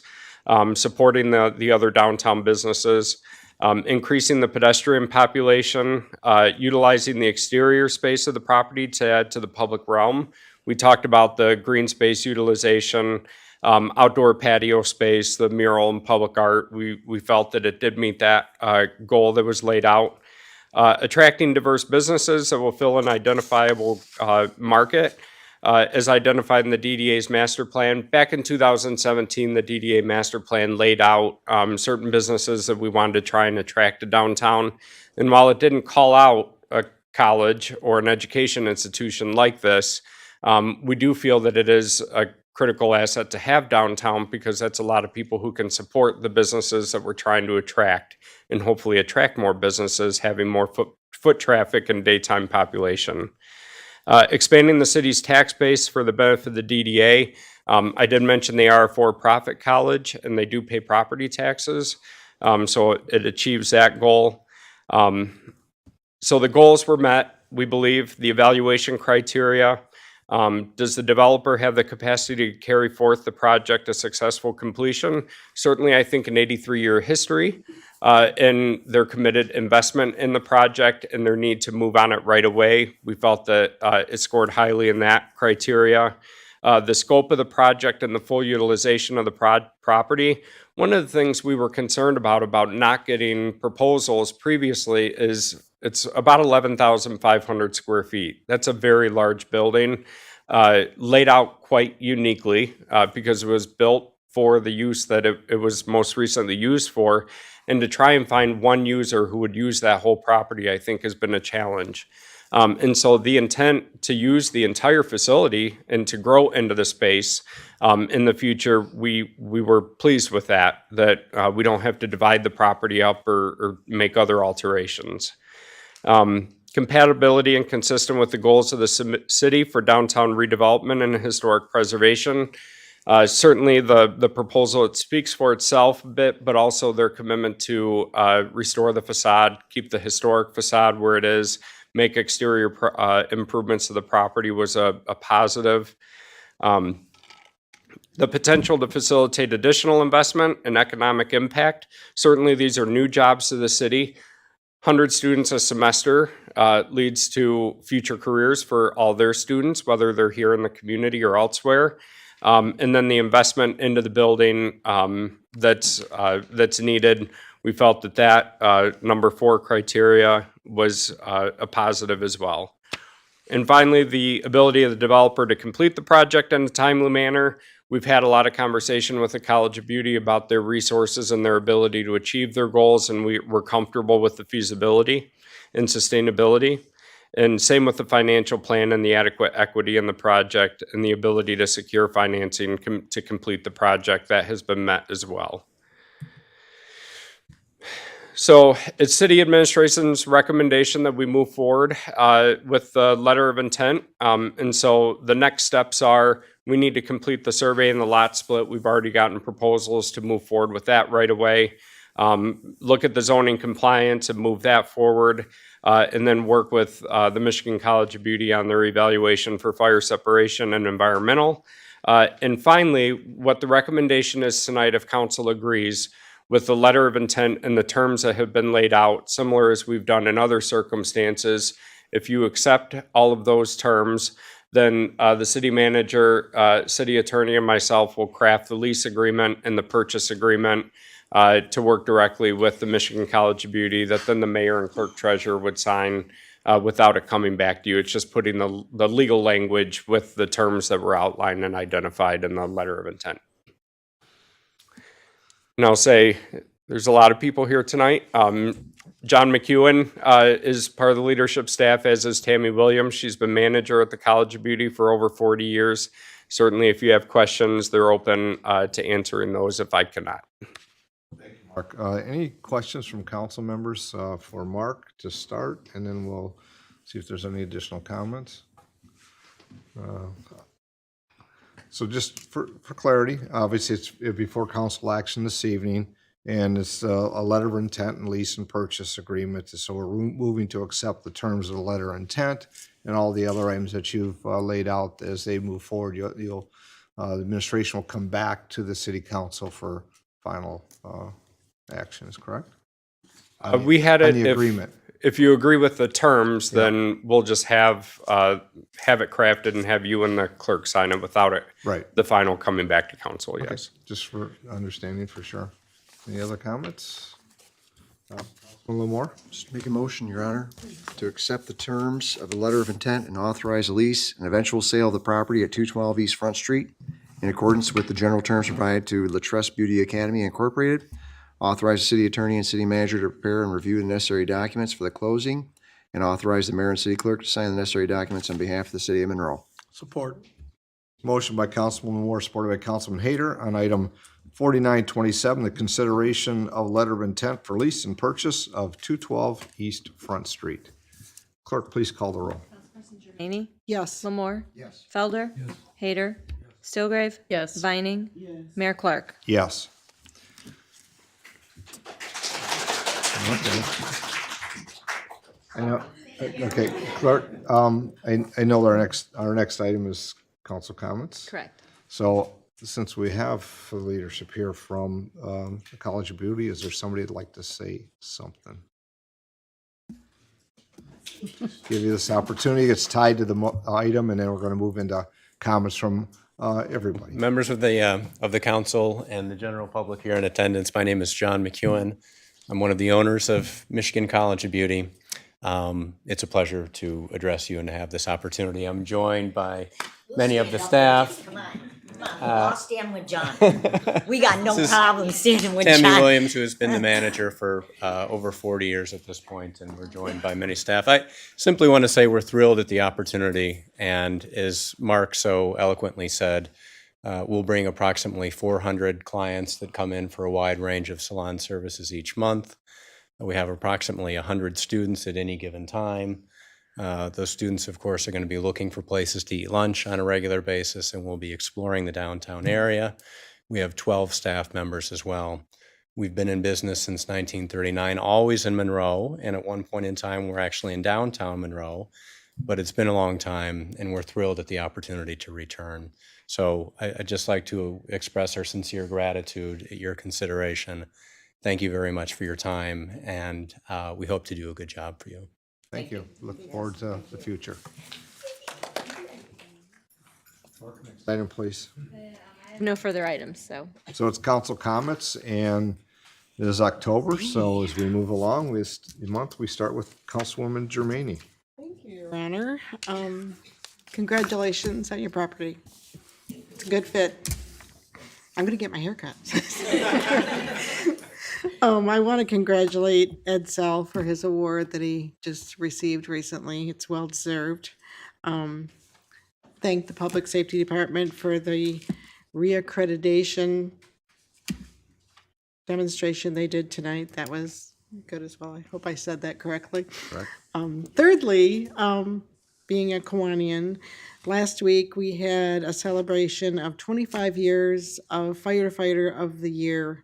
supporting the other downtown businesses. Increasing the pedestrian population, utilizing the exterior space of the property to add to the public realm. We talked about the green space utilization, outdoor patio space, the mural and public art. We felt that it did meet that goal that was laid out. Attracting diverse businesses that will fill an identifiable market. As identified in the DDA's master plan. Back in 2017, the DDA master plan laid out certain businesses that we wanted to try and attract to downtown. And while it didn't call out a college or an education institution like this, we do feel that it is a critical asset to have downtown because that's a lot of people who can support the businesses that we're trying to attract and hopefully attract more businesses, having more foot traffic and daytime population. Expanding the city's tax base for the benefit of the DDA. I did mention they are a for-profit college and they do pay property taxes, so it achieves that goal. So the goals were met, we believe. The evaluation criteria. Does the developer have the capacity to carry forth the project to successful completion? Certainly, I think an 83-year history and their committed investment in the project and their need to move on it right away. We felt that it scored highly in that criteria. The scope of the project and the full utilization of the property. One of the things we were concerned about not getting proposals previously is it's about 11,500 square feet. That's a very large building, laid out quite uniquely because it was built for the use that it was most recently used for. And to try and find one user who would use that whole property, I think, has been a challenge. And so the intent to use the entire facility and to grow into the space in the future, we were pleased with that we don't have to divide the property up or make other alterations. Compatibility and consistent with the goals of the city for downtown redevelopment and historic preservation. Certainly the proposal, it speaks for itself a bit, but also their commitment to restore the facade, keep the historic facade where it is, make exterior improvements to the property was a positive. The potential to facilitate additional investment and economic impact. Certainly these are new jobs to the city. 100 students a semester leads to future careers for all their students, whether they're here in the community or elsewhere. And then the investment into the building that's needed. We felt that number 4 criteria was a positive as well. And finally, the ability of the developer to complete the project in a timely manner. We've had a lot of conversation with the College of Beauty about their resources and their ability to achieve their goals, and we're comfortable with the feasibility and sustainability. And same with the financial plan and the adequate equity in the project and the ability to secure financing to complete the project. That has been met as well. So it's city administration's recommendation that we move forward with the letter of intent. And so the next steps are we need to complete the survey and the lot split. We've already gotten proposals to move forward with that right away. Look at the zoning compliance and move that forward. And then work with the Michigan College of Beauty on their evaluation for fire separation and environmental. And finally, what the recommendation is tonight, if council agrees, with the letter of intent and the terms that have been laid out, similar as we've done in other circumstances, if you accept all of those terms, then the city manager, city attorney, and myself will craft the lease agreement and the purchase agreement to work directly with the Michigan College of Beauty that then the mayor and clerk treasurer would sign without it coming back to you. It's just putting the legal language with the terms that were outlined and identified in the letter of intent. And I'll say there's a lot of people here tonight. John McEwen is part of the leadership staff, as is Tammy Williams. She's been manager at the College of Beauty for over 40 years. Certainly, if you have questions, they're open to answering those if I cannot. Mark. Any questions from council members for Mark to start, and then we'll see if there's any additional comments. So just for clarity, obviously it'll be for council action this evening, and it's a letter of intent and lease and purchase agreement. So we're moving to accept the terms of the letter of intent and all the other items that you've laid out. As they move forward, the administration will come back to the city council for final action, is correct? We had it, on the agreement. If you agree with the terms, then we'll just have it crafted and have you and the clerk sign it without it. Right. The final coming back to council, Okay, yes. just for understanding for sure. Any other comments? Councilman Lamore? Just make a motion, Your Honor, to accept the terms of the letter of intent and authorize a lease and eventual sale of the property at 212 East Front Street in accordance with the general terms provided to Latresse Beauty Academy Incorporated. Authorize the city attorney and city manager to prepare and review the necessary documents for the closing, and authorize the mayor and city clerk to sign the necessary documents on behalf of the city of Monroe. Support. Motion by Councilman Moore, supported by Councilman Hayter on item 4927, the consideration of letter of intent for lease and purchase of 212 East Front Street. Clerk, please call the roll. Jermaine? Yes. Lamore? Yes. Felder? Hader? Stillgrave? Yes. Vining? Mayor Clark? Yes. Okay. I know, okay, clerk, I know our next item is council comments. Correct. So since we have leadership here from the College of Beauty, is there somebody that'd like to say something? Give you this opportunity. It's tied to the item, and then we're going to move into comments from everybody. Members of the council and the general public here in attendance, my name is John McEwen. I'm one of the owners of Michigan College of Beauty. It's a pleasure to address you and to have this opportunity. I'm joined by many of the staff. Come on, I'll stand with John. We got no This is problem standing with John. Tammy Williams, who has been the manager for over 40 years at this point, and we're joined by many staff. I simply want to say we're thrilled at the opportunity, and as Mark so eloquently said, we'll bring approximately 400 clients that come in for a wide range of salon services each month. We have approximately 100 students at any given time. Those students, of course, are going to be looking for places to eat lunch on a regular basis, and we'll be exploring the downtown area. We have 12 staff members as well. We've been in business since 1939, always in Monroe, and at one point in time, we're actually in downtown Monroe, but it's been a long time, and we're thrilled at the opportunity to return. So I'd just like to express our sincere gratitude at your consideration. Thank you very much for your time, and we hope to do a good job for you. Thank you. Look forward to the future. Next item, please. I have no further items, so. So it's council comments, and it is October, so as we move along this month, we start with Councilwoman Germaini. Thank you, Your Honor. Congratulations on your property. It's a good fit. I'm gonna get my hair cut. I want to congratulate Ed Sell for his award that he just received recently. It's well deserved. Thank the Public Safety Department for the reaccreditation demonstration they did tonight. That was good as well. I hope I said that correctly. Correct. Thirdly, being a Kiwanian, last week we had a celebration of 25 years of Firefighter of the Year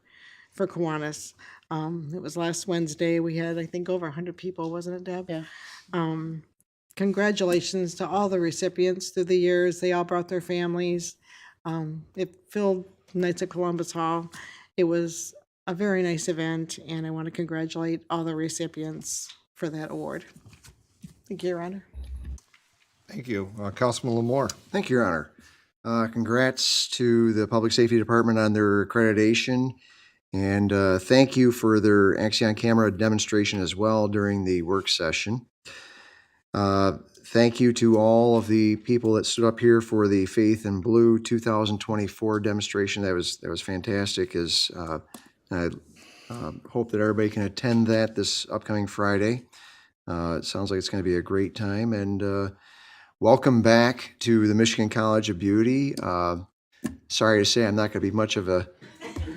for Kiwanis. It was last Wednesday. We had, I think, over 100 people, wasn't it, Deb? Yeah. Congratulations to all the recipients through the years. They all brought their families. It filled Knights of Columbus Hall. It was a very nice event, and I want to congratulate all the recipients for that award. Thank you, Your Honor. Thank you. Councilman Lamore. Thank you, Your Honor. Congrats to the Public Safety Department on their accreditation, and thank you for their Axion camera demonstration as well during the work session. Thank you to all of the people that stood up here for the Faith in Blue 2024 demonstration. That was fantastic. I hope that everybody can attend that this upcoming Friday. It sounds like it's going to be a great time, and welcome back to the Michigan College of Beauty. Sorry to say I'm not going to be much of a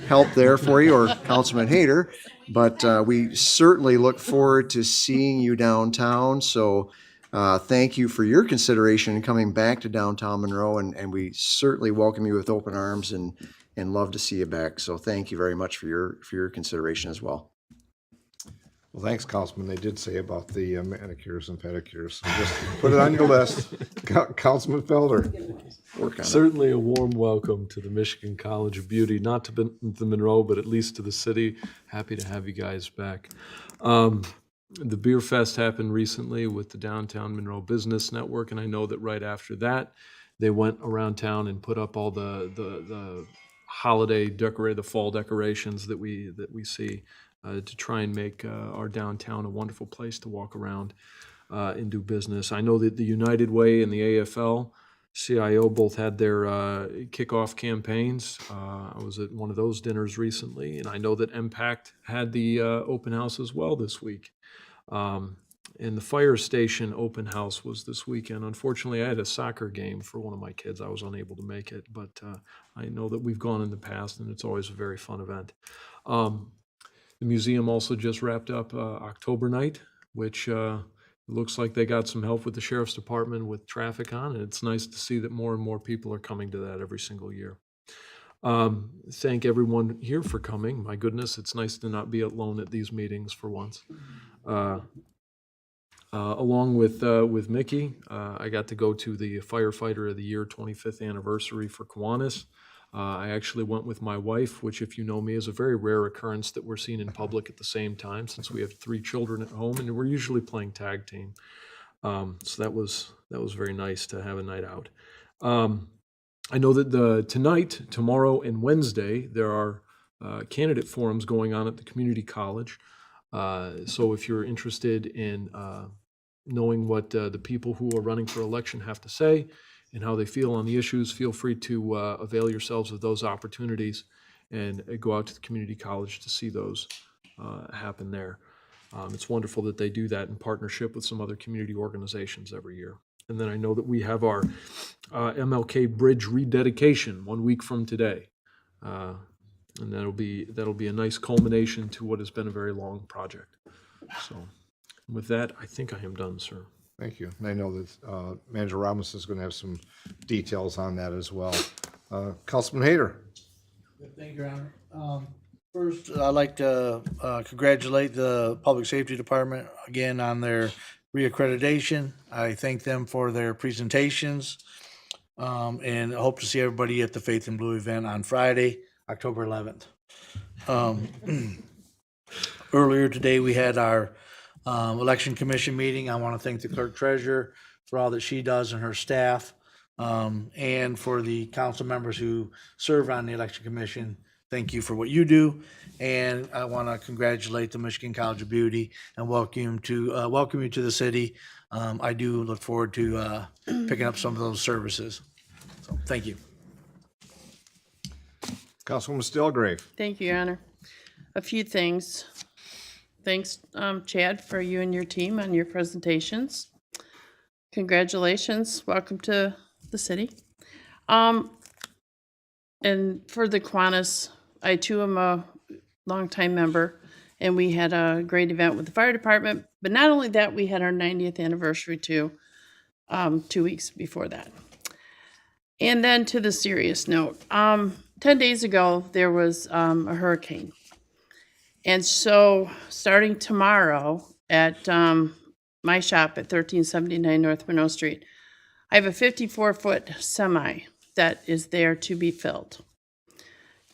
help there for you, or Councilman Hayter. But we certainly look forward to seeing you downtown. So thank you for your consideration in coming back to downtown Monroe, and we certainly welcome you with open arms and love to see you back. So thank you very much for your consideration as well. Well, thanks, Councilman. They did say about the manicures and pedicures. So just put it on your list. Councilman Felder. Work on it. Certainly a warm welcome to the Michigan College of Beauty, not to the Monroe, but at least to the city. Happy to have you guys back. The Beer Fest happened recently with the Downtown Monroe Business Network, and I know that right after that, they went around town and put up all the holiday the fall decorations that we see to try and make our downtown a wonderful place to walk around and do business. I know that the United Way and the AFL-CIO both had their kickoff campaigns. I was at one of those dinners recently, and I know that Impact had the open house as well this week. And the fire station open house was this weekend. Unfortunately, I had a soccer game for one of my kids. I was unable to make it, but I know that we've gone in the past, and it's always a very fun event. The museum also just wrapped up October night, which looks like they got some help with the Sheriff's Department with traffic on, and it's nice to see that more and more people are coming to that every single year. Thank everyone here for coming. My goodness, it's nice to not be alone at these meetings for once. Along with Mickey, I got to go to the Firefighter of the Year 25th anniversary for Kiwanis. I actually went with my wife, which, if you know me, is a very rare occurrence that we're seen in public at the same time, since we have 3 children at home, and we're usually playing tag team. So that was very nice to have a night out. I know that tonight, tomorrow, and Wednesday, there are candidate forums going on at the community college. So if you're interested in knowing what the people who are running for election have to say and how they feel on the issues, feel free to avail yourselves of those opportunities and go out to the community college to see those happen there. It's wonderful that they do that in partnership with some other community organizations every year. And then I know that we have our MLK Bridge rededication 1 week from today. And that'll be a nice culmination to what has been a very long project. So with that, I think I am done, sir. Thank you. And I know that Manager Robinson is going to have some details on that as well. Councilman Hayter. Thank you, Your Honor. First, I'd like to congratulate the Public Safety Department again on their reaccreditation. I thank them for their presentations, and I hope to see everybody at the Faith in Blue event on Friday, October 11th. Earlier today, we had our election commission meeting. I want to thank the clerk treasurer for all that she does and her staff, and for the council members who serve on the election commission. Thank you for what you do, and I want to congratulate the Michigan College of Beauty and welcome you to the city. I do look forward to picking up some of those services. So, thank you. Councilwoman Stilgrave. Thank you, Your Honor. A few things. Thanks, Chad, for you and your team on your presentations. Congratulations. Welcome to the city. And for the Kiwanis, I too am a longtime member, and we had a great event with the fire department. But not only that, we had our 90th anniversary too, 2 weeks before that. And then to the serious note, 10 days ago, there was a hurricane. And so starting tomorrow at my shop at 1379 North Monroe Street, I have a 54-foot semi that is there to be filled.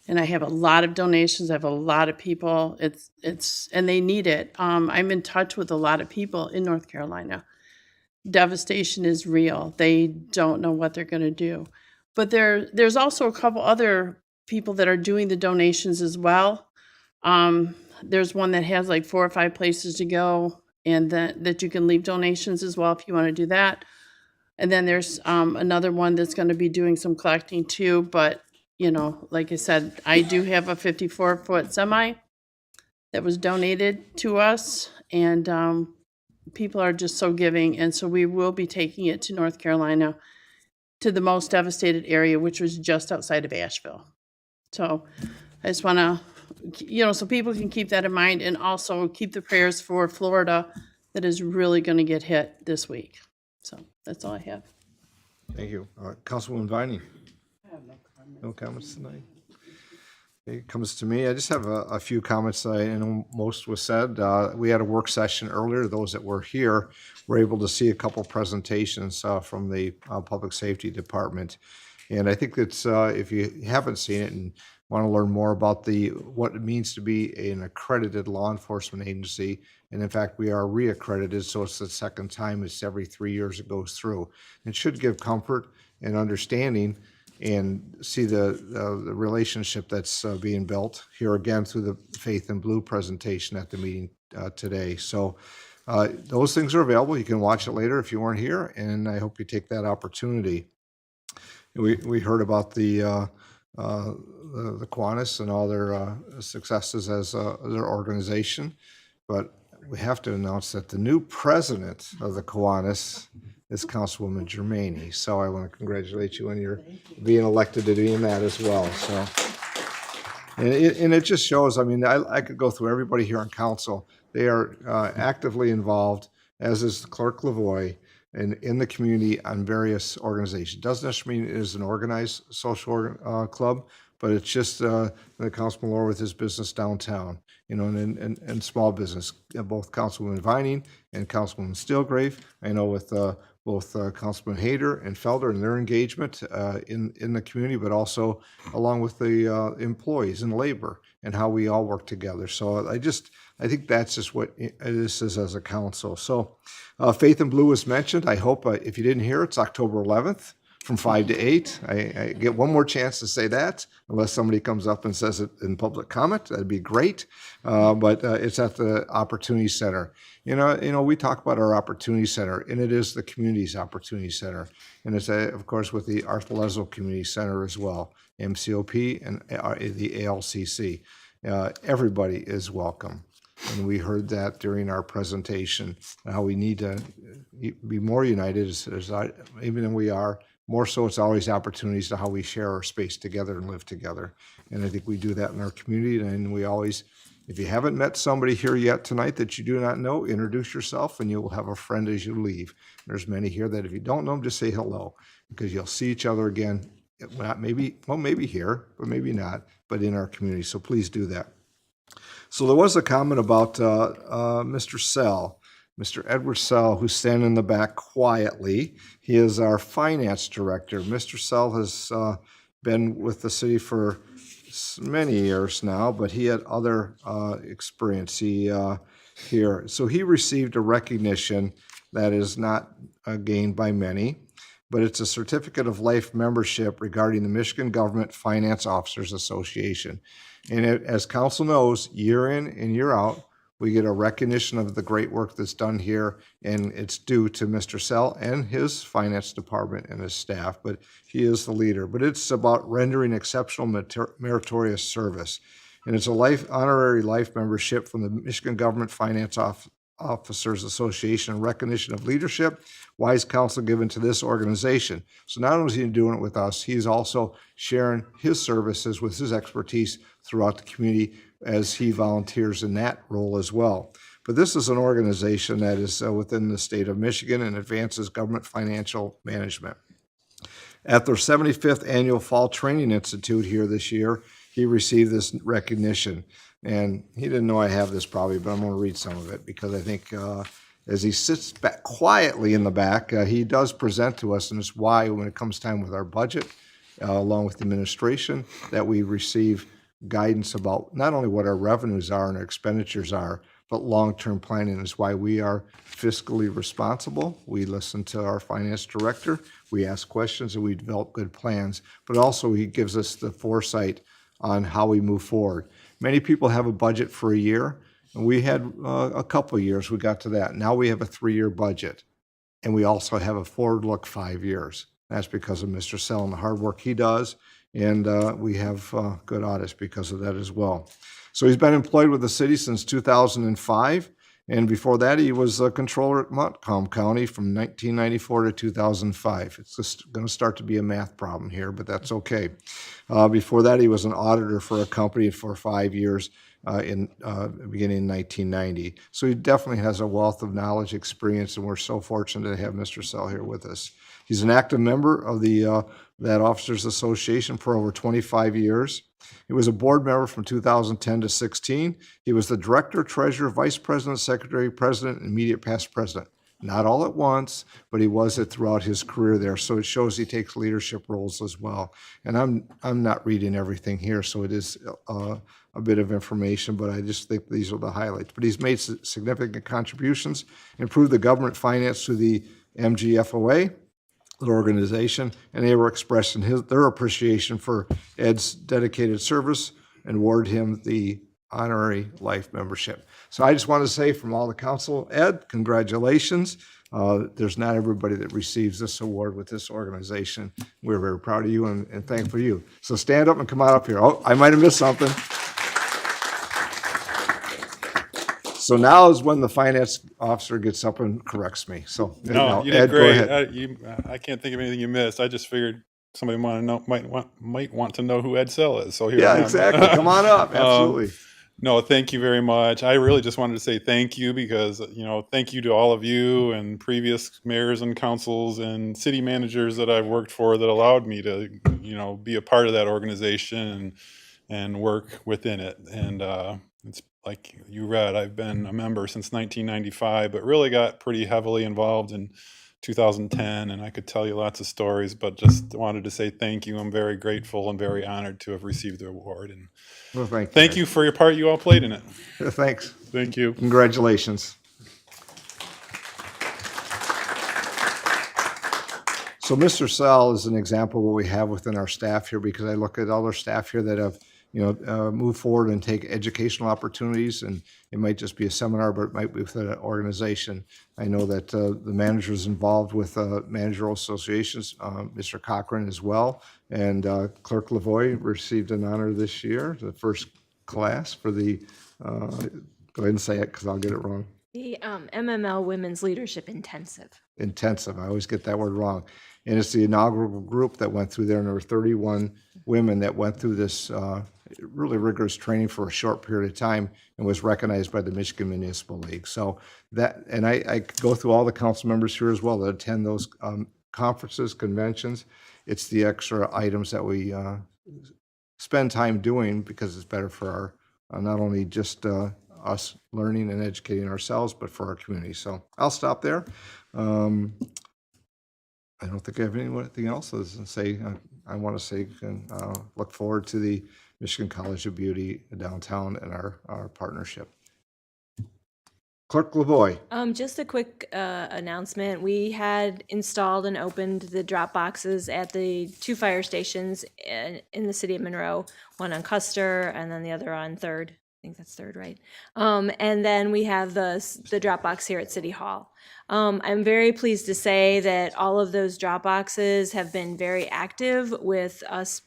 And I have a lot of donations. I have a lot of people. And they need it. I'm in touch with a lot of people in North Carolina. Devastation is real. They don't know what they're going to do. But there's also a couple other people that are doing the donations as well. There's one that has like 4 or 5 places to go, and that you can leave donations as well if you want to do that. And then there's another one that's going to be doing some collecting too. But, you know, like I said, I do have a 54-foot semi that was donated to us, and people are just so giving. And so we will be taking it to North Carolina, to the most devastated area, which was just outside of Asheville. So I just want to, so people can keep that in mind, and also keep the prayers for Florida that is really going to get hit this week. So that's all I have. Thank you. Councilwoman Vining? No comments tonight? It comes to me. I just have a few comments. I know most was said. We had a work session earlier. Those that were here were able to see a couple presentations from the Public Safety Department. And I think it's, if you haven't seen it and want to learn more about what it means to be an accredited law enforcement agency, and in fact, we are reaccredited, so it's the second time. It's every 3 years it goes through. It should give comfort and understanding and see the relationship that's being built here again through the Faith in Blue presentation at the meeting today. So those things are available. You can watch it later if you weren't here, and I hope you take that opportunity. We heard about the Kiwanis and all their successes as their organization, but we have to announce that the new president of the Kiwanis is Councilwoman Germaini. So I want to congratulate you on your being elected to doing that as well. So, and it just shows, I mean, I could go through everybody here on council. They are actively involved, as is Clerk Lavoie, in the community on various organizations. Doesn't necessarily mean it is an organized social club, but it's just the Councilman Lohr with his business downtown, and small business. Both Councilwoman Vining and Councilwoman Stilgrave. I know with both Councilman Hader and Felder and their engagement in the community, but also along with the employees and labor and how we all work together. So I think that's just what this is as a council. So Faith in Blue was mentioned. I hope if you didn't hear, it's October 11th from 5 to 8. I get one more chance to say that, unless somebody comes up and says it in public comment. That'd be great. But it's at the Opportunity Center. We talk about our Opportunity Center, and it is the community's Opportunity Center. And it's, of course, with the Arthur Leslie Community Center as well, MCOP and the ALCC. Everybody is welcome. And we heard that during our presentation, how we need to be more united, even than we are. More so, it's always opportunities to how we share our space together and live together. And I think we do that in our community. And we always, if you haven't met somebody here yet tonight that you do not know, introduce yourself and you'll have a friend as you leave. There's many here that if you don't know them, just say hello, because you'll see each other again, maybe here, but maybe not, but in our community. So please do that. So there was a comment about Mr. Sell. Mr. Edward Sell, who's standing in the back quietly. He is our finance director. Mr. Sell has been with the city for many years now, but he had other experience here. So he received a recognition that is not gained by many, but it's a certificate of life membership regarding the Michigan Government Finance Officers Association. And as council knows, year in and year out, we get a recognition of the great work that's done here, and it's due to Mr. Sell and his finance department and his staff, but he is the leader. But it's about rendering exceptional meritorious service. And it's a honorary life membership from the Michigan Government Finance Officers Association in recognition of leadership, wise counsel given to this organization. So not only is he doing it with us, he's also sharing his services with his expertise throughout the community as he volunteers in that role as well. But this is an organization that is within the state of Michigan and advances government financial management. At their 75th Annual Fall Training Institute here this year, he received this recognition. And he didn't know I have this probably, but I'm going to read some of it because I think as he sits back quietly in the back, he does present to us, and it's why when it comes time with our budget, along with the administration, that we receive guidance about not only what our revenues are and our expenditures are, but long-term planning is why we are fiscally responsible. We listen to our finance director, we ask questions, and we develop good plans, but also he gives us the foresight on how we move forward. Many people have a budget for a year, and we had a couple of years we got to that. Now we have a 3-year budget, and we also have a forward look 5 years. That's because of Mr. Sell and the hard work he does, and we have good audits because of that as well. So he's been employed with the city since 2005, And before that, he was a controller at Montcalm County from 1994 to 2005. It's just going to start to be a math problem here, but that's okay. Before that, he was an auditor for a company for 5 years beginning in 1990. So he definitely has a wealth of knowledge, experience, and we're so fortunate to have Mr. Sell here with us. He's an active member of that Officers Association for over 25 years. He was a board member from 2010 to 16. He was the director, treasurer, vice president, secretary, president, and immediate past president. Not all at once, but he was it throughout his career there. So it shows he takes leadership roles as well. And I'm not reading everything here, so it is a bit of information, but I just think these are the highlights. But he's made significant contributions, improved the government finance through the MGFOA, the organization, and they were expressing their appreciation for Ed's dedicated service and awarded him the honorary life membership. So I just want to say from all the council, Ed, congratulations. There's not everybody that receives this award with this organization. We're very proud of you and thankful for you. So stand up and come on up here. Oh, I might have missed something. So now is when the finance officer gets up and corrects me. So No, you did Ed, great. go ahead. I can't think of anything you missed. I just figured somebody might want to know who Ed Sell is. So here I Yeah, am. exactly. Come on up. Absolutely. No, thank you very much. I really just wanted to say thank you because, thank you to all of you and previous mayors and councils and city managers that I've worked for that allowed me to, be a part of that organization and work within it. And it's like you read, I've been a member since 1995, but really got pretty heavily involved in 2010, and I could tell you lots of stories, but just wanted to say thank you. I'm very grateful and very honored to have received the award. And Well, thank you for your part you all played in it. Thanks. Thank you. Congratulations. So Mr. Sell is an example of what we have within our staff here, because I look at all our staff here that have move forward and take educational opportunities, and it might just be a seminar, but it might be within an organization. I know that the managers involved with managerial associations, Mr. Cochran as well, and Clerk Lavoie received an honor this year, the first class for the, go ahead and say it because I'll get it wrong. The MML Women's Leadership Intensive. Intensive. I always get that word wrong. And it's the inaugural group that went through there, and there were 31 women that went through this really rigorous training for a short period of time and was recognized by the Michigan Municipal League. So that, and I could go through all the council members here as well that attend those conferences, conventions. It's the extra items that we spend time doing because it's better for our, not only just us learning and educating ourselves, but for our community. So I'll stop there. I don't think I have anything else to say. I want to say, look forward to the Michigan College of Beauty downtown and our partnership. Clerk Lavoie. Just a quick announcement. We had installed and opened the drop boxes at the 2 fire stations in the city of Monroe, one on Custer and then the other on 3rd. I think that's 3rd, right? And then we have the drop box here at City Hall. I'm very pleased to say that all of those drop boxes have been very active with us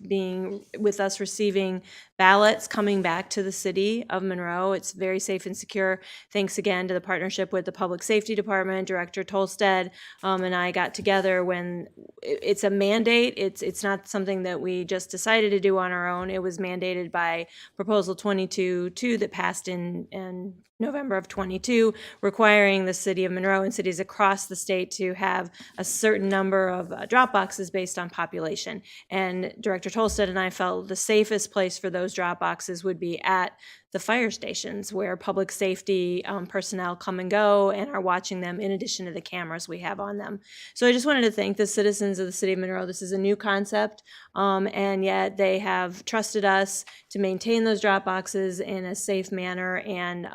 receiving ballots coming back to the city of Monroe. It's very safe and secure. Thanks again to the partnership with the Public Safety Department. Director Tolstead and I got together when it's a mandate. It's not something that we just decided to do on our own. It was mandated by Proposal 22-2 that passed in November of 22, requiring the city of Monroe and cities across the state to have a certain number of drop boxes based on population. And Director Tolstead and I felt the safest place for those drop boxes would be at the fire stations, where public safety personnel come and go and are watching them in addition to the cameras we have on them. So I just wanted to thank the citizens of the city of Monroe. This is a new concept, and yet they have trusted us to maintain those drop boxes in a safe manner, and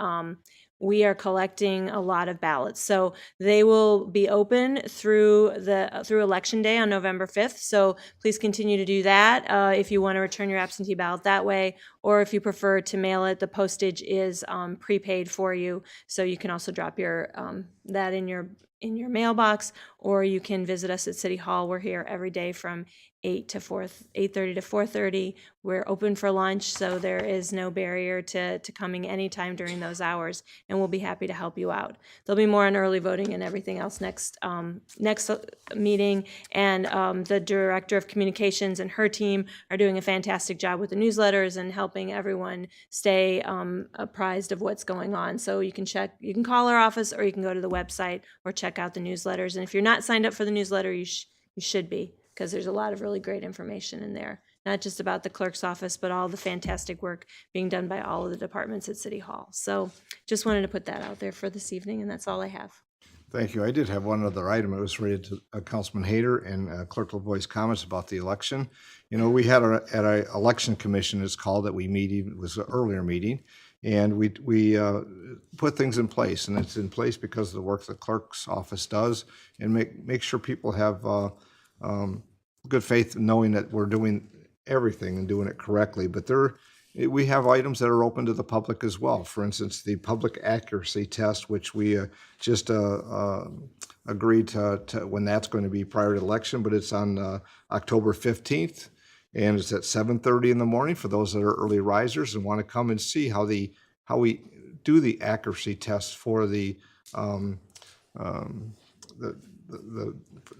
we are collecting a lot of ballots. So they will be open through Election Day on November 5th. So please continue to do that if you want to return your absentee ballot that way, or if you prefer to mail it, the postage is prepaid for you. So you can also drop your that in your mailbox, or you can visit us at City Hall. We're here every day from 8:30 to 4:30. We're open for lunch, so there is no barrier to coming anytime during those hours, and we'll be happy to help you out. There'll be more on early voting and everything else next meeting, and the Director of Communications and her team are doing a fantastic job with the newsletters and helping everyone stay apprised of what's going on. So you can call our office, or you can go to the website or check out the newsletters. And if you're not signed up for the newsletter, you should be, because there's a lot of really great information in there, not just about the clerk's office, but all the fantastic work being done by all of the departments at City Hall. So just wanted to put that out there for this evening, and that's all I have. Thank you. I did have one other item. It was related to Councilman Hayter and Clerk LaVoie's comments about the election. You know, we had at our election commission, it's called, that we meet, it was an earlier meeting, and we put things in place, and it's in place because of the work the clerk's office does, and make sure people have good faith in knowing that we're doing everything and doing it correctly. But we have items that are open to the public as well. For instance, the public accuracy test, which we just agreed to when that's going to be prior to election, but it's on October 15th, and it's at 7:30 in the morning for those that are early risers and want to come and see how we do the accuracy test for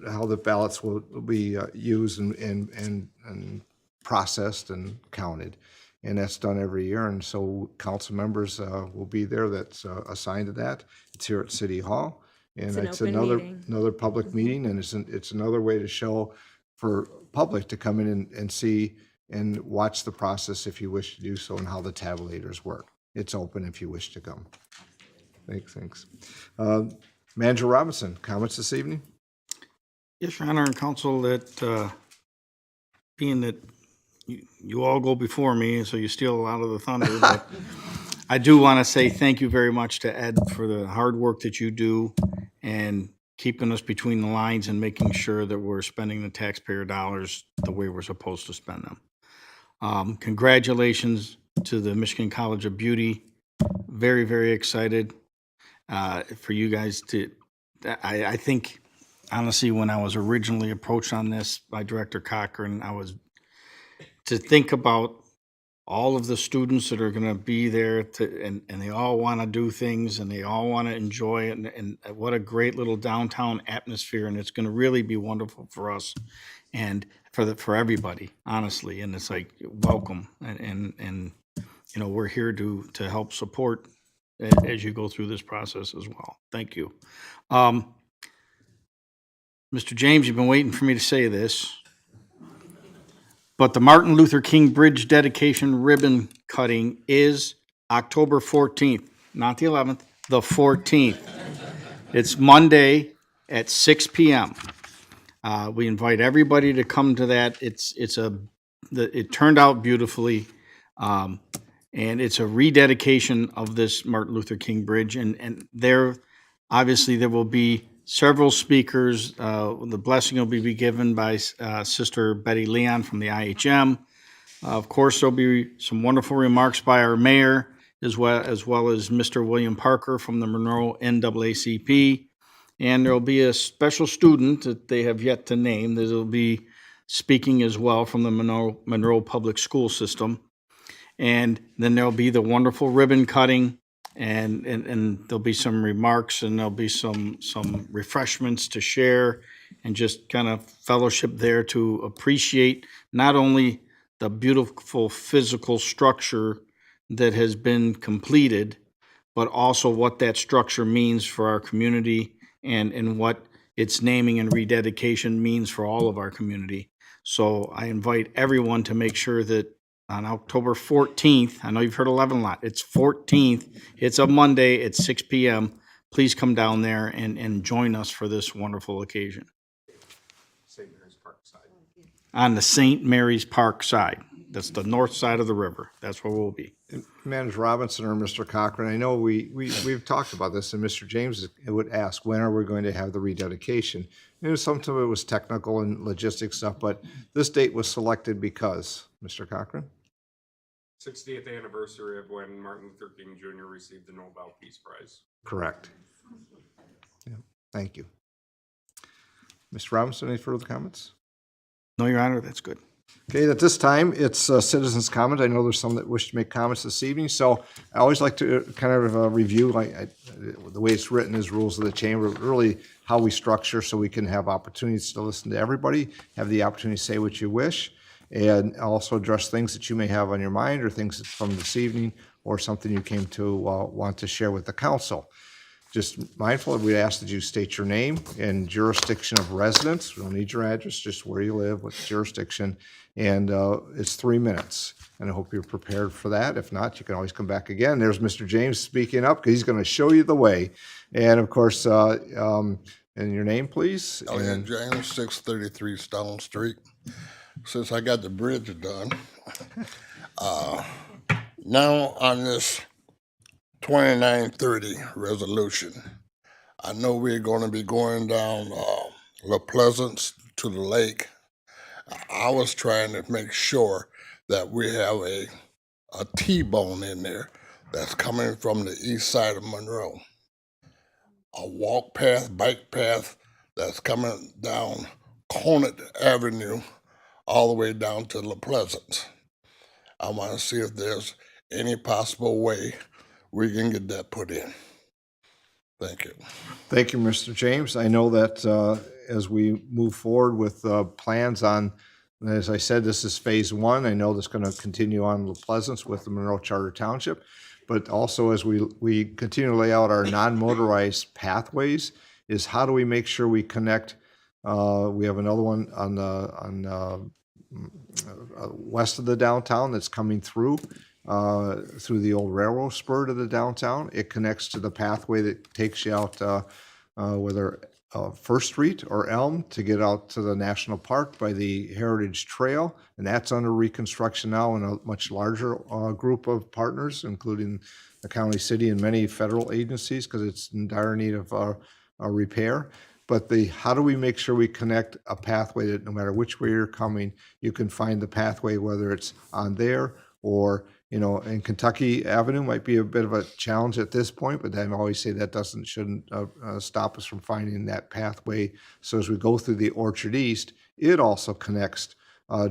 how the ballots will be used and processed and counted. And that's done every year, and so council members will be there that's assigned to that. It's here at City Hall, and It's an open meeting. another public meeting, and it's another way to show for public to come in and see and watch the process if you wish to do so, and how the tabulators work. It's open if you wish to come. Thanks. Manager Robinson, comments this evening? Yes, Your Honor and Council, that being that you all go before me, so you steal a lot of the thunder, but I do want to say thank you very much to Ed for the hard work that you do and keeping us between the lines and making sure that we're spending the taxpayer dollars the way we're supposed to spend them. Congratulations to the Michigan College of Beauty. Very, very excited for you guys to, I think, honestly, when I was originally approached on this by Director Cochran, to think about all of the students that are going to be there and they all want to do things and they all want to enjoy it, and what a great little downtown atmosphere, and it's going to really be wonderful for us and for everybody, honestly. And it's like, welcome, and you know, we're here to help support as you go through this process as well. Thank you. Mr. James, you've been waiting for me to say this, but the Martin Luther King Bridge dedication ribbon cutting is October 14th, not the 11th, the 14th. It's Monday at 6 p.m. We invite everybody to come to that. It turned out beautifully, and it's a rededication of this Martin Luther King Bridge. And there, obviously, there will be several speakers. The blessing will be given by Sister Betty Leon from the IHM. Of course, there'll be some wonderful remarks by our mayor, as well as Mr. William Parker from the Monroe NAACP. And there'll be a special student that they have yet to name that will be speaking as well from the Monroe Public School System. And then there'll be the wonderful ribbon cutting, and there'll be some remarks, and there'll be some refreshments to share, and just kind of fellowship there to appreciate not only the beautiful physical structure that has been completed, but also what that structure means for our community and what its naming and rededication means for all of our community. So I invite everyone to make sure that on October 14th, I know you've heard 11 a lot, it's 14th, it's a Monday at 6 p.m. Please come down there and join us for this wonderful occasion. St. Mary's Park side. On the St. Mary's Park side. That's the north side of the river. That's where we'll be. Manager Robinson or Mr. Cochran, I know we've talked about this, and Mr. James would ask, when are we going to have the rededication? Some of it was technical and logistic stuff, but this date was selected because, Mr. Cochran? 60th anniversary of when Martin Luther King Jr. received the Nobel Peace Prize. Correct. Yeah, thank you. Mr. Robinson, any further comments? No, Your Honor, that's good. Okay, at this time, it's citizens' comment. I know there's some that wish to make comments this evening, so I always like to kind of review, the way it's written is rules of the chamber, really how we structure so we can have opportunities to listen to everybody, have the opportunity to say what you wish, and also address things that you may have on your mind or things from this evening or something you came to want to share with the council. Just mindful, we ask that you state your name and jurisdiction of residence. We don't need your address, just where you live, what jurisdiction, and it's 3 minutes. And I hope you're prepared for that. If not, you can always come back again. There's Mr. James speaking up because he's going to show you the way. And of course, and your name, please. Elliot James, 633 Stone Street. Since I got the bridge done, now on this 2930 resolution, I know we're going to be going down La Pleasance to the lake. I was trying to make sure that we have a T-bone in there that's coming from the east side of Monroe. A walk path, bike path that's coming down Conant Avenue all the way down to La Pleasance. I want to see if there's any possible way we can get that put in. Thank you. Thank you, Mr. James. I know that as we move forward with plans on, as I said, this is phase one. I know that's going to continue on La Pleasance with the Monroe Charter Township, but also as we continue to lay out our non-motorized pathways, is how do we make sure we connect? We have another one on west of the downtown that's coming through the old railroad spur to the downtown. It connects to the pathway that takes you out whether First Street or Elm to get out to the National Park by the Heritage Trail, and that's under reconstruction now in a much larger group of partners, including the county, city, and many federal agencies, because it's in dire need of a repair. But how do we make sure we connect a pathway that no matter which way you're coming, you can find the pathway, whether it's on there or, in Kentucky Avenue might be a bit of a challenge at this point, but I always say that shouldn't stop us from finding that pathway. So as we go through the Orchard East, it also connects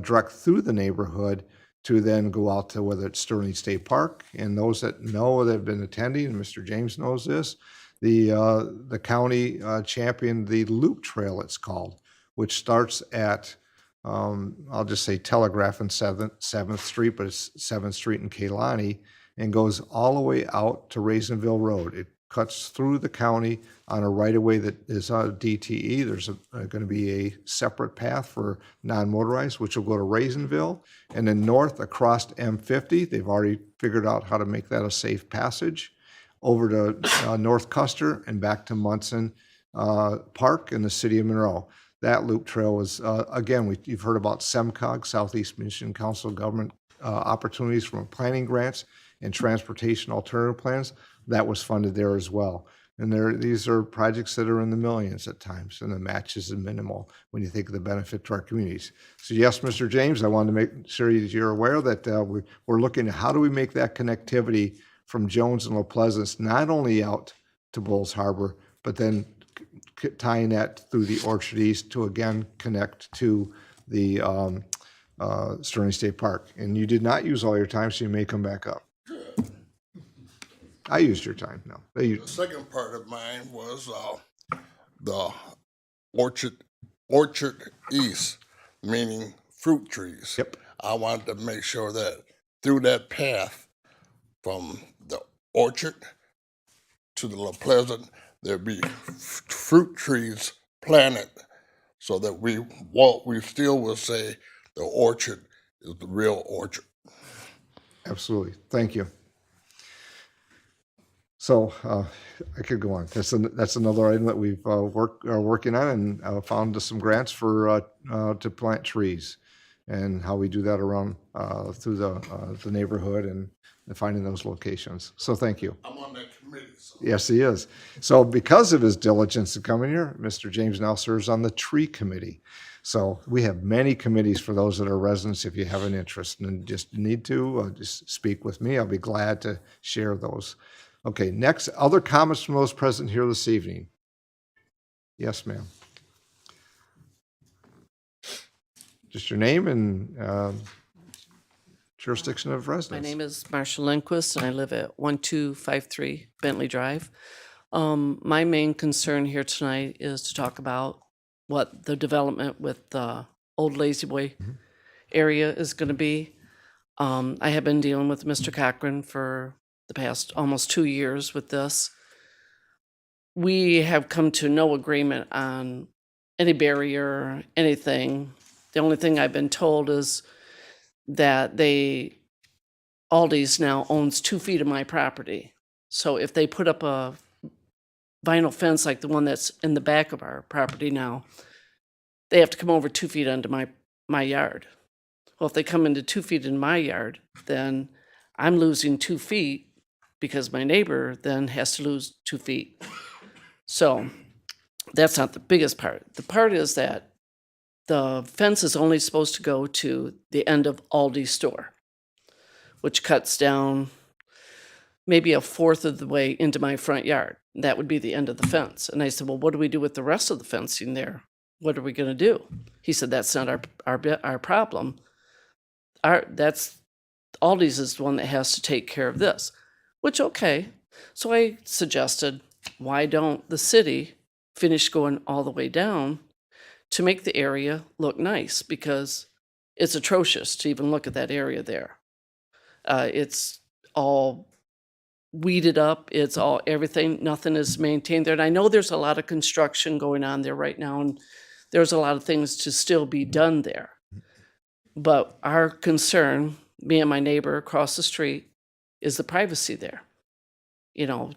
direct through the neighborhood to then go out to whether it's Sterling State Park. And those that know that have been attending, and Mr. James knows this, the county championed the Loop Trail, it's called, which starts at I'll just say Telegraph and 7th Street, but it's 7th Street in Kaylani, and goes all the way out to Raisinville Road. It cuts through the county on a right-of-way that is on DTE. There's going to be a separate path for non-motorized, which will go to Raisinville, and then north across M50. They've already figured out how to make that a safe passage over to North Custer and back to Munson Park in the city of Monroe. That loop trail was, again, you've heard about SEMCOG, Southeast Michigan Council of Government opportunities from planning grants and transportation alternative plans. That was funded there as well. And these are projects that are in the millions at times, and the match is minimal when you think of the benefit to our communities. So yes, Mr. James, I wanted to make sure you're aware that we're looking at how do we make that connectivity from Jones and La Pleasance, not only out to Bulls Harbor, but then tying that through the Orchard East to again connect to the Sterling State Park. And you did not use all your time, so you may come back up. I used your time. No, The second part of mine was the Orchard East, meaning fruit trees. Yep. I wanted to make sure that through that path from the orchard to the La Pleasant, there'd be fruit trees planted so that we still will say the orchard is the real orchard. Absolutely. Thank you. So I could go on. That's another item that we've are working on and found some grants for to plant trees, and how we do that around through the neighborhood and finding those locations. So thank you. I'm on that committee. So. Yes, he is. So because of his diligence in coming here, Mr. James now serves on the tree committee. So we have many committees for those that are residents if you have an interest and just need to, just speak with me. I'll be glad to share those. Okay, next, other comments from those present here this evening? Yes, ma'am. Just your name and jurisdiction of residence. My name is Marcia Lindquist, and I live at 1253 Bentley Drive. My main concern here tonight is to talk about what the development with the old Lazy Boy area is going to be. I have been dealing with Mr. Cochran for the past almost 2 years with this. We have come to no agreement on any barrier, anything. The only thing I've been told is that Aldi's now owns 2 feet of my property. So if they put up a vinyl fence like the one that's in the back of our property now, they have to come over 2 feet onto my yard. Well, if they come into 2 feet in my yard, then I'm losing 2 feet because my neighbor then has to lose 2 feet. So that's not the biggest part. The part is that the fence is only supposed to go to the end of Aldi's store, which cuts down maybe 1/4 of the way into my front yard. That would be the end of the fence. And I said, well, what do we do with the rest of the fencing there? What are we going to do? He said, that's not our problem. That's Aldi's is the one that has to take care of this, which, okay. So I suggested, why don't the city finish going all the way down to make the area look nice? Because it's atrocious to even look at that area there. It's all weeded up. It's all everything. Nothing is maintained there. And I know there's a lot of construction going on there right now, and there's a lot of things to still be done there. But our concern, me and my neighbor across the street, is the privacy there. You know,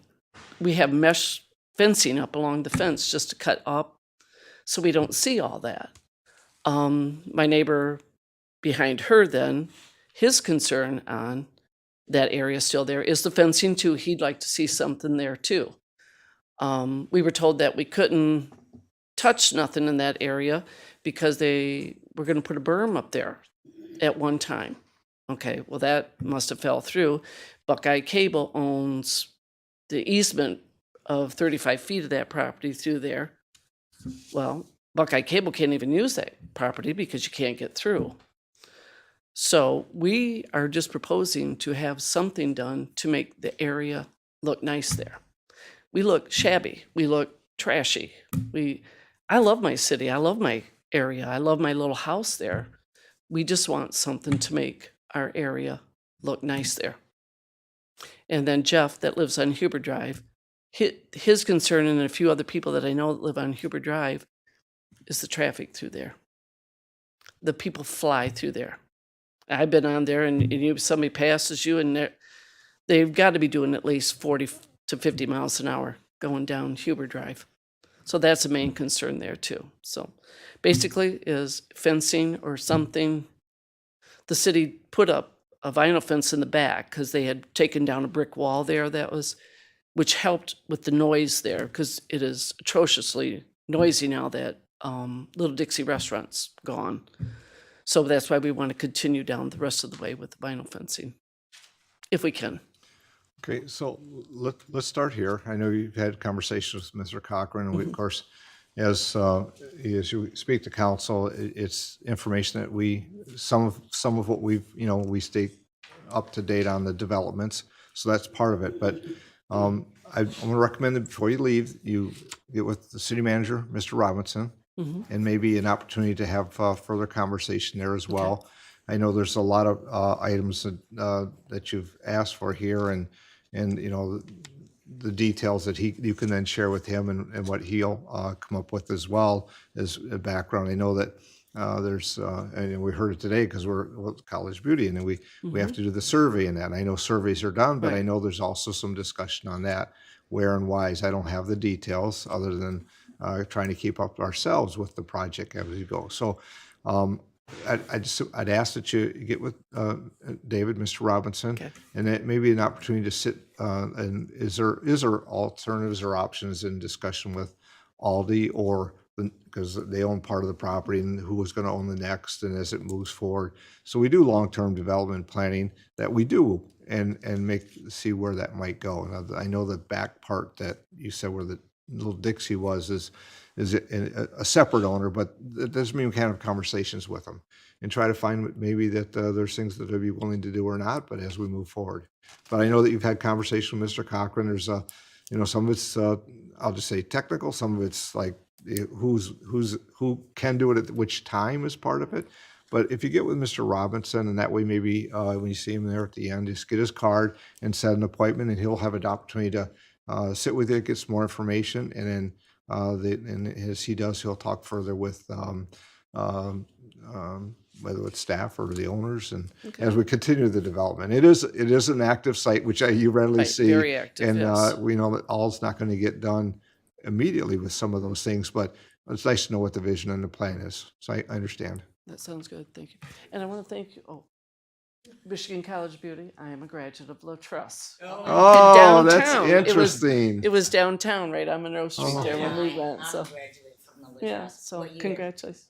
we have mesh fencing up along the fence just to cut up so we don't see all that. My neighbor behind her then, his concern on that area still there is the fencing too. He'd like to see something there too. We were told that we couldn't touch nothing in that area because they were going to put a berm up there at one time. Okay, well, that must have fell through. Buckeye Cable owns the easement of 35 feet of that property through there. Well, Buckeye Cable can't even use that property because you can't get through. So we are just proposing to have something done to make the area look nice there. We look shabby. We look trashy. I love my city. I love my area. I love my little house there. We just want something to make our area look nice there. And then Jeff, that lives on Huber Drive, his concern, and a few other people that I know that live on Huber Drive, is the traffic through there. The people fly through there. I've been on there, and somebody passes you, and they've got to be doing at least 40 to 50 miles an hour going down Huber Drive. So that's a main concern there too. So basically is fencing or something. The city put up a vinyl fence in the back because they had taken down a brick wall there which helped with the noise there, because it is atrociously noisy now that Little Dixie restaurant's gone. So that's why we want to continue down the rest of the way with the vinyl fencing, if we can. Okay, so let's start here. I know you've had conversations with Mr. Cochran, and we, of course, as you speak to council, it's information that some of what we stay up to date on the developments. So that's part of it. But I'm going to recommend that before you leave, you get with the city manager, Mr. Robinson, and maybe an opportunity to have further conversation there as well. Okay. I know there's a lot of items that you've asked for here, and the details that you can then share with him, and what he'll come up with as well as a background. I know that there's, and we heard it today because we're College Beauty, and then we have to do the survey and that. And I know surveys are done, but I know there's also some discussion on that, where and why. I don't have the details other than trying to keep up ourselves with the project as we go. So I'd ask that you get with David, Mr. Robinson, and that maybe an opportunity to sit and is there alternatives or options in discussion with Aldi or because they own part of the property and who is going to own the next and as it moves forward. So we do long-term development planning that we do and see where that might go. And I know the back part that you said where the little Dixie was is a separate owner, but that doesn't mean we can't have conversations with them and try to find maybe that there's things that they'd be willing to do or not, but as we move forward. But I know that you've had conversation with Mr. Cochran. There's some of it's, I'll just say technical, some of it's like who can do it at which time is part of it. But if you get with Mr. Robinson, and that way maybe when you see him there at the end, just get his card and set an appointment, and he'll have an opportunity to sit with you, get some more information, and then and as he does, he'll talk further with whether it's staff or the owners, and as we continue the development. It is an active site, which you readily Right, see. very active, And yes. we know that all's not going to get done immediately with some of those things, but it's nice to know what the vision and the plan is. So I understand. That sounds good, thank you. And I want to thank you, Michigan College Beauty, I am a graduate of La Truss. Oh, that's Downtown. interesting. It was downtown, right on Monroe Street Oh. there when we went, I'm so, a graduate from the yeah, Latrosse. so What year? No, congratulations.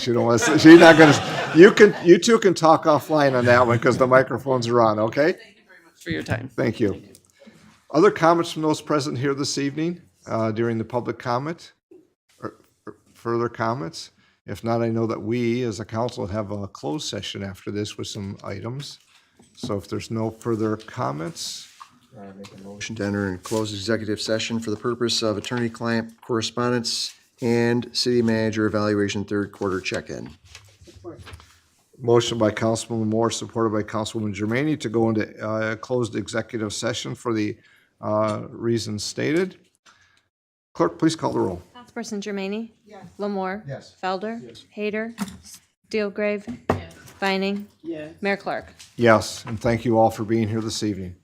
she don't want to. She's not going to. You two can talk offline on that one because the microphones are on. Okay. For your time. Thank you. Other comments from those present here this evening during the public comment? Or further comments? If not, I know that we as a council have a closed session after this with some items. So if there's no further comments, Motion to enter and close executive session for the purpose of attorney-client correspondence and city manager evaluation third quarter check-in. motion by Councilman Moore, supported by Councilwoman Germaini to go into closed executive session for the reasons stated. Clerk, please call the roll. Councilperson Germaini? Yes. Lamore? Yes. Felder? Yes. Hayter? Steelgrave? Yes. Vining? Yes. Mayor Clark? Yes, and thank you all for being here this evening.